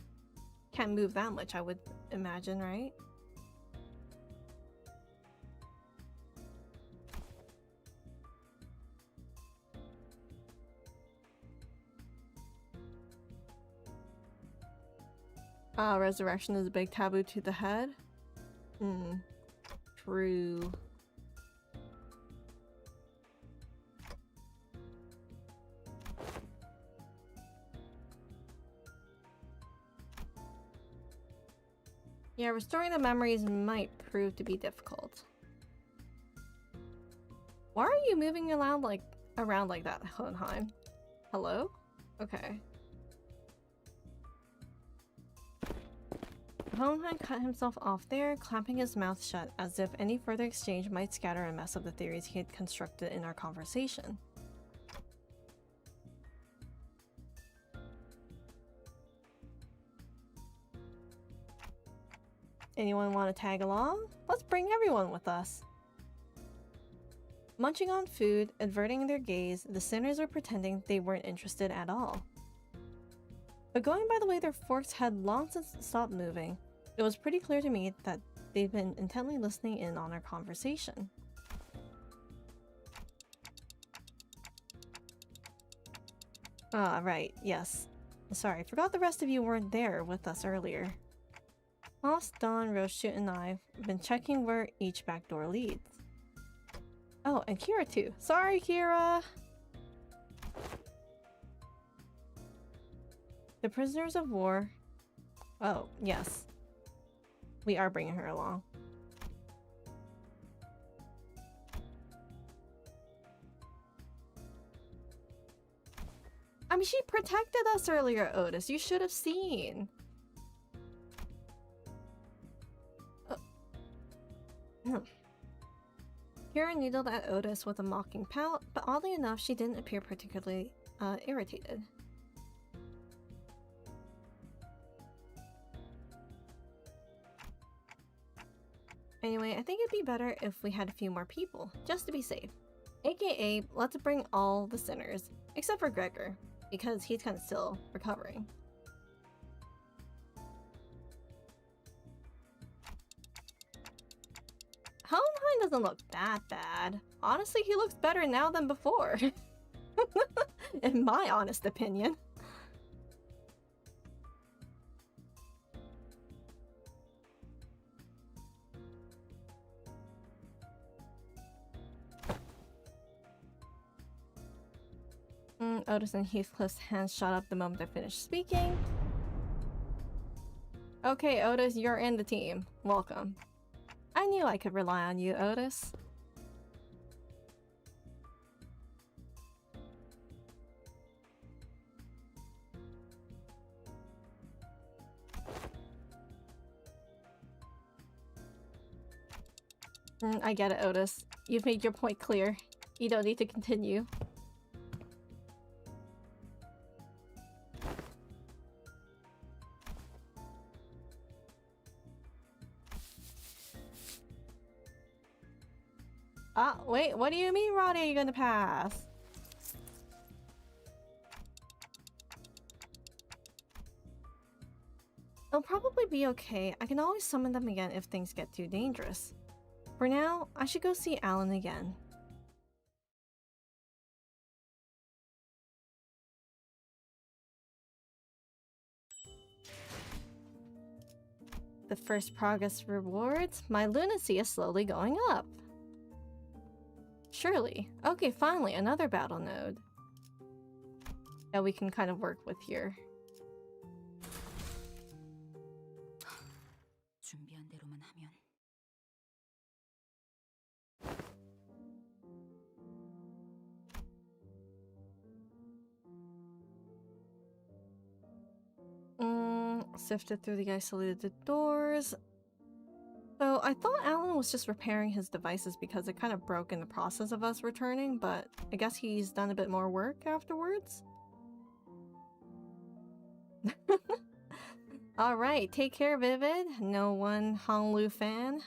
Can't move that much, I would imagine, right? Ah, resurrection is a big taboo to the head? True. Yeah, restoring the memories might prove to be difficult. Why are you moving around like that, Hohenheim? Hello? Okay. Hohenheim cut himself off there, clamping his mouth shut as if any further exchange might scatter and mess up the theories he had constructed in our conversation. Anyone want to tag along? Let's bring everyone with us. Munching on food, averting their gaze, the sinners were pretending they weren't interested at all. But going by the way their forks had long since stopped moving, it was pretty clear to me that they'd been intently listening in on our conversation. Ah, right, yes. Sorry, forgot the rest of you weren't there with us earlier. Moss, Dawn, Roshu, and I've been checking where each back door leads. Oh, and Kira too. Sorry, Kira! The prisoners of war. Oh, yes. We are bringing her along. I mean, she protected us earlier, Otis. You should have seen. Kira needled at Otis with a mocking pout, but oddly enough, she didn't appear particularly irritated. Anyway, I think it'd be better if we had a few more people, just to be safe. AKA, let's bring all the sinners, except for Gregor, because he's kind of still recovering. Hohenheim doesn't look that bad. Honestly, he looks better now than before. In my honest opinion. Otis and Heathcliff's hands shot up the moment I finished speaking. Okay, Otis, you're in the team. Welcome. I knew I could rely on you, Otis. I get it, Otis. You've made your point clear. You don't need to continue. Wait, what do you mean, Roddy? Are you gonna pass? It'll probably be okay. I can always summon them again if things get too dangerous. For now, I should go see Alan again. The first progress rewards, my lunacy is slowly going up. Surely. Okay, finally, another battle node that we can kind of work with here. 준비한 대로만 하면. Sifted through the isolated doors. So I thought Alan was just repairing his devices because it kind of broke in the process of us returning, but I guess he's done a bit more work afterwards. Alright, take care, Vivid. No one Honglu fan.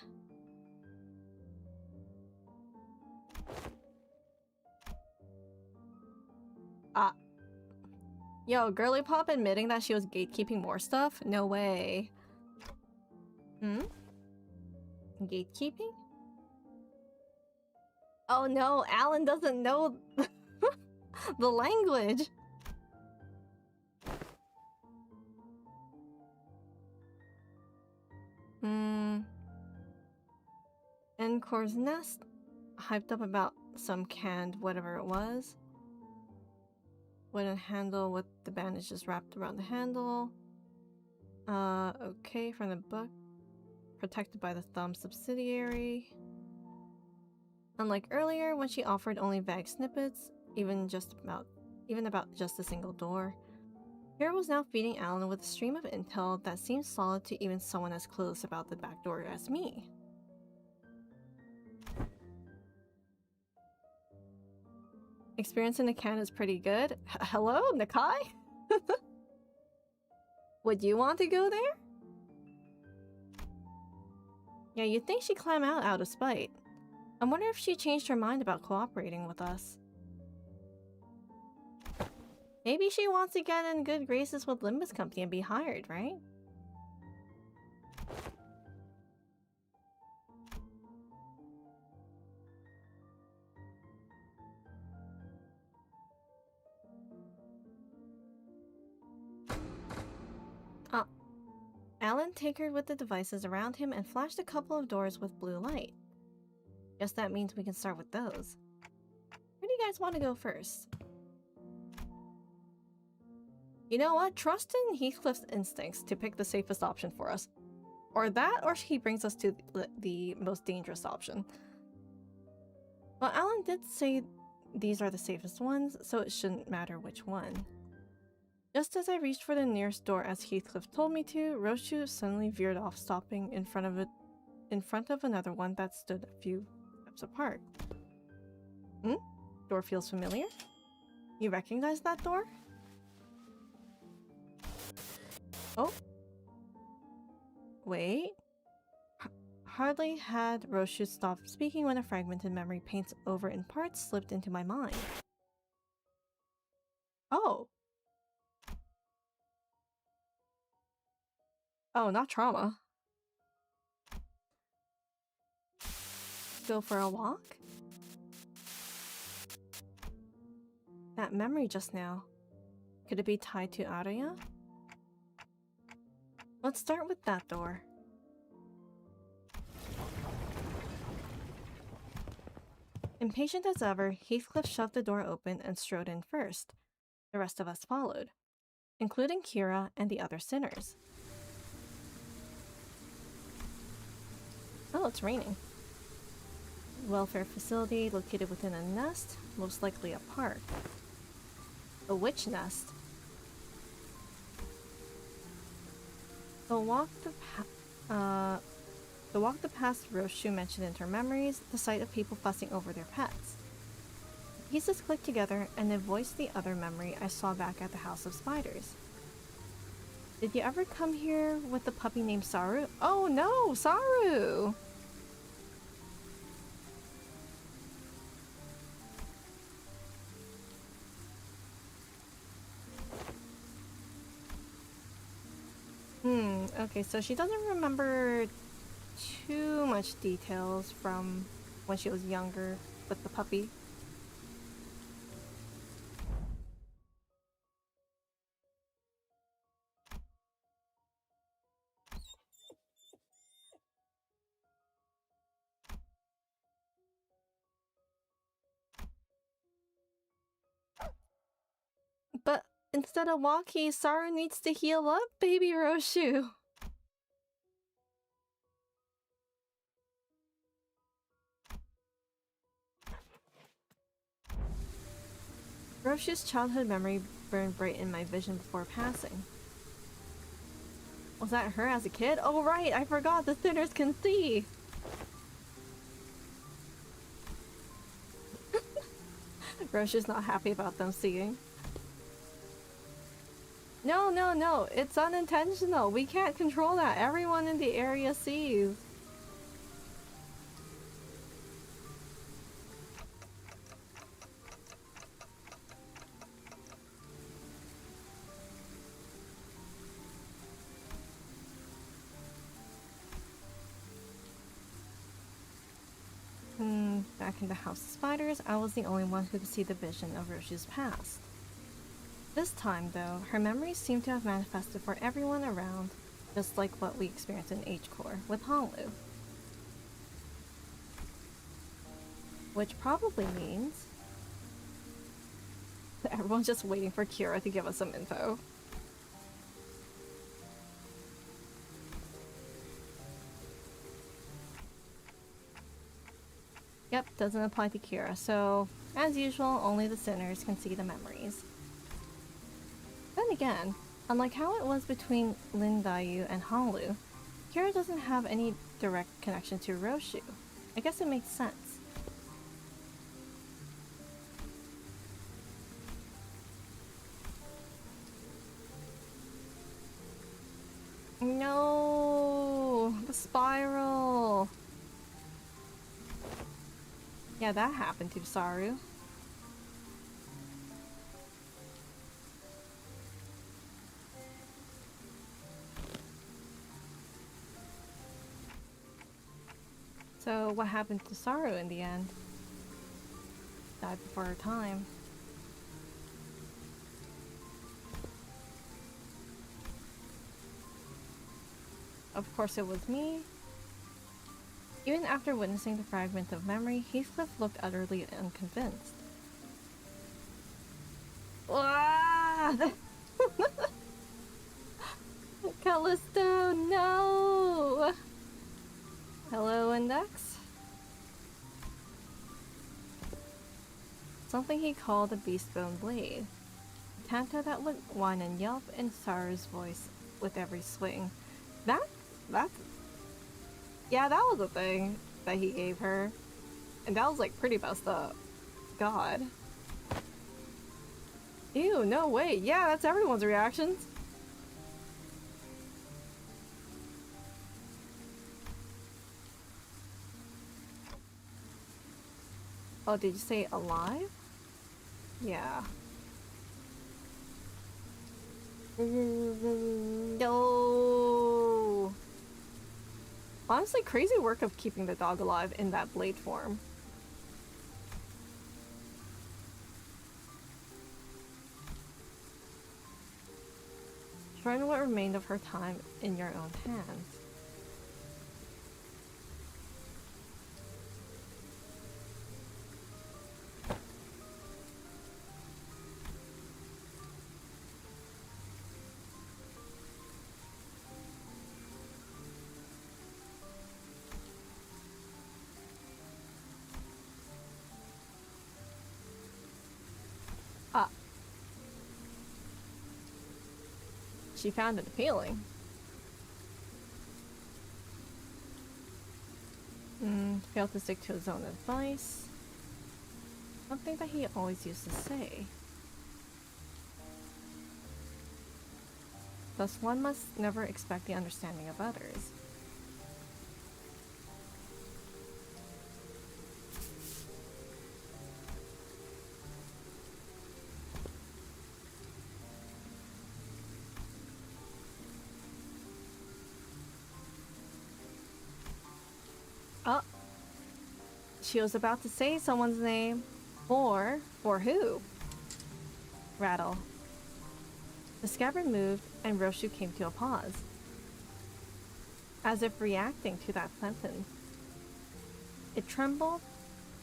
Yo, Girly Pop admitting that she was gatekeeping more stuff? No way. Gatekeeping? Oh no, Alan doesn't know the language. Encore's nest, hyped up about some canned whatever it was. Wooden handle with the bandages wrapped around the handle. Okay, from the book. Protected by the thumb subsidiary. Unlike earlier, when she offered only vague snippets, even about just a single door. Here was now feeding Alan with a stream of intel that seemed solid to even someone as clueless about the back door as me. Experience in the can is pretty good. Hello, Nakai? Would you want to go there? Yeah, you'd think she'd climb out of spite. I wonder if she changed her mind about cooperating with us. Maybe she wants to get in good graces with Limbus Company and be hired, right? Alan tinkered with the devices around him and flashed a couple of doors with blue light. Guess that means we can start with those. Where do you guys want to go first? You know what? Trust in Heathcliff's instincts to pick the safest option for us. Or that, or he brings us to the most dangerous option. Well, Alan did say these are the safest ones, so it shouldn't matter which one. Just as I reached for the nearest door as Heathcliff told me to, Roshu suddenly veered off, stopping in front of another one that stood a few steps apart. Door feels familiar? You recognize that door? Oh. Wait. Hardly had Roshu stopped speaking when a fragmented memory paints over in parts slipped into my mind. Oh. Oh, not trauma. Go for a walk? That memory just now. Could it be tied to Arya? Let's start with that door. Impatient as ever, Heathcliff shoved the door open and strode in first. The rest of us followed, including Kira and the other sinners. Oh, it's raining. Welfare facility located within a nest, most likely a park. A witch nest. The walk the past Roshu mentioned in her memories, the sight of people fussing over their pets. Pieces clicked together and it voiced the other memory I saw back at the House of Spiders. Did you ever come here with a puppy named Saru? Oh no, Saru! Okay, so she doesn't remember too much details from when she was younger with the puppy. But instead of walking, Saru needs to heal up, baby Roshu. Roshu's childhood memory burned bright in my vision before passing. Was that her as a kid? Oh right, I forgot the sinners can see! Roshu's not happy about them seeing. No, no, no, it's unintentional. We can't control that. Everyone in the area sees. Back in the House of Spiders, I was the only one who could see the vision of Roshu's past. This time, though, her memories seem to have manifested for everyone around, just like what we experienced in H-Core with Honglu. Which probably means that everyone's just waiting for Kira to give us some info. Yep, doesn't apply to Kira, so as usual, only the sinners can see the memories. Then again, unlike how it was between Lin Dayu and Honglu, Kira doesn't have any direct connection to Roshu. I guess it makes sense. No, the spiral. Yeah, that happened to Saru. So what happened to Saru in the end? Died before her time. Of course it was me. Even after witnessing the fragment of memory, Heathcliff looked utterly unconvinced. Ah! Callisto, no! Hello, Index? Something he called a beast-bone blade. A Tanta that would whine and yelp in Saru's voice with every swing. Yeah, that was a thing that he gave her. And that was like pretty messed up. God. Ew, no way. Yeah, that's everyone's reactions. Oh, did you say alive? Yeah. No. Honestly, crazy work of keeping the dog alive in that blade form. Run what remained of her time in your own hands. Ah. She found it appealing. Failed to stick to his own advice. Something that he always used to say. Thus, one must never expect the understanding of others. Oh. She was about to say someone's name. For who? Rattle. The scabbard moved, and Roshu came to a pause, as if reacting to that sentence. It trembled.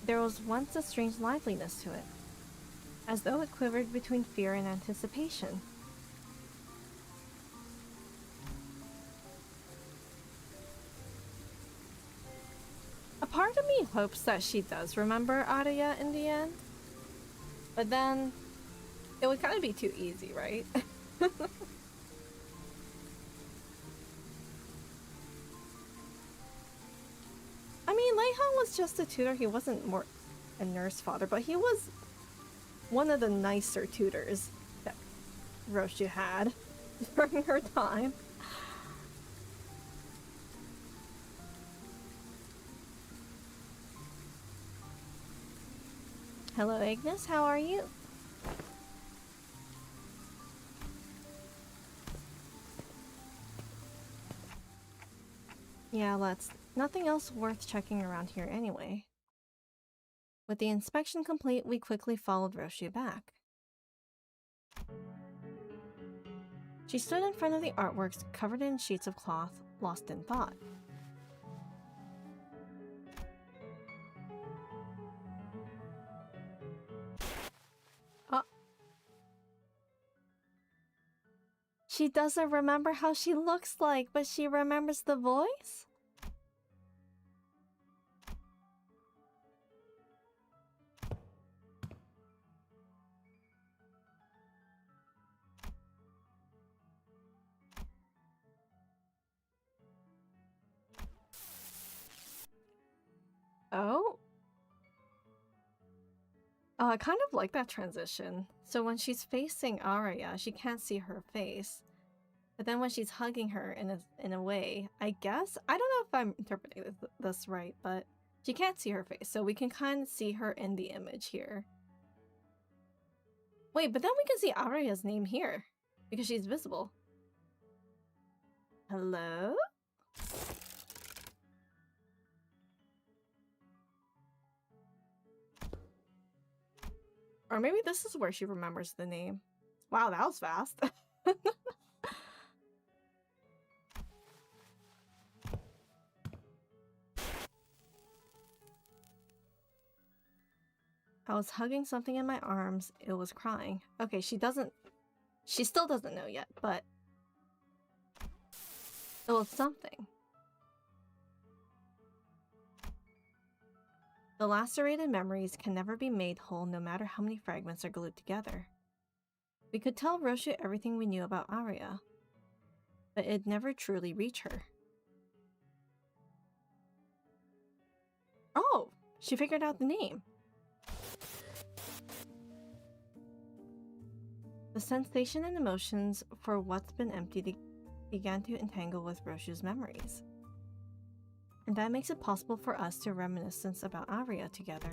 There was once a strange liveliness to it, as though it quivered between fear and anticipation. A part of me hopes that she does remember Arya in the end, but then it would kind of be too easy, right? I mean, Leihan was just a tutor. He wasn't more a nurse father, but he was one of the nicer tutors that Roshu had during her time. Hello, Agnes. How are you? Yeah, nothing else worth checking around here anyway. With the inspection complete, we quickly followed Roshu back. She stood in front of the artworks covered in sheets of cloth, lost in thought. She doesn't remember how she looks like, but she remembers the voice? Oh? Oh, I kind of like that transition. So when she's facing Arya, she can't see her face. But then when she's hugging her in a way, I guess, I don't know if I'm interpreting this right, but she can't see her face, so we can kind of see her in the image here. Wait, but then we can see Arya's name here, because she's visible. Hello? Or maybe this is where she remembers the name. Wow, that was fast. I was hugging something in my arms. It was crying. Okay, she still doesn't know yet, but it was something. The lacerated memories can never be made whole no matter how many fragments are glued together. We could tell Roshu everything we knew about Arya, but it'd never truly reach her. Oh, she figured out the name. The sensation and emotions for what's been emptied began to entangle with Roshu's memories. And that makes it possible for us to reminiscence about Arya together.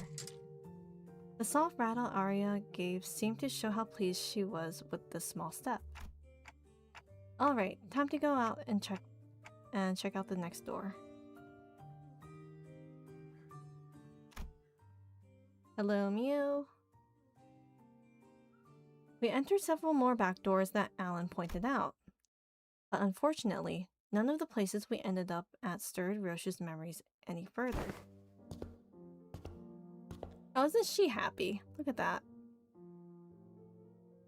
The soft rattle Arya gave seemed to show how pleased she was with this small step. Alright, time to go out and check out the next door. Hello, Mew. We entered several more back doors that Alan pointed out. But unfortunately, none of the places we ended up at stirred Roshu's memories any further. Oh, isn't she happy? Look at that.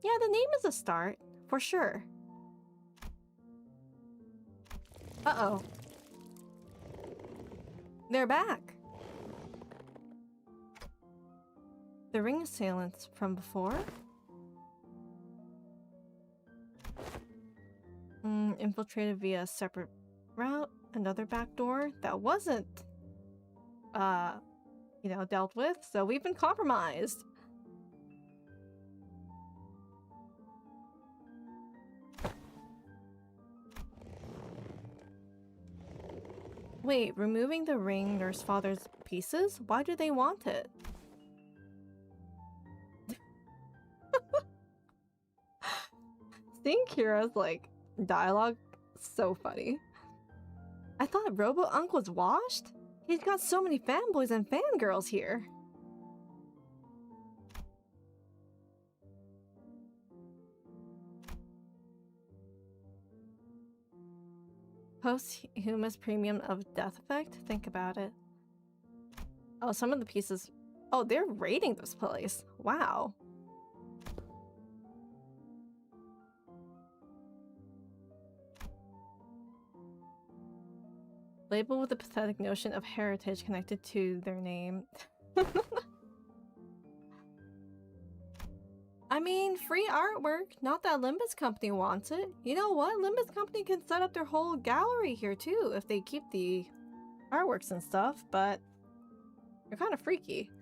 Yeah, the name is a start, for sure. Uh-oh. They're back! The ring assailants from before? Infiltrated via a separate route, another back door that wasn't, dealt with, so we've been compromised. Wait, removing the ring nurse father's pieces? Why do they want it? Seeing Kira's, dialogue, so funny. I thought Robo-Unk was washed? He's got so many fanboys and fangirls here. Posthumous premium of death effect? Think about it. Oh, some of the pieces... Oh, they're raiding this place. Wow. Labeled with a pathetic notion of heritage connected to their name. I mean, free artwork. Not that Limbus Company wants it. You know what? Limbus Company can set up their whole gallery here too if they keep the artworks and stuff, but they're kind of freaky.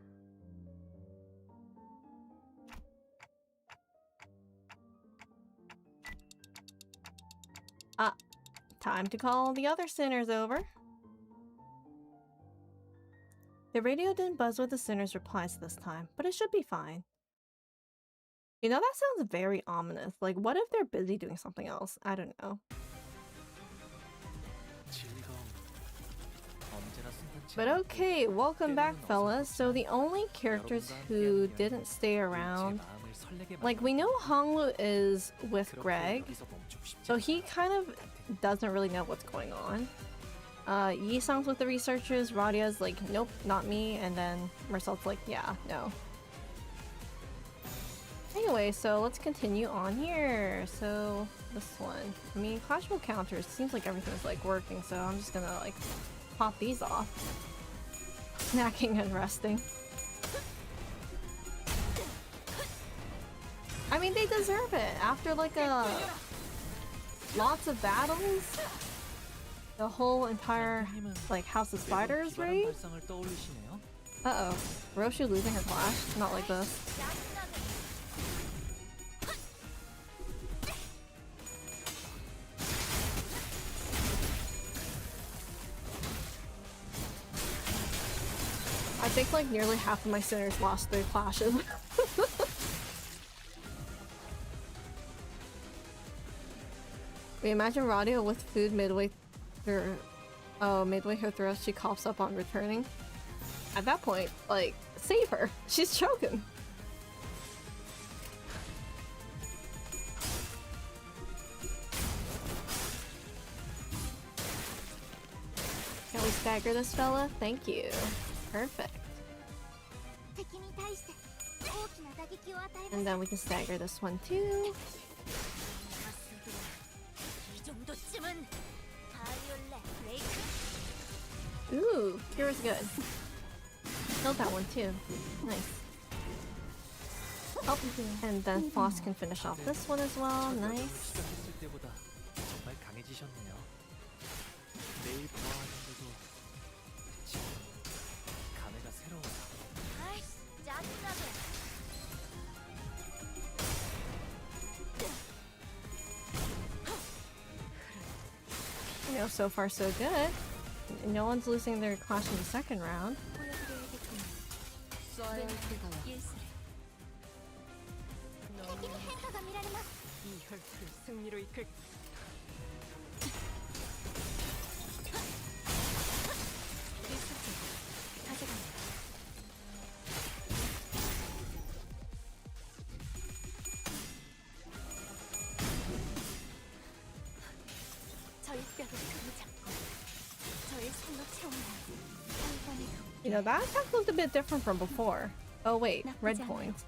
Time to call the other sinners over. The radio didn't buzz with the sinners' replies this time, but it should be fine. You know, that sounds very ominous. Like, what if they're busy doing something else? I don't know. But okay, welcome back, fellas. So the only characters who didn't stay around... Like, we know Honglu is with Greg, so he kind of doesn't really know what's going on. Yi-sang's with the researchers, Radia's like, nope, not me, and then Marcel's like, yeah, no. Anyway, so let's continue on here. So, this one. I mean, clashable counters, seems like everything's like working, so I'm just gonna like pop these off. Snacking and resting. I mean, they deserve it. After like lots of battles, the whole entire like House of Spiders raid. Uh-oh. Roshu losing her clash? Not like this. I think like nearly half of my sinners lost their clashes. We imagine Radia with food midway her throat, she coughs up on returning. At that point, like, save her. She's choking. Can we stagger this fella? Thank you. Perfect. And then we can stagger this one too. Ooh, Kira's good. Killed that one too. Nice. Oh, and then Floss can finish off this one as well. Nice. You know, so far so good. No one's losing their clash in the second round. You know, that attack looked a bit different from before. Oh wait, red points.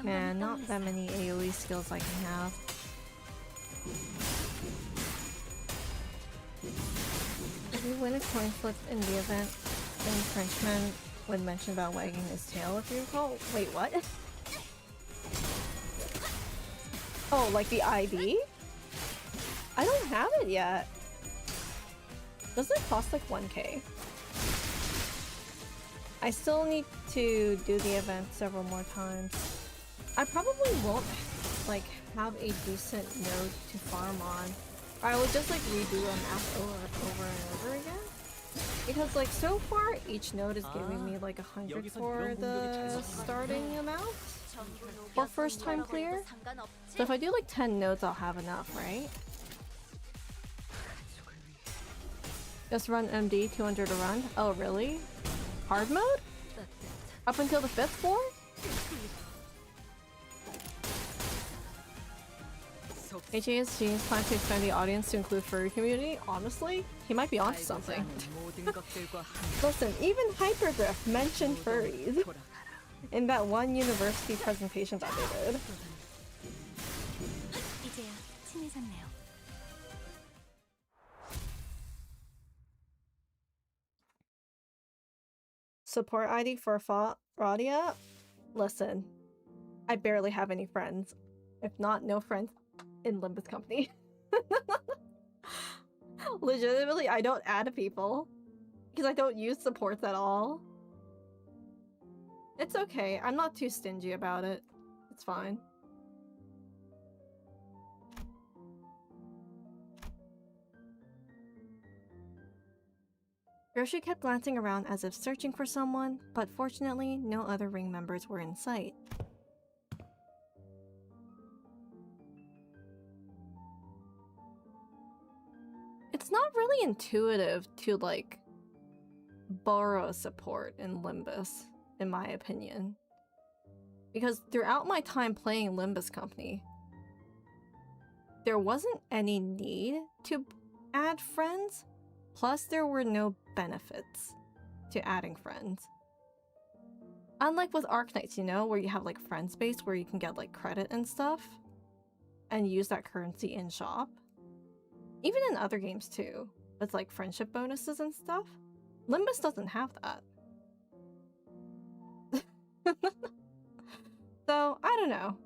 Man, not that many AoE skills I can have. If you win a coin flip in the event, then Frenchman would mention about wagging his tail, if you recall. Wait, what? Oh, like the ID? I don't have it yet. Doesn't it cost like 1k? I still need to do the event several more times. I probably won't like have a decent node to farm on. I will just like redo a map over and over again. Because like so far each node is giving me like 100 for the starting amount for first time clear. So if I do like 10 nodes I'll have enough, right? Just run MD 200 a run? Oh really? Hard mode? Up until the 5th floor? HAS Jeans plans to expand the audience to include furry community? Honestly, he might be onto something. Listen, even Hyperdrift mentioned furries in that one university presentation that they did. Support ID for Radia? Listen, I barely have any friends. If not, no friends in Limbus company. Legitimately, I don't add people because I don't use supports at all. It's okay. I'm not too stingy about it. It's fine. Yoshi kept glancing around as if searching for someone, but fortunately, no other ring members were in sight. It's not really intuitive to, like, borrow support in Limbus, in my opinion. Because throughout my time playing Limbus Company, there wasn't any need to add friends, plus there were no benefits to adding friends. Unlike with Arknights, you know, where you have, like, friend space where you can get, like, credit and stuff, and use that currency in shop. Even in other games too, with like friendship bonuses and stuff. Limbus doesn't have that. So, I don't know.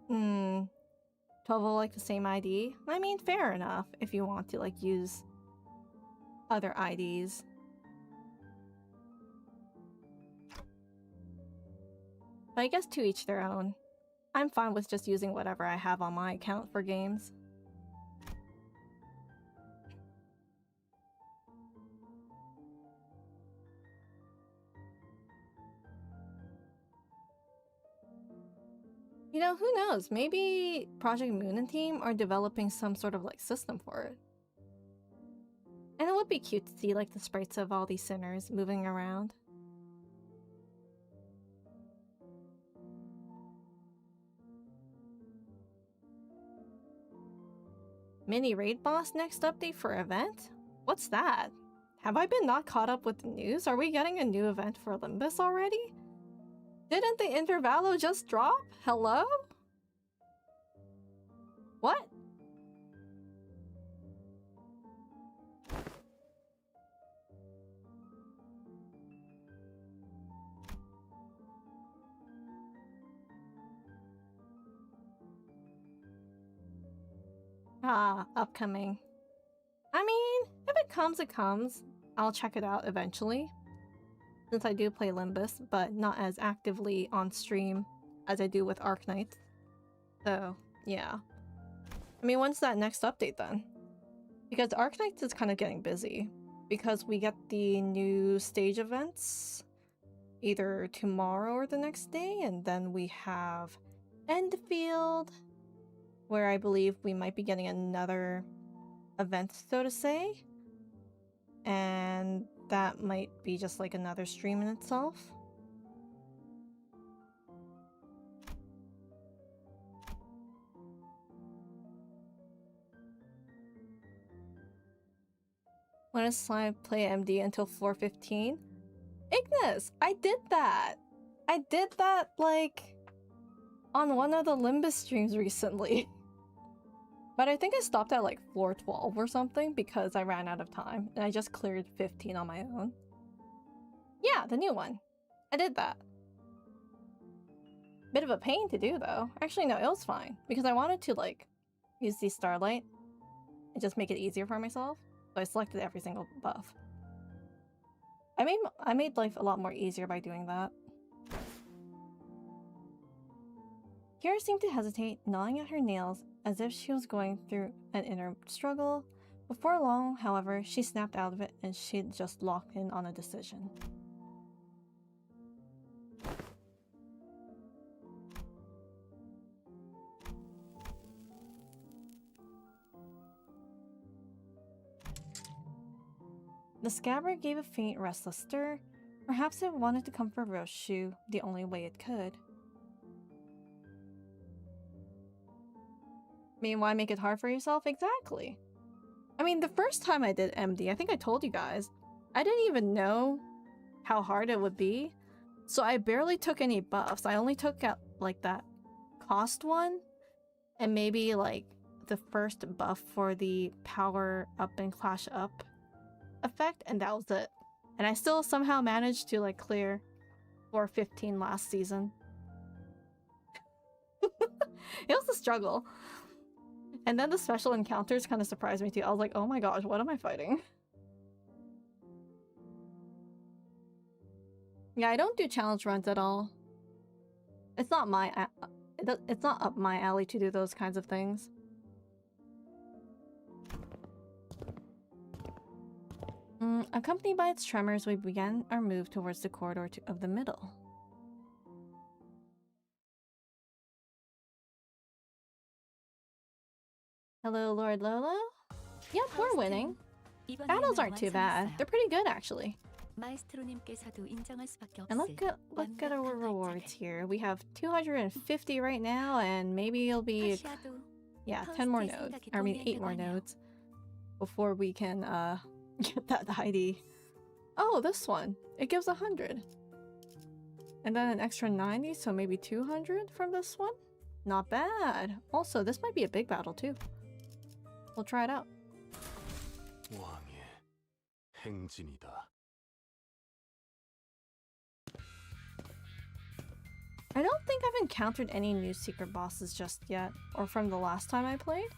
Hmm. 12 will like the same ID? I mean, fair enough if you want to like use other IDs. But I guess to each their own. I'm fine with just using whatever I have on my account for games. You know, who knows? Maybe Project Moon and team are developing some sort of like system for it. And it would be cute to see like the sprites of all these sinners moving around. Mini raid boss next update for event? What's that? Have I been not caught up with the news? Are we getting a new event for Limbus already? Didn't the Intervallo just drop? Hello? What? Ah, upcoming. I mean, if it comes, it comes. I'll check it out eventually. Since I do play Limbus, but not as actively on stream as I do with Arknights. So, yeah. I mean, when's that next update then? Because Arknights is kind of getting busy. Because we get the new stage events either tomorrow or the next day, and then we have Endfield, where I believe we might be getting another event, so to say. And that might be just like another stream in itself. When does Slime play MD until 4:15? Ignis! I did that! I did that, like, on one of the Limbus streams recently. But I think I stopped at like floor 12 or something because I ran out of time and I just cleared 15 on my own. Yeah, the new one. I did that. Bit of a pain to do though. Actually, no, it was fine because I wanted to like use the Starlight and just make it easier for myself. So I selected every single buff. I made life a lot more easier by doing that. Kira seemed to hesitate, gnawing at her nails as if she was going through an inner struggle. Before long, however, she snapped out of it and she'd just locked in on a decision. The scabbard gave a faint, restless stir. Perhaps it wanted to comfort Roshu the only way it could. I mean, why make it hard for yourself? Exactly. I mean, the first time I did MD, I think I told you guys, I didn't even know how hard it would be. So I barely took any buffs. I only took out, like, that cost one. And maybe, like, the first buff for the power up and clash up effect. And that was it. And I still somehow managed to, like, clear 415 last season. It was a struggle. And then the special encounters kind of surprised me too. I was like, oh my gosh, what am I fighting? Yeah, I don't do challenge runs at all. It's not my it's not up my alley to do those kinds of things. Accompanied by its tremors, we began our move towards the corridor of the middle. Hello, Lord Lolo? Yep, we're winning. Battles aren't too bad. They're pretty good, actually. And look at our rewards here. We have 250 right now, and maybe it'll be, yeah, 10 more nodes. I mean, 8 more nodes before we can get that ID. Oh, this one. It gives 100. And then an extra 90, so maybe 200 from this one? Not bad. Also, this might be a big battle too. We'll try it out. I don't think I've encountered any new secret bosses just yet, or from the last time I played.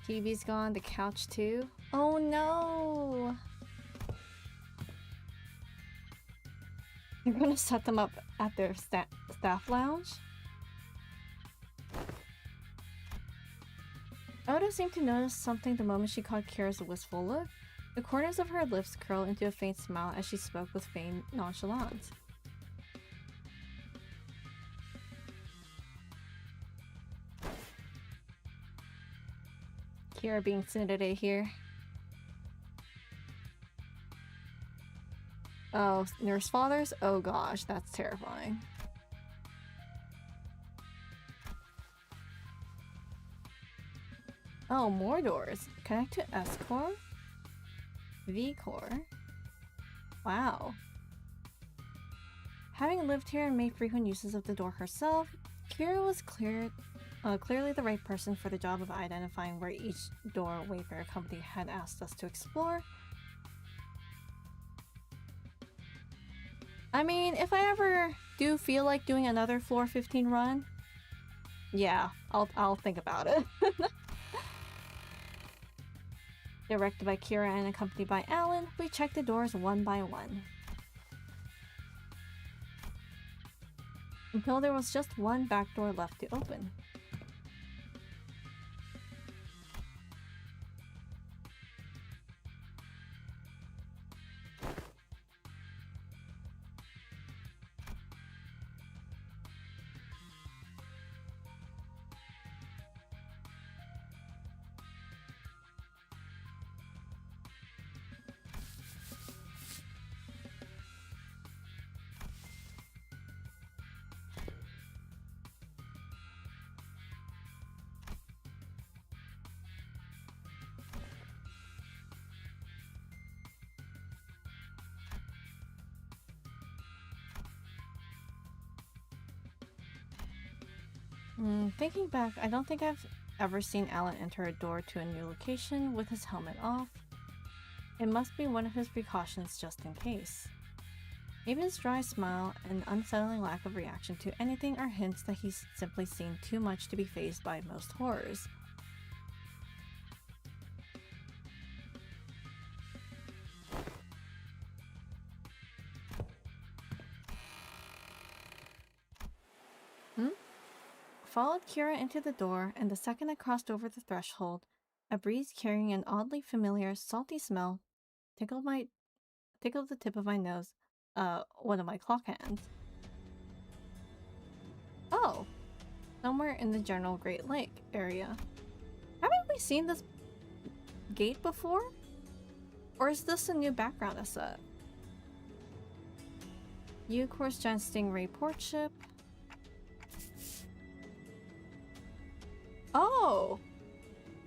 TV's gone, the couch too. Oh no! You're gonna set them up at their staff lounge? Oda seemed to notice something the moment she caught Kira's wistful look. The corners of her lips curled into a faint smile as she spoke with feigned nonchalance. Kira being tsundere here. Oh, nurse fathers? Oh gosh, that's terrifying. Oh, more doors. Connect to S core, V core. Wow. Having lived here and made frequent uses of the door herself, Kira was clearly the right person for the job of identifying where each door Wayfarer company had asked us to explore. I mean, if I ever do feel like doing another floor 15 run, yeah, I'll think about it. Directed by Kira and accompanied by Alan, we checked the doors one by one. Until there was just one back door left to open. Thinking back, I don't think I've ever seen Alan enter a door to a new location with his helmet off. It must be one of his precautions just in case. Maybe his dry smile and unsettling lack of reaction to anything are hints that he's simply seen too much to be fazed by most horrors. Followed Kira into the door, and the second I crossed over the threshold, a breeze carrying an oddly familiar, salty smell tickled the tip of my nose, one of my clock hands. Oh, somewhere in the general Great Lake area. Haven't we seen this gate before? Or is this a new background asset? Yuuko-kun's giant stingray port ship. Oh!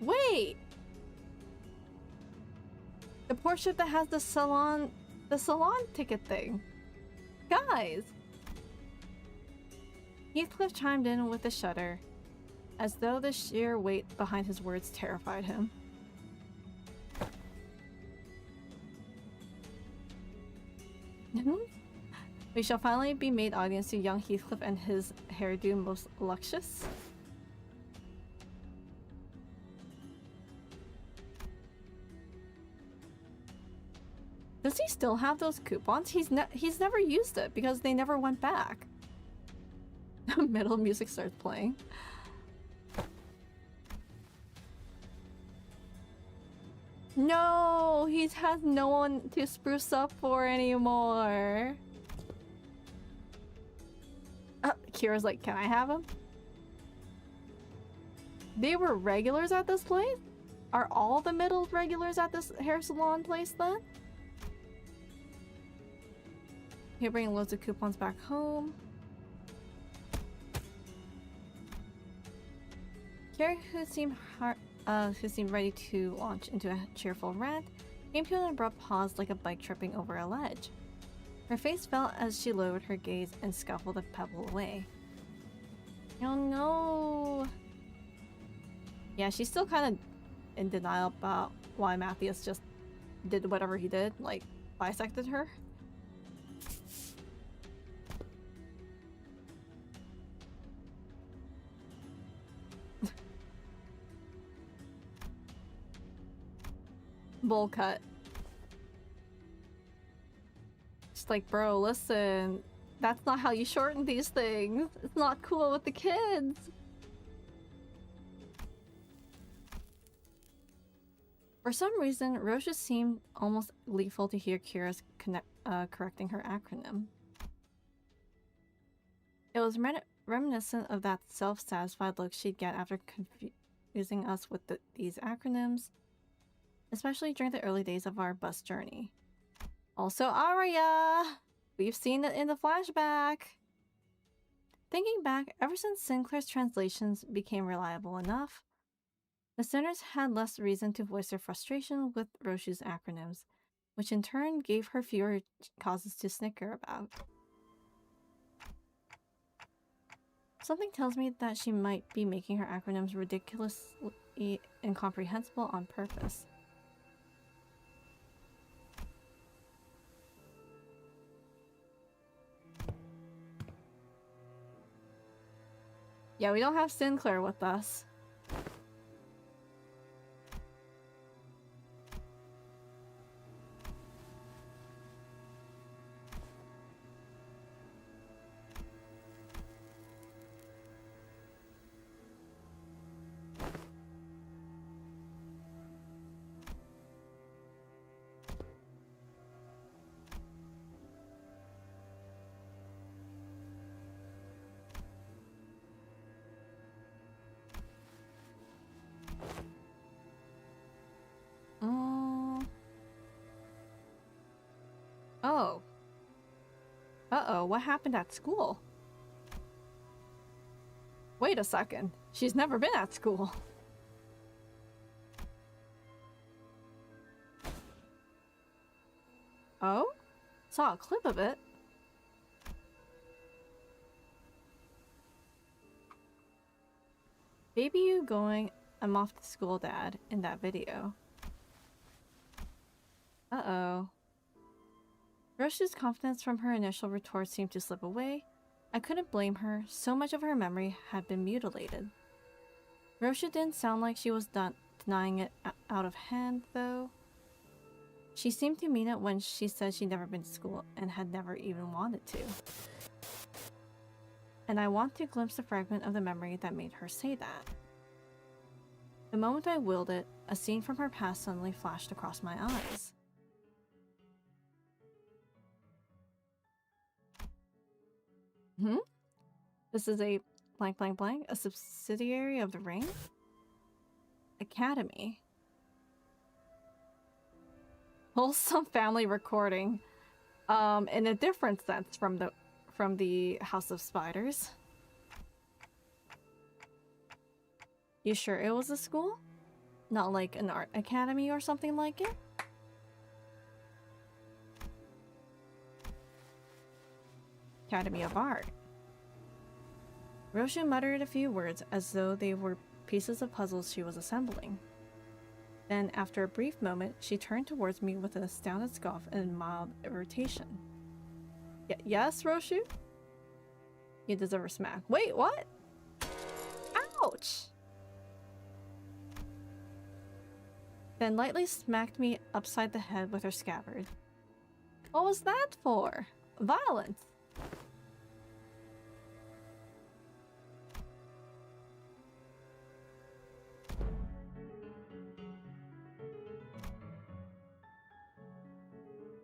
Wait! The port ship that has the salon ticket thing. Guys! Heathcliff chimed in with a shudder, as though the sheer weight behind his words terrified him. We shall finally be made audience to young Heathcliff and his hairdo most luscious. Does he still have those coupons? He's never used it because they never went back. Metal music starts playing. No, he has no one to spruce up for anymore. Kira's like, can I have him? They were regulars at this place? Are all the middle regulars at this hair salon place then? He'll bring loads of coupons back home. Kira, who seemed ready to launch into a cheerful rant, came to an abrupt pause like a bike tripping over a ledge. Her face fell as she lowered her gaze and scuffled a pebble away. Oh no! Yeah, she's still kind of in denial about why Matthias just did whatever he did, like bisected her. Bowl cut. Just like, bro, listen. That's not how you shorten these things. It's not cool with the kids. For some reason, Rose just seemed almost gleeful to hear Kira's correcting her acronym. It was reminiscent of that self-satisfied look she'd get after confusing us with these acronyms, especially during the early days of our bus journey. Also Arya! We've seen it in the flashback! Thinking back, ever since Sinclair's translations became reliable enough, The sinners had less reason to voice their frustration with Roshu's acronyms, which in turn gave her fewer causes to snicker about. Something tells me that she might be making her acronyms ridiculously incomprehensible on purpose. Yeah, we don't have Sinclair with us. Oh. Uh-oh, what happened at school? Wait a second. She's never been at school. Oh? Saw a clip of it. Baby you going, I'm off to school, Dad, in that video. Uh-oh. Roshu's confidence from her initial retort seemed to slip away. I couldn't blame her, so much of her memory had been mutilated. Roshu didn't sound like she was denying it out of hand, though. She seemed to mean it when she said she'd never been to school and had never even wanted to. And I want to glimpse a fragment of the memory that made her say that. The moment I willed it, a scene from her past suddenly flashed across my eyes. This is a blank blank blank, a subsidiary of the Ring? Academy. Wholesome family recording. In a different sense from the House of Spiders. You sure it was a school? Not like an art academy or something like it? Academy of Art. Roshu muttered a few words as though they were pieces of puzzles she was assembling. Then, after a brief moment, she turned towards me with an astounded scoff and mild irritation. Yes, Roshu? You deserve a smack. Wait, what? Ouch! Then lightly smacked me upside the head with her scabbard. What was that for? Violence!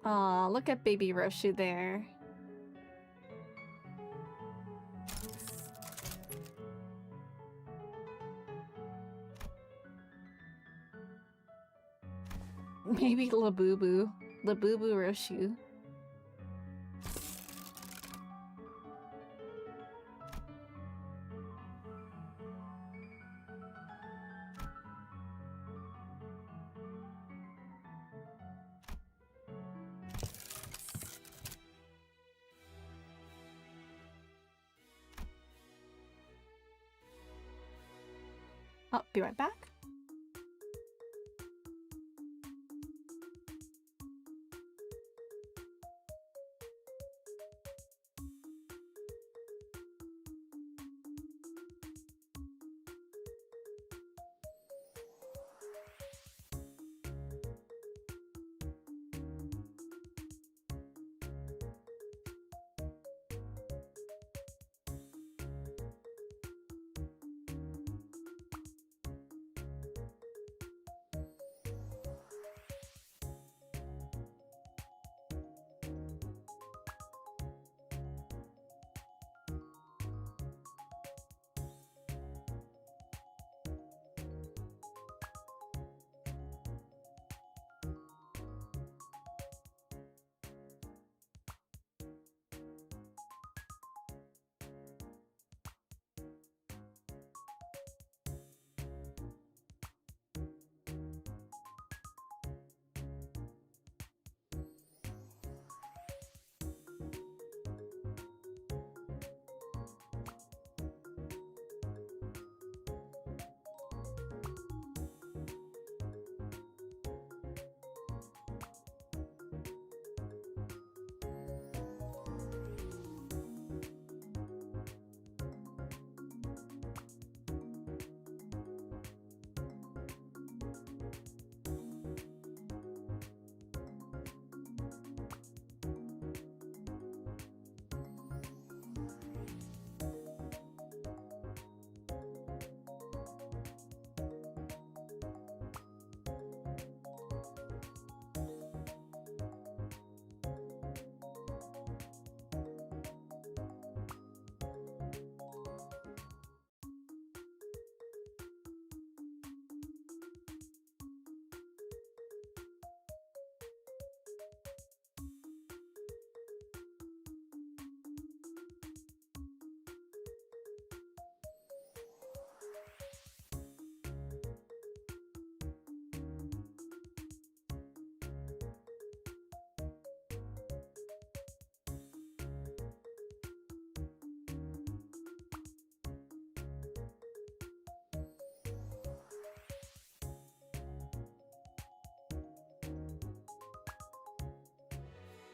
Aw, look at baby Roshu there. Maybe Labubu. Labubu Roshu. I'll be right back.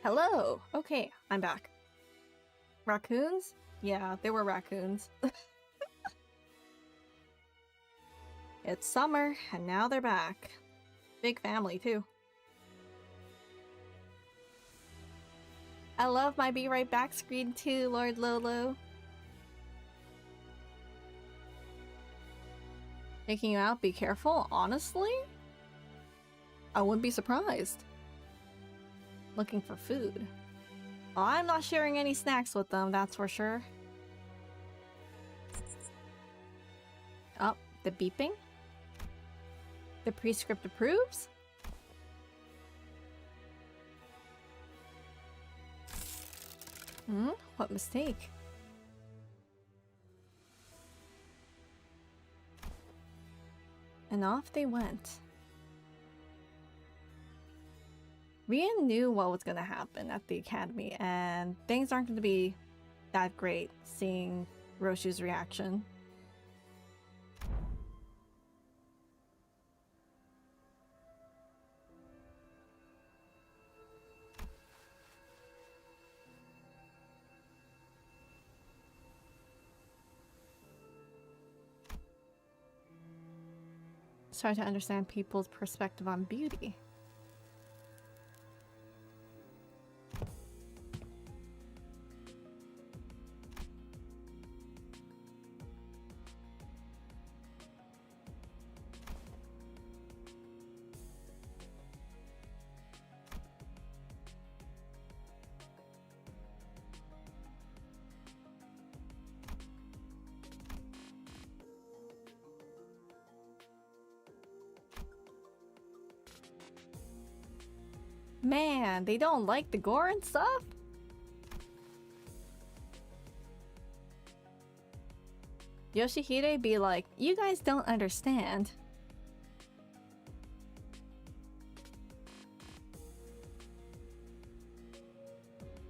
Hello! Okay, I'm back. Raccoons? Yeah, they were raccoons. It's summer, and now they're back. Big family, too. I love my be right back screen, too, Lord Lolo. Taking you out, be careful. Honestly? I wouldn't be surprised. Looking for food. Well, I'm not sharing any snacks with them, that's for sure. Oh, the beeping? The prescript approves? What mistake? And off they went. Rian knew what was gonna happen at the academy, and things aren't gonna be that great seeing Roshu's reaction. Try to understand people's perspective on beauty. Man, they don't like the gore and stuff? Yoshihide be like, you guys don't understand.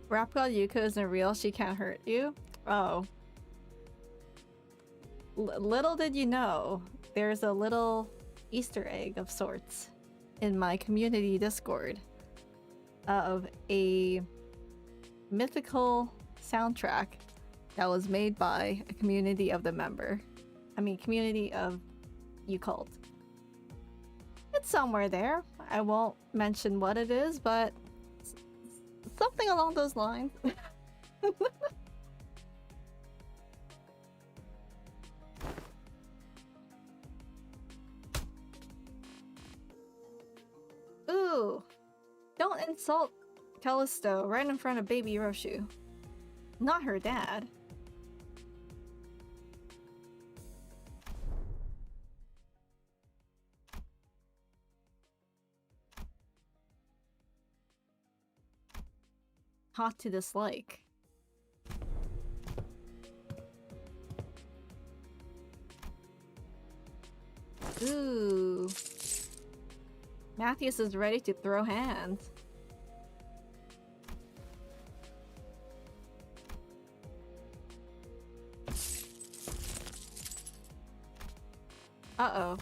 Rap God Yuuko isn't real, she can't hurt you? Oh. Little did you know, there's a little Easter egg of sorts in my community Discord of a mythical soundtrack that was made by a community of the member. I mean, community of Yuuko. It's somewhere there. I won't mention what it is, but something along those lines. Ooh. Don't insult Callisto right in front of baby Roshu. Not her dad. Hot to dislike. Ooh. Matthias is ready to throw hands. Uh-oh.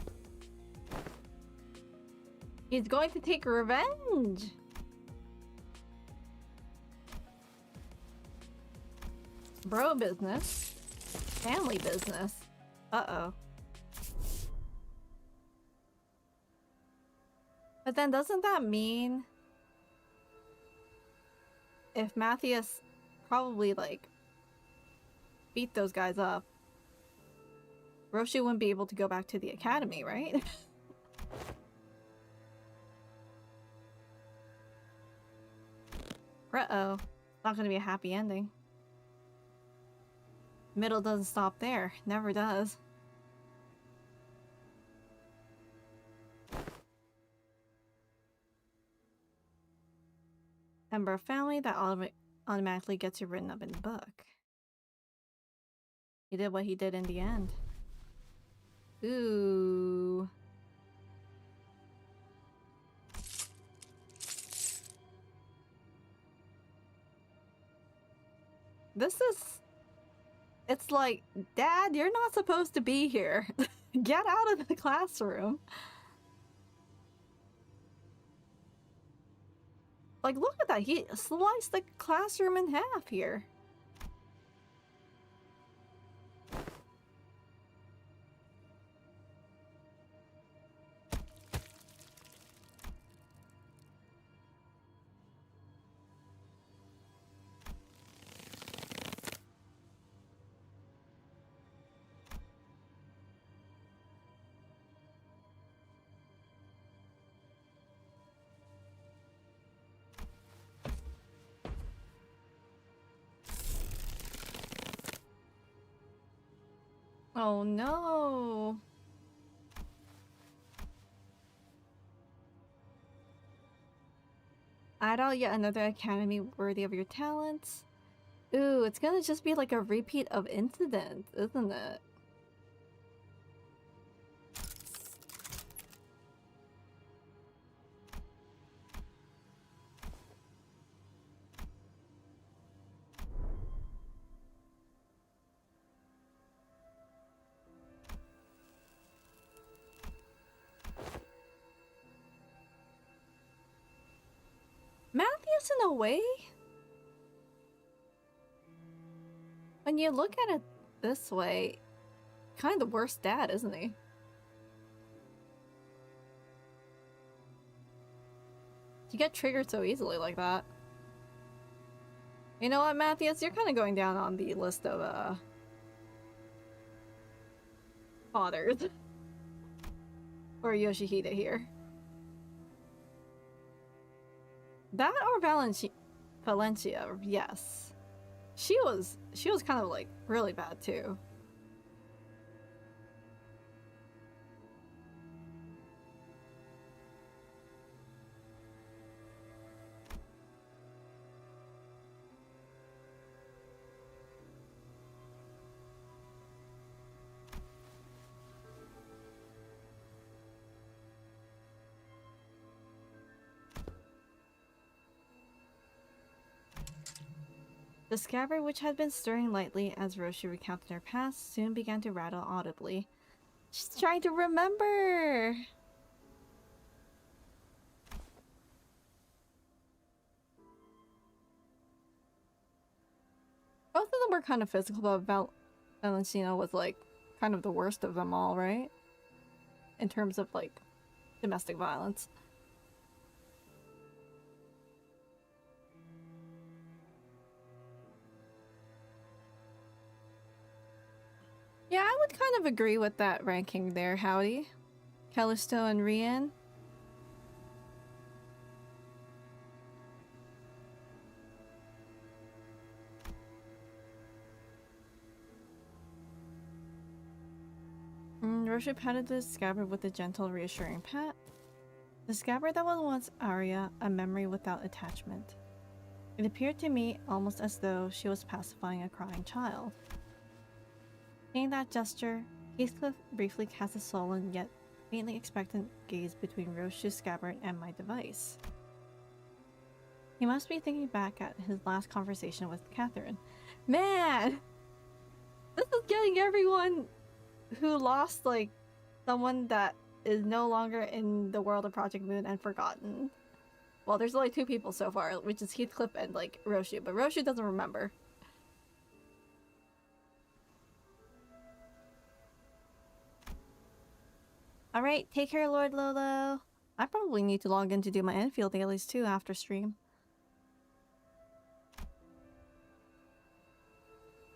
He's going to take revenge! Bro business. Family business. Uh-oh. But then doesn't that mean if Matthias probably like beat those guys up, Roshu wouldn't be able to go back to the academy, right? Uh-oh. Not gonna be a happy ending. Middle doesn't stop there. Never does. Member of family that automatically gets you written up in the book. He did what he did in the end. Ooh. This is... It's like, Dad, you're not supposed to be here. Get out of the classroom. Like, look at that. He sliced the classroom in half here. Oh no. Add out yet another academy worthy of your talents. Ooh, it's gonna just be like a repeat of incident, isn't it? Matthews, in a way? When you look at it this way, kind of the worst dad, isn't he? You get triggered so easily like that. You know what, Matthews? You're kind of going down on the list of, fathers. Or Yoshihide here. That or Valencia, yes. She was kind of like really bad too. The scabbard, which had been stirring lightly as Roshi recounted her past, soon began to rattle audibly. She's trying to remember! Both of them were kind of physical, but Valentina was like kind of the worst of them all, right? In terms of like domestic violence. Yeah, I would kind of agree with that ranking there, Howdy. Callisto and Rian. Roshi patted the scabbard with a gentle, reassuring pat. The scabbard that was once Arya, a memory without attachment. It appeared to me almost as though she was pacifying a crying child. Seeing that gesture, Heathcliff briefly cast a sullen yet faintly expectant gaze between Roshi's scabbard and my device. He must be thinking back at his last conversation with Catherine. Man! This is getting everyone who lost, like, someone that is no longer in the world of Project Moon and forgotten. Well, there's only two people so far, which is Heathcliff and, like, Roshi, but Roshi doesn't remember. Alright, take care, Lord Lolo. I probably need to log in to do my Enfield dailies too after stream.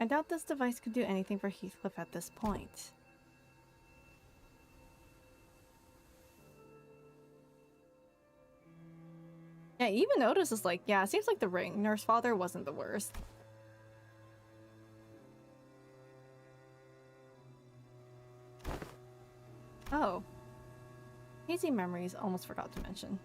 I doubt this device could do anything for Heathcliff at this point. Yeah, even Otis is like, yeah, it seems like the ring. Nurse Father wasn't the worst. Oh. Hazy memories, almost forgot to mention.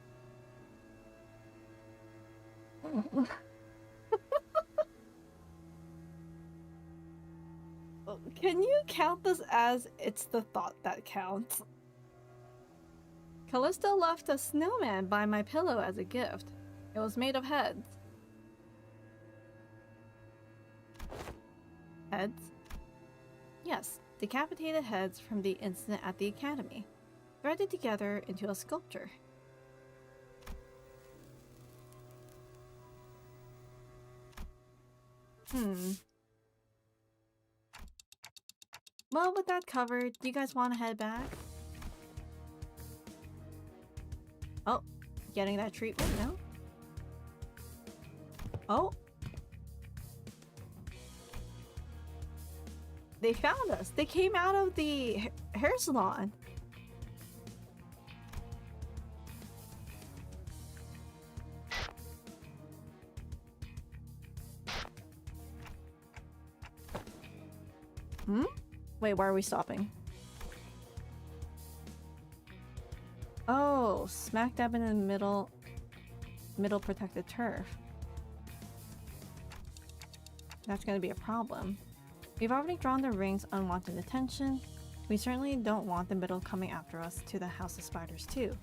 Can you count this as it's the thought that counts? Callisto left a snowman by my pillow as a gift. It was made of heads. Heads? Yes, decapitated heads from the incident at the academy, threaded together into a sculpture. Well, with that covered, do you guys want to head back? Oh, getting that treatment now? Oh! They found us! They came out of the hair salon! Hmm? Wait, why are we stopping? Oh, smack dab in the middle protected turf. That's gonna be a problem. We've already drawn the ring's unwanted attention. We certainly don't want the middle coming after us to the House of Spiders too.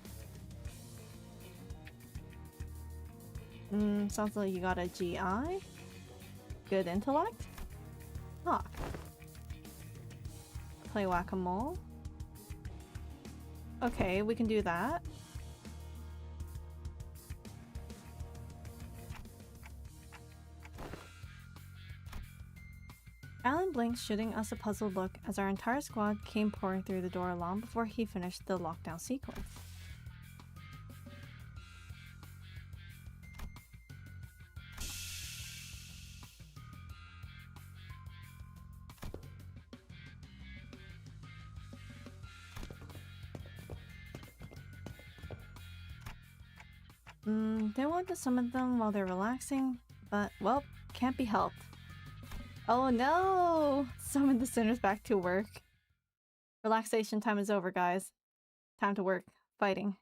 Sounds like you got a GI? Good intellect? Huh. Play whack-a-mole? Okay, we can do that. Alan blinks, shooting us a puzzled look as our entire squad came pouring through the door long before he finished the lockdown sequence. They want to summon them while they're relaxing, but, well, can't be helped. Oh no! Summon the sinners back to work. Relaxation time is over, guys. Time to work. Fighting.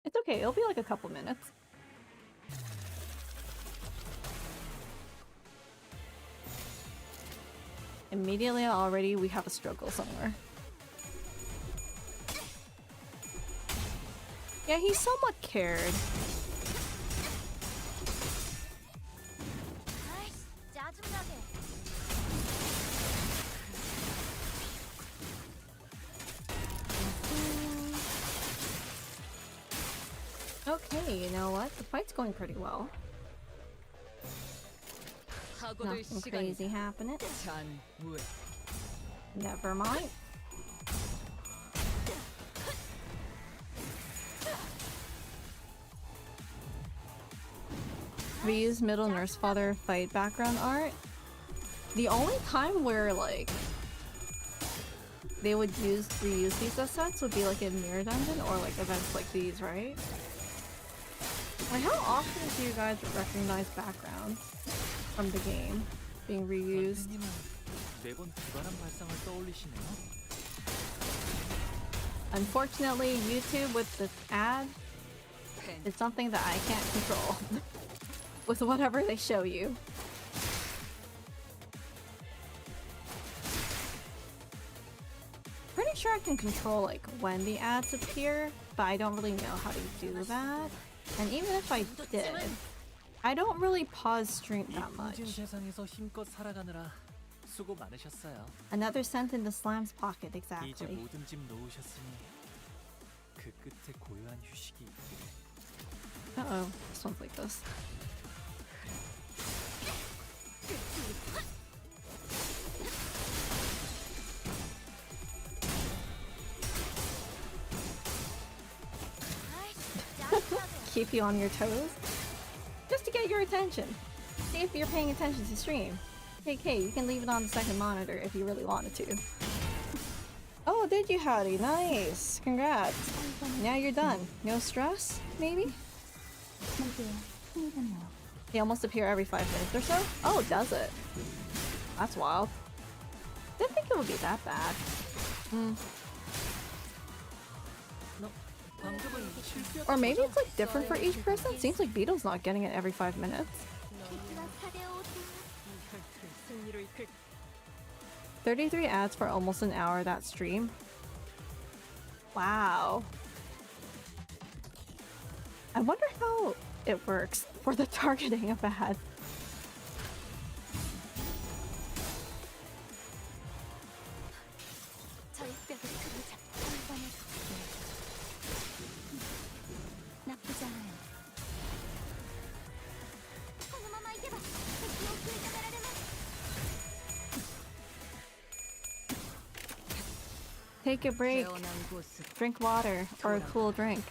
It's okay, it'll be like a couple minutes. Immediately already we have a struggle somewhere. Yeah, he somewhat cared. Okay, you know what? The fight's going pretty well. Nothing crazy happening. Never mind. Reuse middle nurse father fight background art. The only time where like they would reuse these assets would be like in Mirror Dungeon or like events like these, right? Like how often do you guys recognize backgrounds from the game being reused? Unfortunately, YouTube with this ad is something that I can't control with whatever they show you. Pretty sure I can control like when the ads appear, but I don't really know how to do that. And even if I did, I don't really pause stream that much. Another cent in the slam's pocket, exactly. Uh-oh, this one's like this. Keep you on your toes? Just to get your attention. See if you're paying attention to stream. Hey, you can leave it on the second monitor if you really wanted to. Oh, did you, Howdy? Nice! Congrats! Now you're done. No stress, maybe? They almost appear every 5 minutes or so? Oh, does it? That's wild. Didn't think it would be that bad. Or maybe it's like different for each person? Seems like Beetle's not getting it every 5 minutes. 33 ads for almost an hour that stream. Wow. I wonder how it works for the targeting of ads. Take a break. Drink water or a cool drink.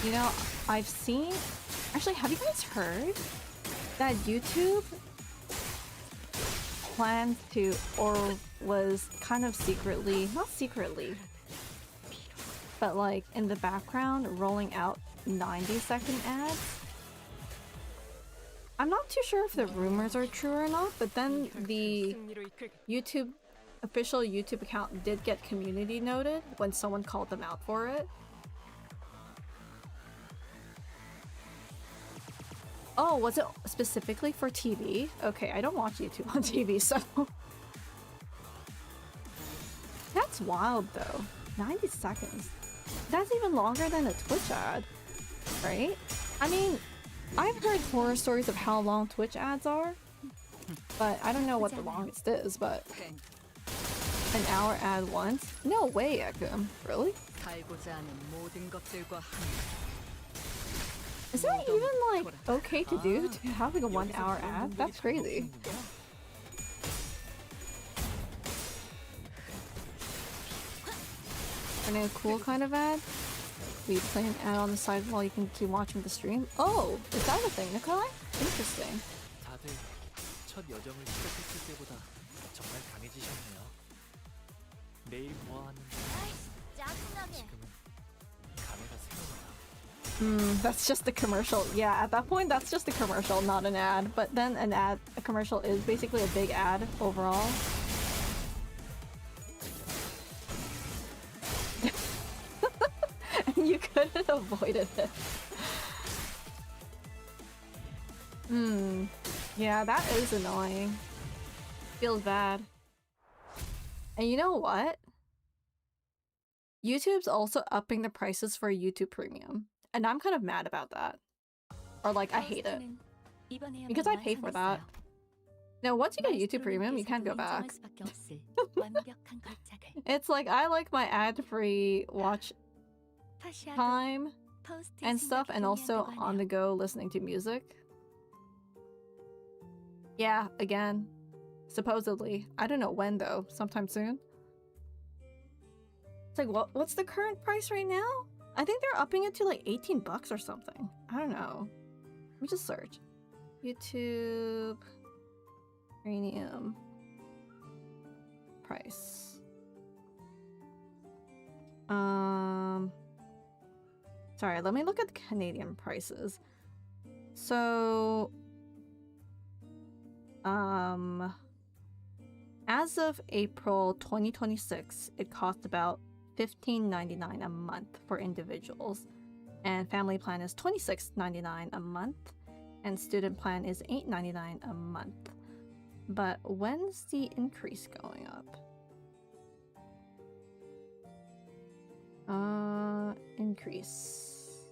You know, I've seen... Actually, have you guys heard that YouTube plans to, or was kind of secretly, not secretly, but like in the background rolling out 90-second ads? I'm not too sure if the rumors are true or not, but then the official YouTube account did get community noted when someone called them out for it. Oh, was it specifically for TV? Okay, I don't watch YouTube on TV, so... That's wild, though. 90 seconds. That's even longer than a Twitch ad, right? I mean, I've heard horror stories of how long Twitch ads are, but I don't know what the longest is, but... An hour ad once? No way, Ekum. Really? Is that even, like, okay to do, to have like a 1 hour ad? That's crazy. And a cool kind of ad? We play an ad on the side while you can keep watching the stream? Oh! Is that a thing, Nikolai? Interesting. That's just a commercial. Yeah, at that point, that's just a commercial, not an ad. But then a commercial is basically a big ad overall. And you couldn't have avoided it. Yeah, that is annoying. Feels bad. And you know what? YouTube's also upping the prices for YouTube Premium. And I'm kind of mad about that. Or like, I hate it. Because I pay for that. Now, once you get YouTube Premium, you can't go back. It's like, I like my ad-free watch time and stuff, and also on the go listening to music. Yeah, again. Supposedly. I don't know when though. Sometime soon. It's like, what's the current price right now? I think they're upping it to like 18 bucks or something. I don't know. Let me just search. YouTube Premium price. Sorry, let me look at the Canadian prices. So, as of April 2026, it cost about $15.99 a month for individuals, and family plan is $26.99 a month, and student plan is $8.99 a month. But when's the increase going up? Increase.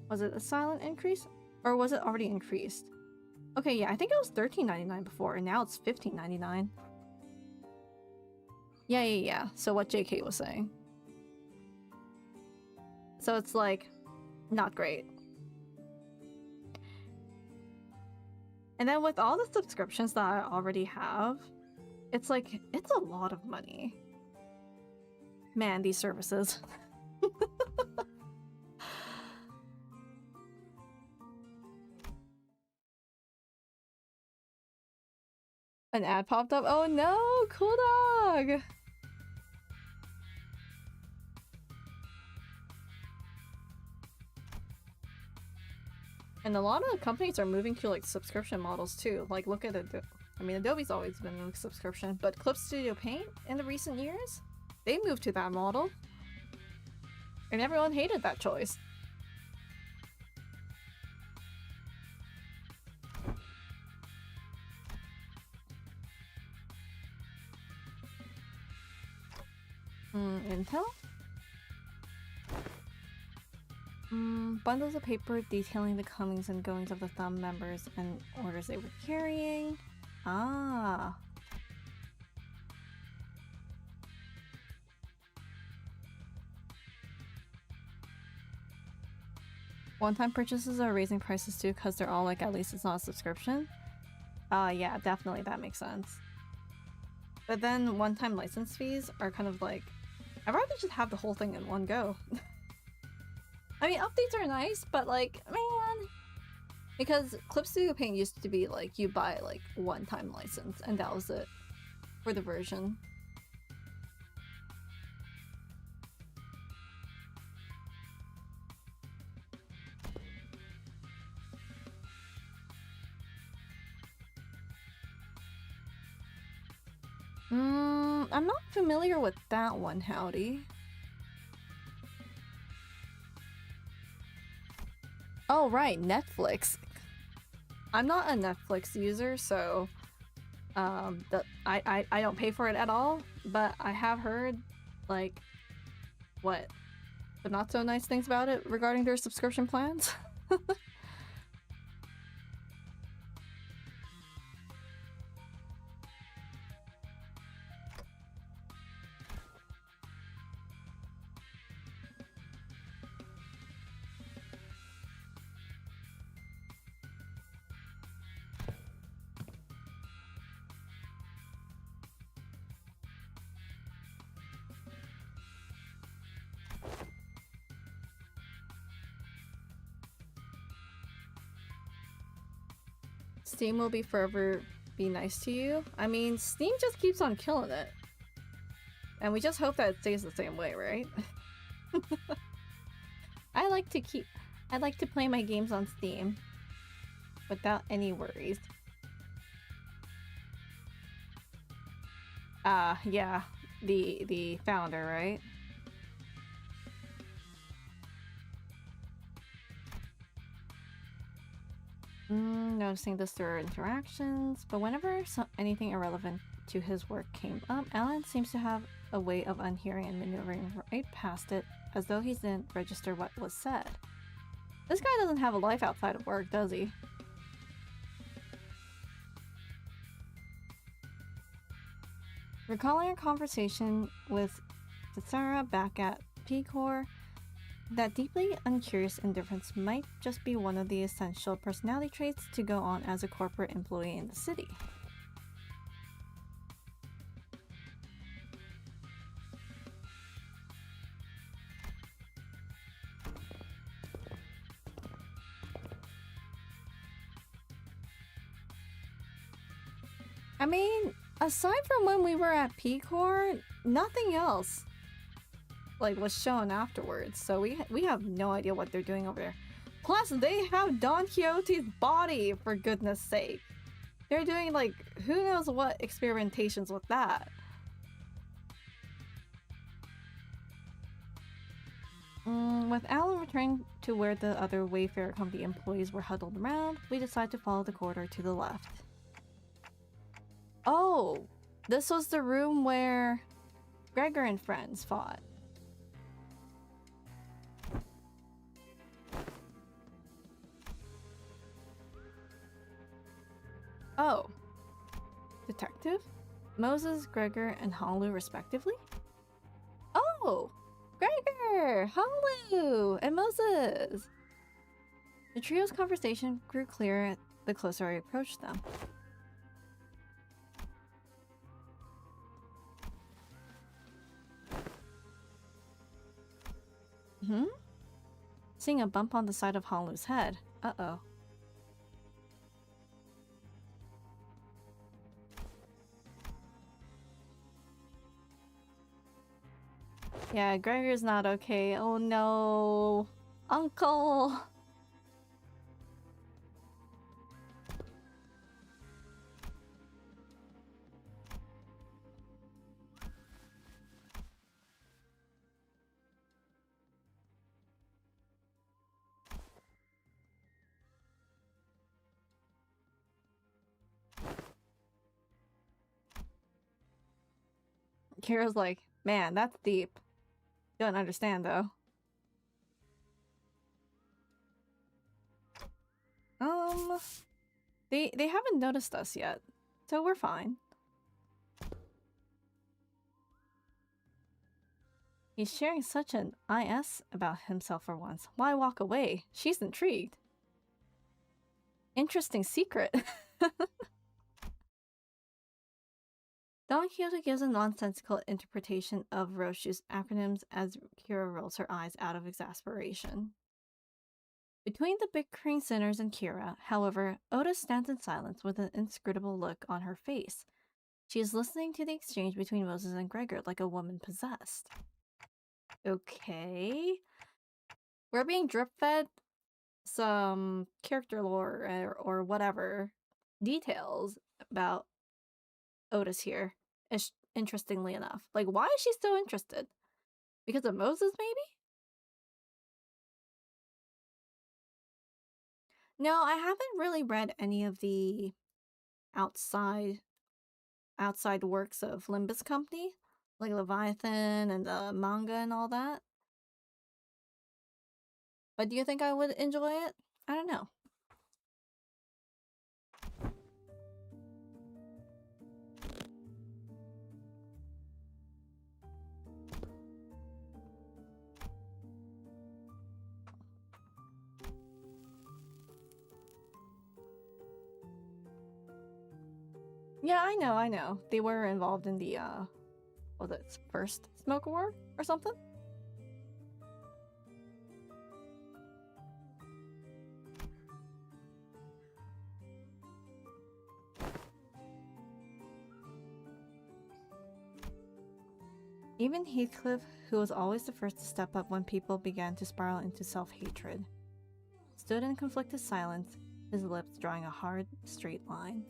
Was it a silent increase? Or was it already increased? Okay, yeah, I think it was $13.99 before, and now it's $15.99. Yeah. So what JK was saying. So it's like, not great. And then with all the subscriptions that I already have, it's like, it's a lot of money. Man, these services. An ad popped up. Oh no, cool dog. And a lot of companies are moving to like subscription models too. Like look at it. I mean, Adobe's always been in subscription, but Clip Studio Paint in the recent years, they moved to that model. And everyone hated that choice. Intel? Bundles of paper detailing the comings and goings of the Thumb members and orders they were carrying. Ah. One-time purchases are raising prices too because they're all like, at least it's not a subscription. Yeah, definitely that makes sense. But then one-time license fees are kind of like, I'd rather just have the whole thing in one go. I mean, updates are nice, but like, man, because Clip Studio Paint used to be like, you buy like one-time license and that was it for the version. I'm not familiar with that one, Howdy. Oh, right, Netflix. I'm not a Netflix user, so I don't pay for it at all, but I have heard like what the not so nice things about it regarding their subscription plans. Steam will be forever be nice to you. I mean, Steam just keeps on killing it. And we just hope that it stays the same way, right? I like to play my games on Steam without any worries. Yeah, the founder, right? Noticing the stir interactions, but whenever anything irrelevant to his work came up, Alan seems to have a way of unhearing and maneuvering right past it, as though he didn't register what was said. This guy doesn't have a life outside of work, does he? Recalling a conversation with Sarah back at P-Core, that deeply uncurious indifference might just be one of the essential personality traits to go on as a corporate employee in the city. I mean, aside from when we were at P-Core, nothing else like was shown afterwards, so we have no idea what they're doing over there. Plus, they have Don Quixote's body, for goodness sake. They're doing like who knows what experimentations with that. With Alan returning to where the other Wayfarer Company employees were huddled around, we decided to follow the corridor to the left. Oh, this was the room where Gregor and friends fought. Oh. Detective? Moses, Gregor, and Honolulu respectively? Oh! Gregor! Honolulu! And Moses! The trio's conversation grew clearer the closer I approached them. Seeing a bump on the side of Honolulu's head. Uh-oh. Yeah, Gregor's not okay. Oh no. Uncle! Kira's like, man, that's deep. Don't understand though. They haven't noticed us yet, so we're fine. He's sharing such an IS about himself for once. Why walk away? She's intrigued. Interesting secret. Don Quixote gives a nonsensical interpretation of Roshu's acronyms as Kira rolls her eyes out of exasperation. Between the bickering sinners and Kira, however, Oda stands in silence with an inscrutable look on her face. She is listening to the exchange between Moses and Gregor like a woman possessed. Okay. We're being drip-fed some character lore or whatever details about Otis here, interestingly enough. Like, why is she so interested? Because of Moses, maybe? No, I haven't really read any of the outside works of Limbus Company, like Leviathan and the manga and all that. But do you think I would enjoy it? I don't know. Yeah, I know. They were involved in the, was it first Smoke War or something? Even Heathcliff, who was always the first to step up when people began to spiral into self-hatred, stood in conflicted silence, his lips drawing a hard, straight line.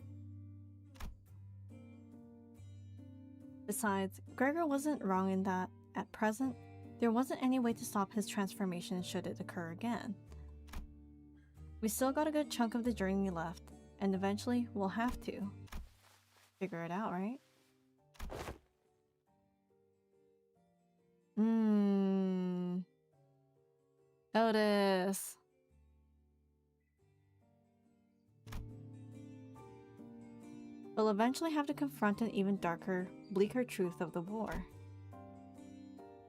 Besides, Gregor wasn't wrong in that, at present, there wasn't any way to stop his transformation should it occur again. We still got a good chunk of the journey left, and eventually we'll have to figure it out, right? Otis. We'll eventually have to confront an even darker, bleaker truth of the war.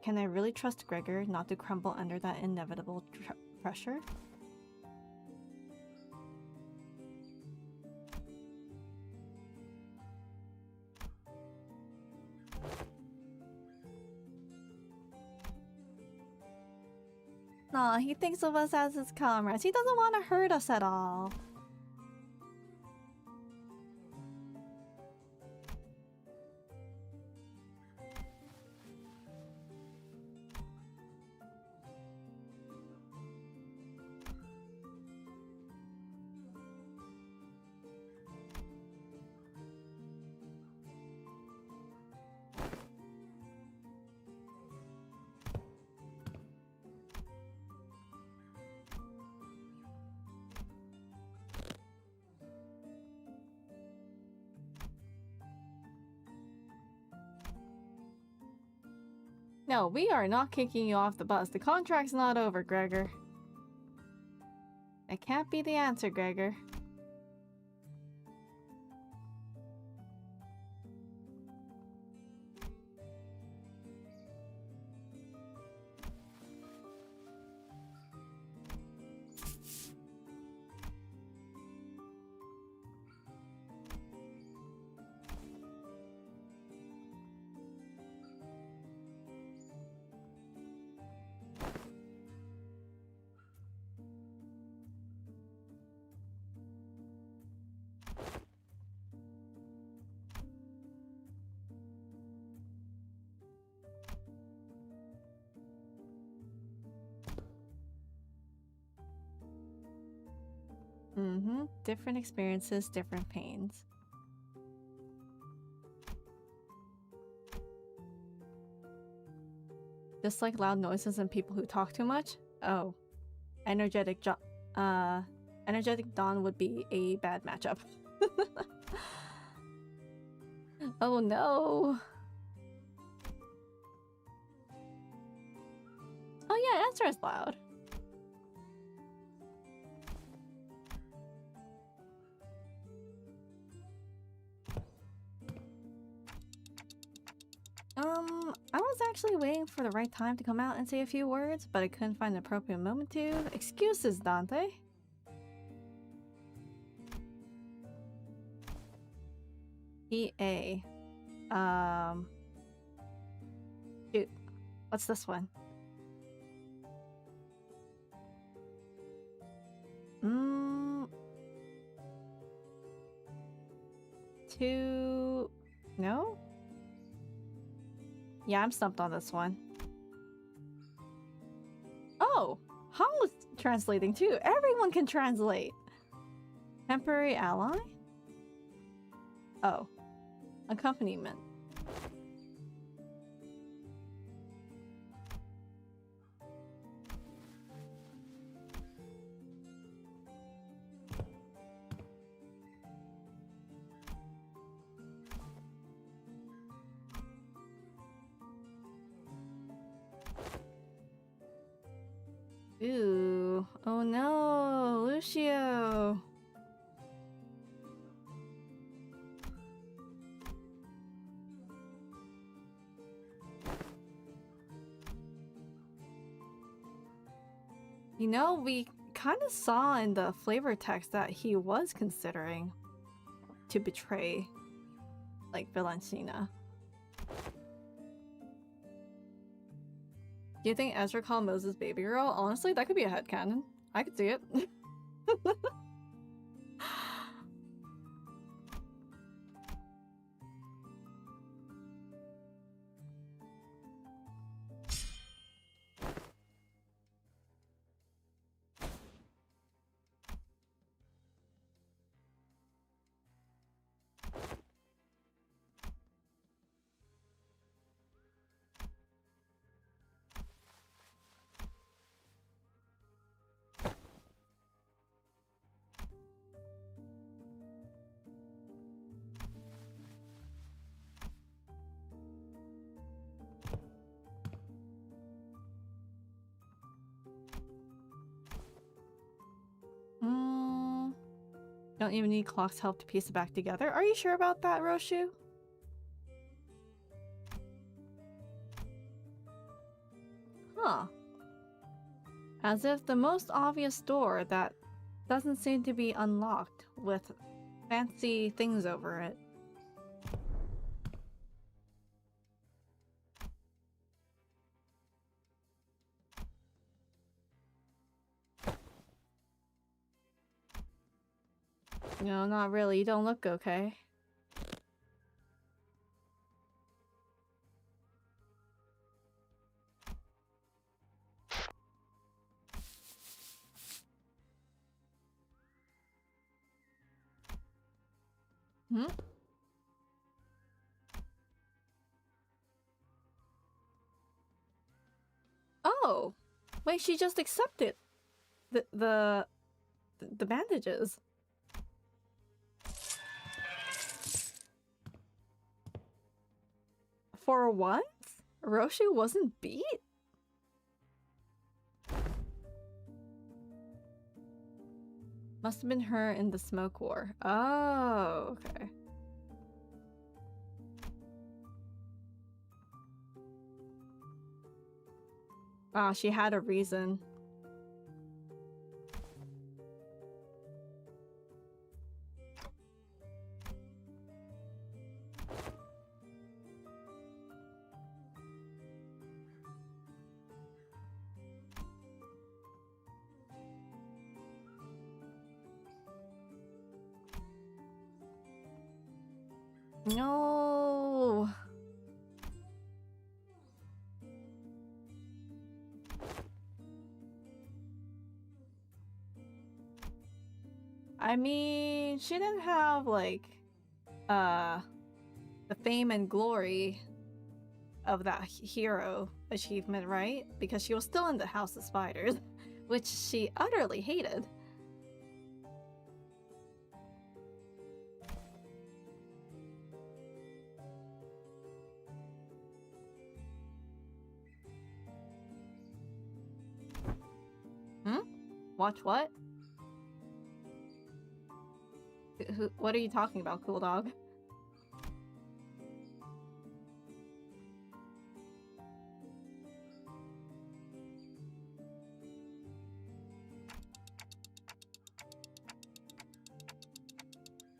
Can I really trust Gregor not to crumble under that inevitable pressure? Aw, he thinks of us as his comrades. He doesn't want to hurt us at all. No, we are not kicking you off the bus. The contract's not over, Gregor. That can't be the answer, Gregor. Different experiences, different pains. Just like loud noises and people who talk too much? Oh. Energetic Dawn would be a bad matchup. Oh no. Oh yeah, Ezra's loud. I was actually waiting for the right time to come out and say a few words, but I couldn't find the appropriate moment to. Excuses, Dante. EA. Shoot. What's this one? Two... No? Yeah, I'm stumped on this one. Oh! Hong's translating too. Everyone can translate. Temporary ally? Oh. Accompaniment. Ooh. Oh no, Lucio. You know, we kind of saw in the flavor text that he was considering to betray, like, Valentina. Do you think Ezra called Moses baby girl? Honestly, that could be a headcanon. I could see it. Don't even need clock's help to piece it back together. Are you sure about that, Roshu? Huh. As if the most obvious door that doesn't seem to be unlocked with fancy things over it. No, not really. You don't look okay. Hmm? Oh! Wait, she just accepted the bandages. For once, Roshu wasn't beat? Must have been her in the smoke war. Oh, okay. Wow, she had a reason. No. I mean, she didn't have, like, the fame and glory of that hero achievement, right? Because she was still in the House of Spiders, which she utterly hated. Hmm? Watch what? What are you talking about, cool dog?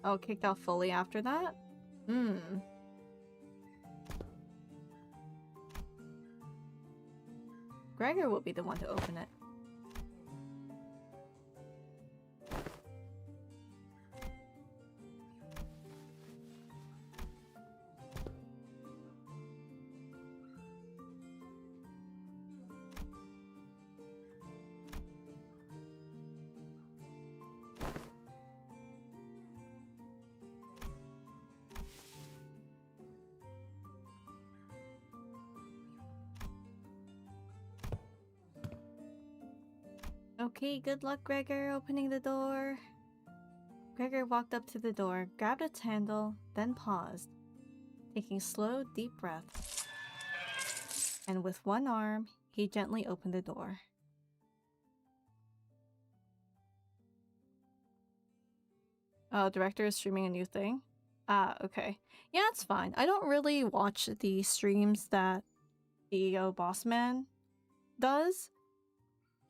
Oh, kicked out fully after that? Hmm. Gregor will be the one to open it. Okay, good luck, Gregor, opening the door. Gregor walked up to the door, grabbed its handle, then paused, taking slow, deep breaths. And with one arm, he gently opened the door. Oh, director is streaming a new thing? Ah, okay. Yeah, it's fine. I don't really watch the streams that CEO Bossman does,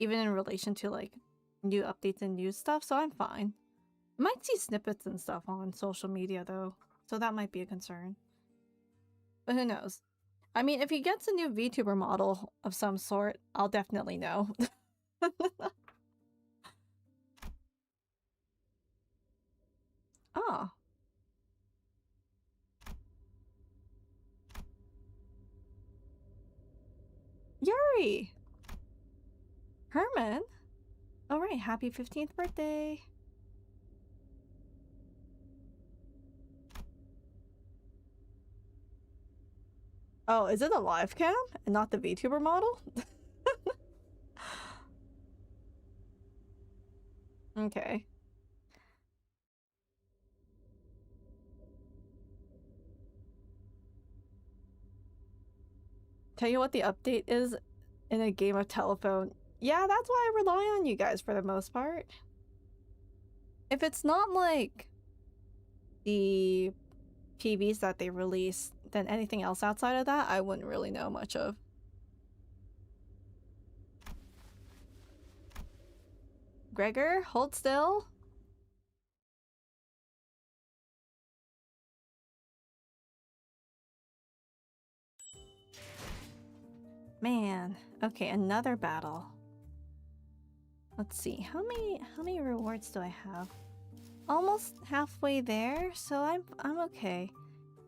even in relation to like new updates and news stuff, so I'm fine. I might see snippets and stuff on social media though, so that might be a concern. But who knows? I mean, if he gets a new VTuber model of some sort, I'll definitely know. Oh. Yuri! Herman? Alright, happy 15th birthday! Oh, is it a live cam and not the VTuber model? Okay. Tell you what the update is in a game of telephone. Yeah, that's why I rely on you guys for the most part. If it's not like the PVs that they release, then anything else outside of that, I wouldn't really know much of. Gregor, hold still. Man, okay, another battle. Let's see, how many rewards do I have? Almost halfway there, so I'm okay.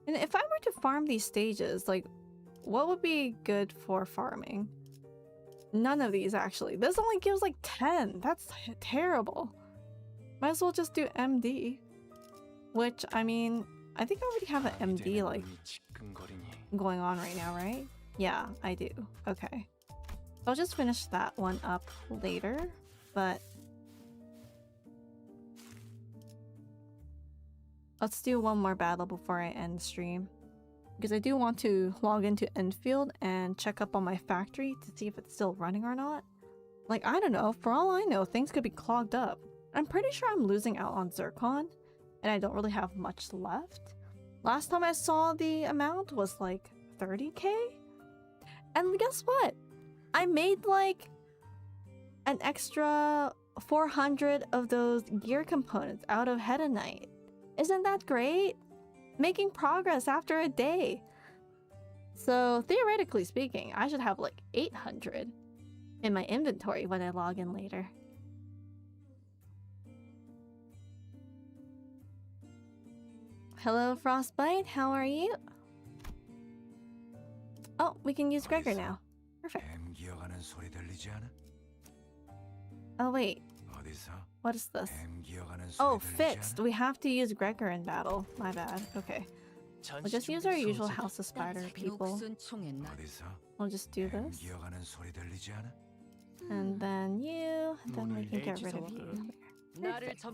And if I were to farm these stages, like, what would be good for farming? None of these, actually. This only gives like 10. That's terrible. Might as well just do MD. Which, I mean, I think I already have an MD, like, going on right now, right? Yeah, I do. Okay. I'll just finish that one up later, but... let's do one more battle before I end the stream. Because I do want to log into Enfield and check up on my factory to see if it's still running or not. Like, I don't know, for all I know, things could be clogged up. I'm pretty sure I'm losing out on zircon, and I don't really have much left. Last time I saw the amount was like 30k? And guess what? I made like an extra 400 of those gear components out of Hedonite. Isn't that great? Making progress after a day. So theoretically speaking, I should have like 800 in my inventory when I log in later. Hello, Frostbite. How are you? Oh, we can use Gregor now. Perfect. Oh, wait. What is this? Oh, fixed. We have to use Gregor in battle. My bad. Okay. We'll just use our usual House of Spider people. We'll just do this. And then you, and then we can get rid of you. Perfect.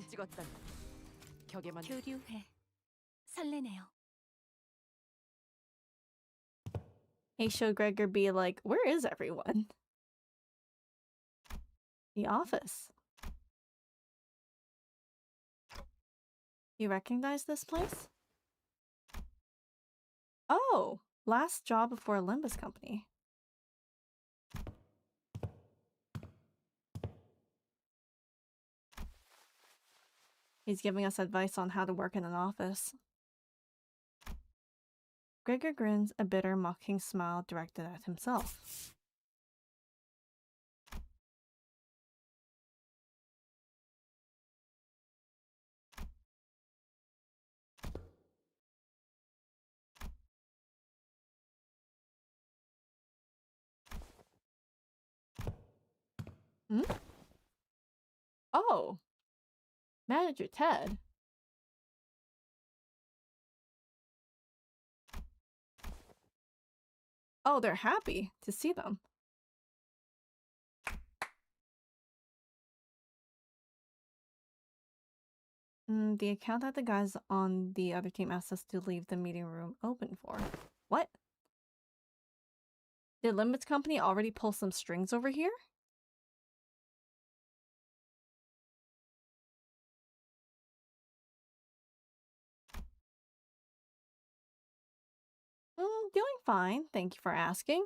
Hey, show Gregor be like, where is everyone? The office. You recognize this place? Oh, last job before Limbus company. He's giving us advice on how to work in an office. Gregor grins, a bitter, mocking smile directed at himself. Hmm? Oh! Manager Ted. Oh, they're happy to see them. The account that the guys on the other team asked us to leave the meeting room open for. What? Did Limbus Company already pull some strings over here? Doing fine, thank you for asking.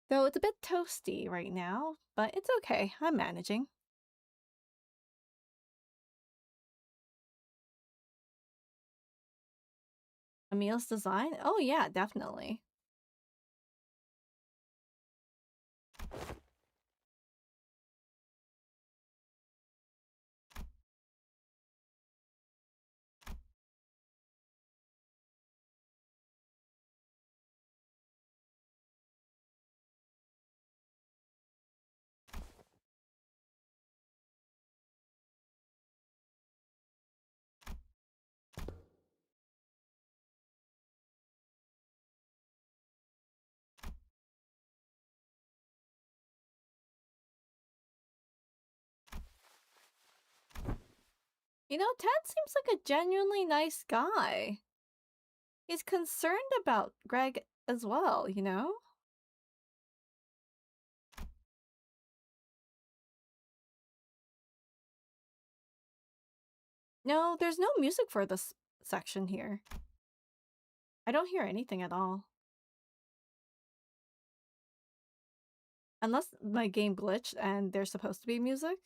Though it's a bit toasty right now, but it's okay, I'm managing. Emil's design? Oh yeah, definitely. You know, Ted seems like a genuinely nice guy. He's concerned about Greg as well, you know? No, there's no music for this section here. I don't hear anything at all. Unless my game glitched and there's supposed to be music.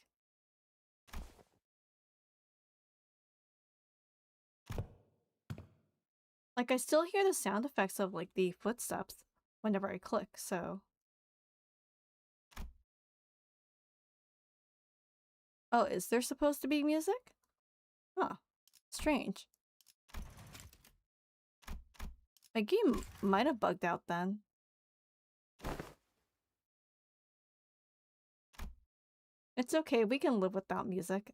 Like, I still hear the sound effects of, like, the footsteps whenever I click, so... Oh, is there supposed to be music? Huh. Strange. My game might have bugged out then. It's okay, we can live without music.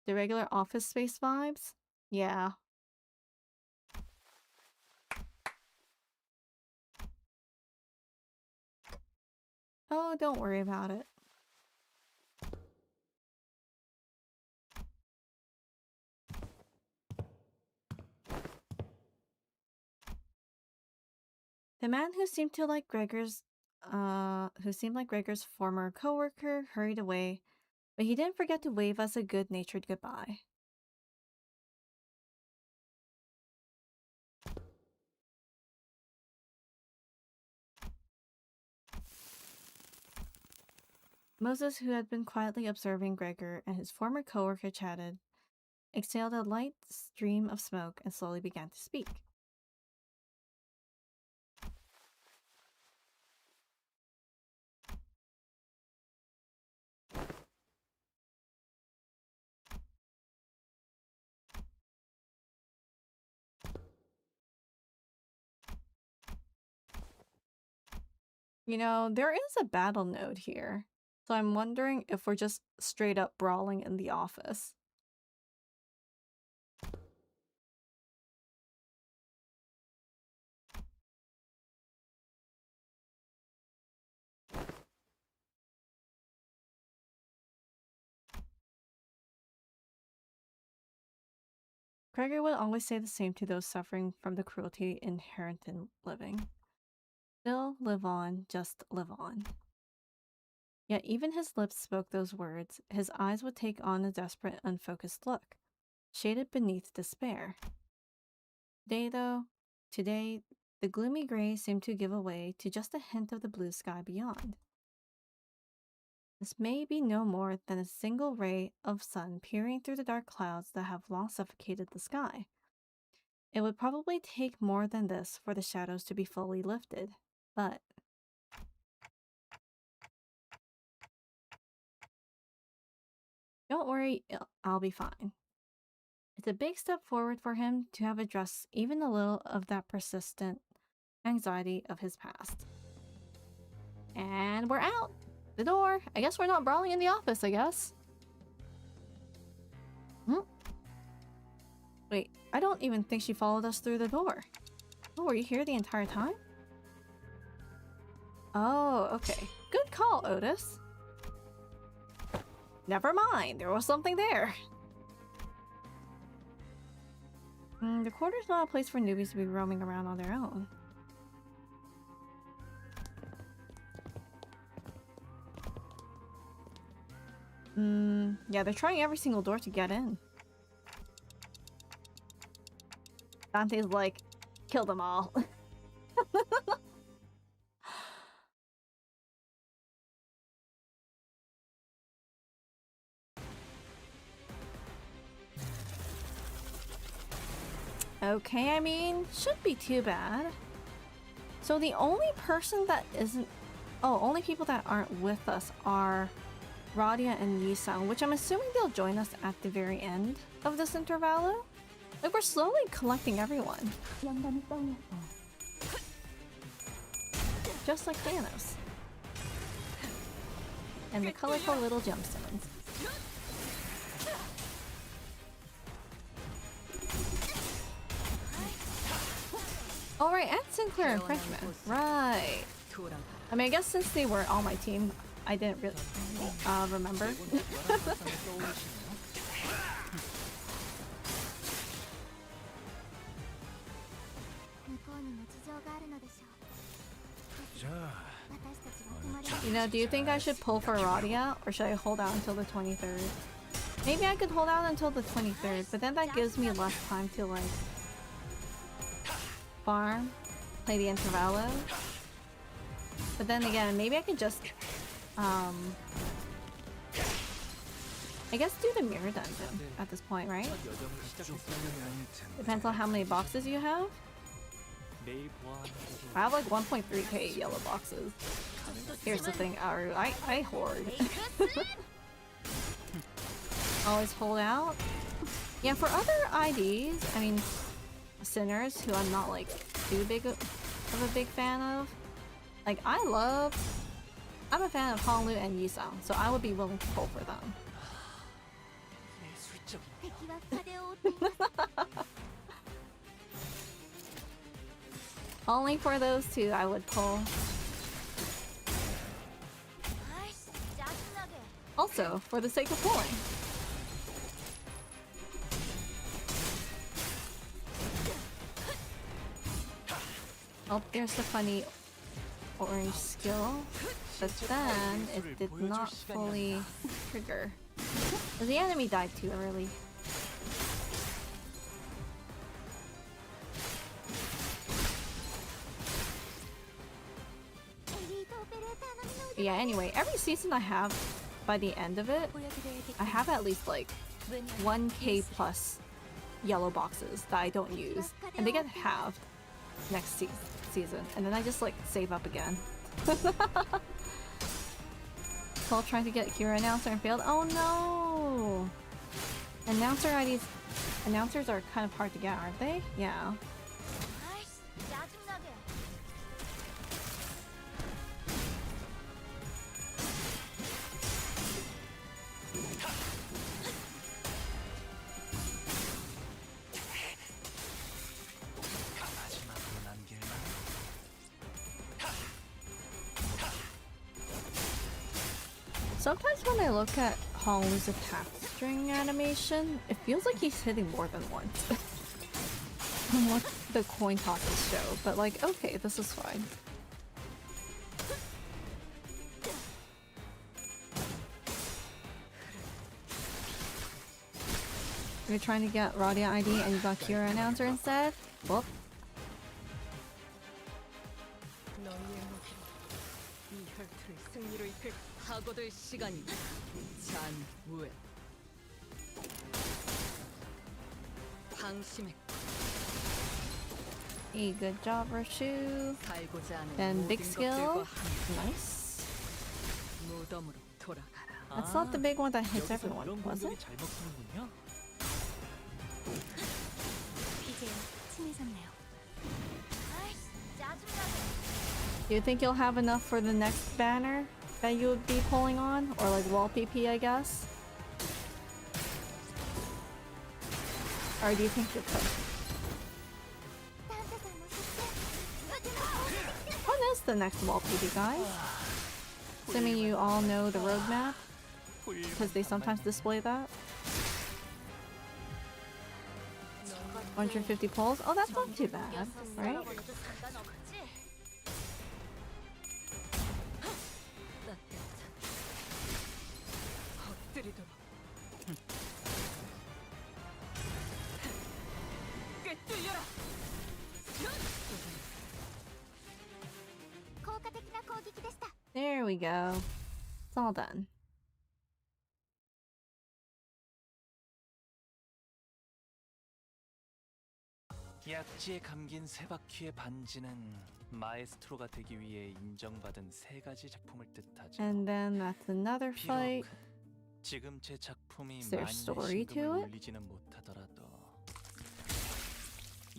The regular office space vibes? Yeah. Oh, don't worry about it. The man who seemed like Gregor's former coworker hurried away, but he didn't forget to wave us a good-natured goodbye. Moses, who had been quietly observing Gregor and his former coworker chatted, exhaled a light stream of smoke and slowly began to speak. You know, there is a battle node here, so I'm wondering if we're just straight up brawling in the office. Gregor would always say the same to those suffering from the cruelty inherent in living. Still, live on, just live on. Yet even his lips spoke those words, his eyes would take on a desperate, unfocused look. shaded beneath despair. Today, the gloomy gray seemed to give way to just a hint of the blue sky beyond. This may be no more than a single ray of sun peering through the dark clouds that have long suffocated the sky. It would probably take more than this for the shadows to be fully lifted, but... Don't worry, I'll be fine. It's a big step forward for him to have addressed even a little of that persistent anxiety of his past. And we're out! The door! I guess we're not brawling in the office, I guess. Wait, I don't even think she followed us through the door. Oh, were you here the entire time? Oh, okay. Good call, Otis. Never mind, there was something there. The quarter's not a place for newbies to be roaming around on their own. Yeah, they're trying every single door to get in. Dante's like, kill them all. Okay, I mean, shouldn't be too bad. So the only person that isn't... Oh, only people that aren't with us are Radia and Yi-san, which I'm assuming they'll join us at the very end of this intervallo. Like, we're slowly collecting everyone. Just like Thanos. And the colorful little gemstones. Oh right, and Sinclair and Frenchman. Right. I mean, I guess since they were on my team, I didn't really remember. You know, do you think I should pull for Radia, or should I hold out until the 23rd? Maybe I could hold out until the 23rd, but then that gives me less time to, like, farm, play the Intervallo. But then again, maybe I could just, I guess do the mirror dungeon at this point, right? Depends on how many boxes you have. I have like 1.3k yellow boxes. Here's the thing, I hoard. Always hold out. Yeah, for other IDs, I mean, sinners who I'm not like too big of a big fan of. Like, I'm a fan of Honglu and Yi-san, so I would be willing to pull for them. Only for those two I would pull. Also, for the sake of pulling. Oh, there's the funny orange skill, but then it did not fully trigger. The enemy died too early. Yeah, anyway, every season I have, by the end of it, I have at least like 1k plus yellow boxes that I don't use, and they get halved next season, and then I just like save up again. While trying to get Kira announcer and failed. Oh no! Announcers are kind of hard to get, aren't they? Yeah. Sometimes when I look at Honglu's attack string animation, it feels like he's hitting more than once. From what the coin tosses show, but like, okay, this is fine. You're trying to get Radia ID and you got Kira announcer instead? Well. Hey, good job, Rashu. And big skill. Nice. That's not the big one that hits everyone, was it? Do you think you'll have enough for the next banner that you would be pulling on? Or like wall PP, I guess? Or do you think you're close? When is the next wall PP, guys? Assuming you all know the roadmap, because they sometimes display that. 150 pulls? Oh, that's not too bad, right? There we go. It's all done. 약지에 감긴 세 바퀴의 반지는 마에스트로가 되기 위해 인정받은 세 가지 작품을 뜻하죠. And then that's another fight. 지금 제 작품이 Is there story to it? 울리지는 못하더라도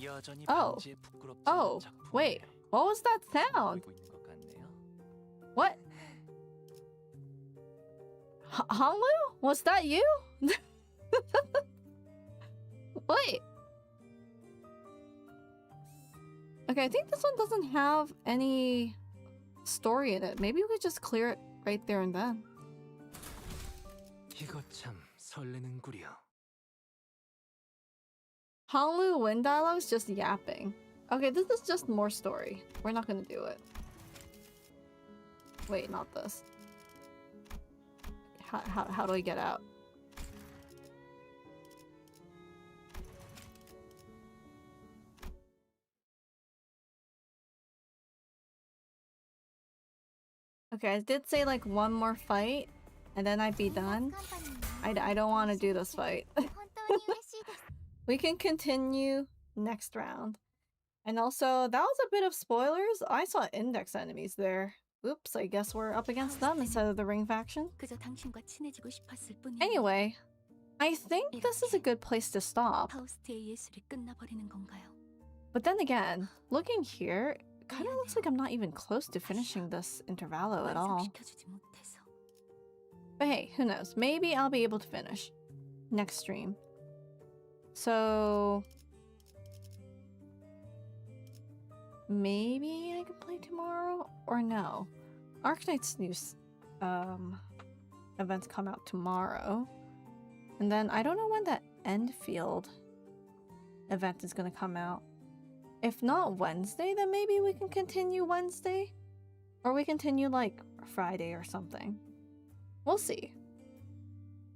여전히 Oh. 반지에 부끄럽지 Oh, wait. What was that sound? What? Honglu? Was that you? Wait. Okay, I think this one doesn't have any story in it. Maybe we could just clear it right there and then. 이거 참 설레는구려. Honglu Win dialogue's just yapping. Okay, this is just more story. We're not gonna do it. Wait, not this. How do I get out? Okay, I did say like one more fight, and then I'd be done. I don't want to do this fight. We can continue next round. And also, that was a bit of spoilers. I saw index enemies there. Oops, I guess we're up against them instead of the ring faction. Anyway, I think this is a good place to stop. But then again, looking here, it kind of looks like I'm not even close to finishing this Intervallo at all. But hey, who knows? Maybe I'll be able to finish next stream. So maybe I can play tomorrow or no. Arknight's new events come out tomorrow. And then I don't know when that Endfield event is going to come out. If not Wednesday, then maybe we can continue Wednesday. Or we continue like Friday or something. We'll see.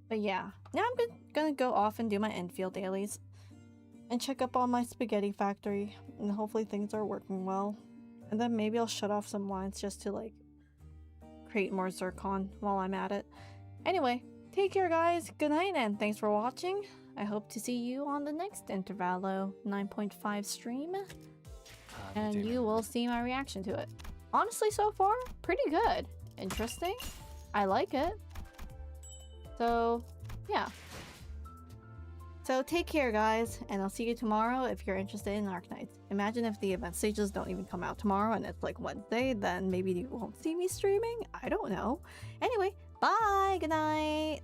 But yeah, now I'm gonna go off and do my Endfield dailies. And check up on my spaghetti factory. And hopefully things are working well. And then maybe I'll shut off some lines just to like create more zircon while I'm at it. Anyway, take care guys, good night, and thanks for watching. I hope to see you on the next Intervallo 9.5 stream. And you will see my reaction to it. Honestly, so far, pretty good. Interesting. I like it. So, yeah. So take care guys, and I'll see you tomorrow if you're interested in Arknights. Imagine if the event stages don't even come out tomorrow and it's like Wednesday, then maybe you won't see me streaming? I don't know. Anyway, bye! Good night!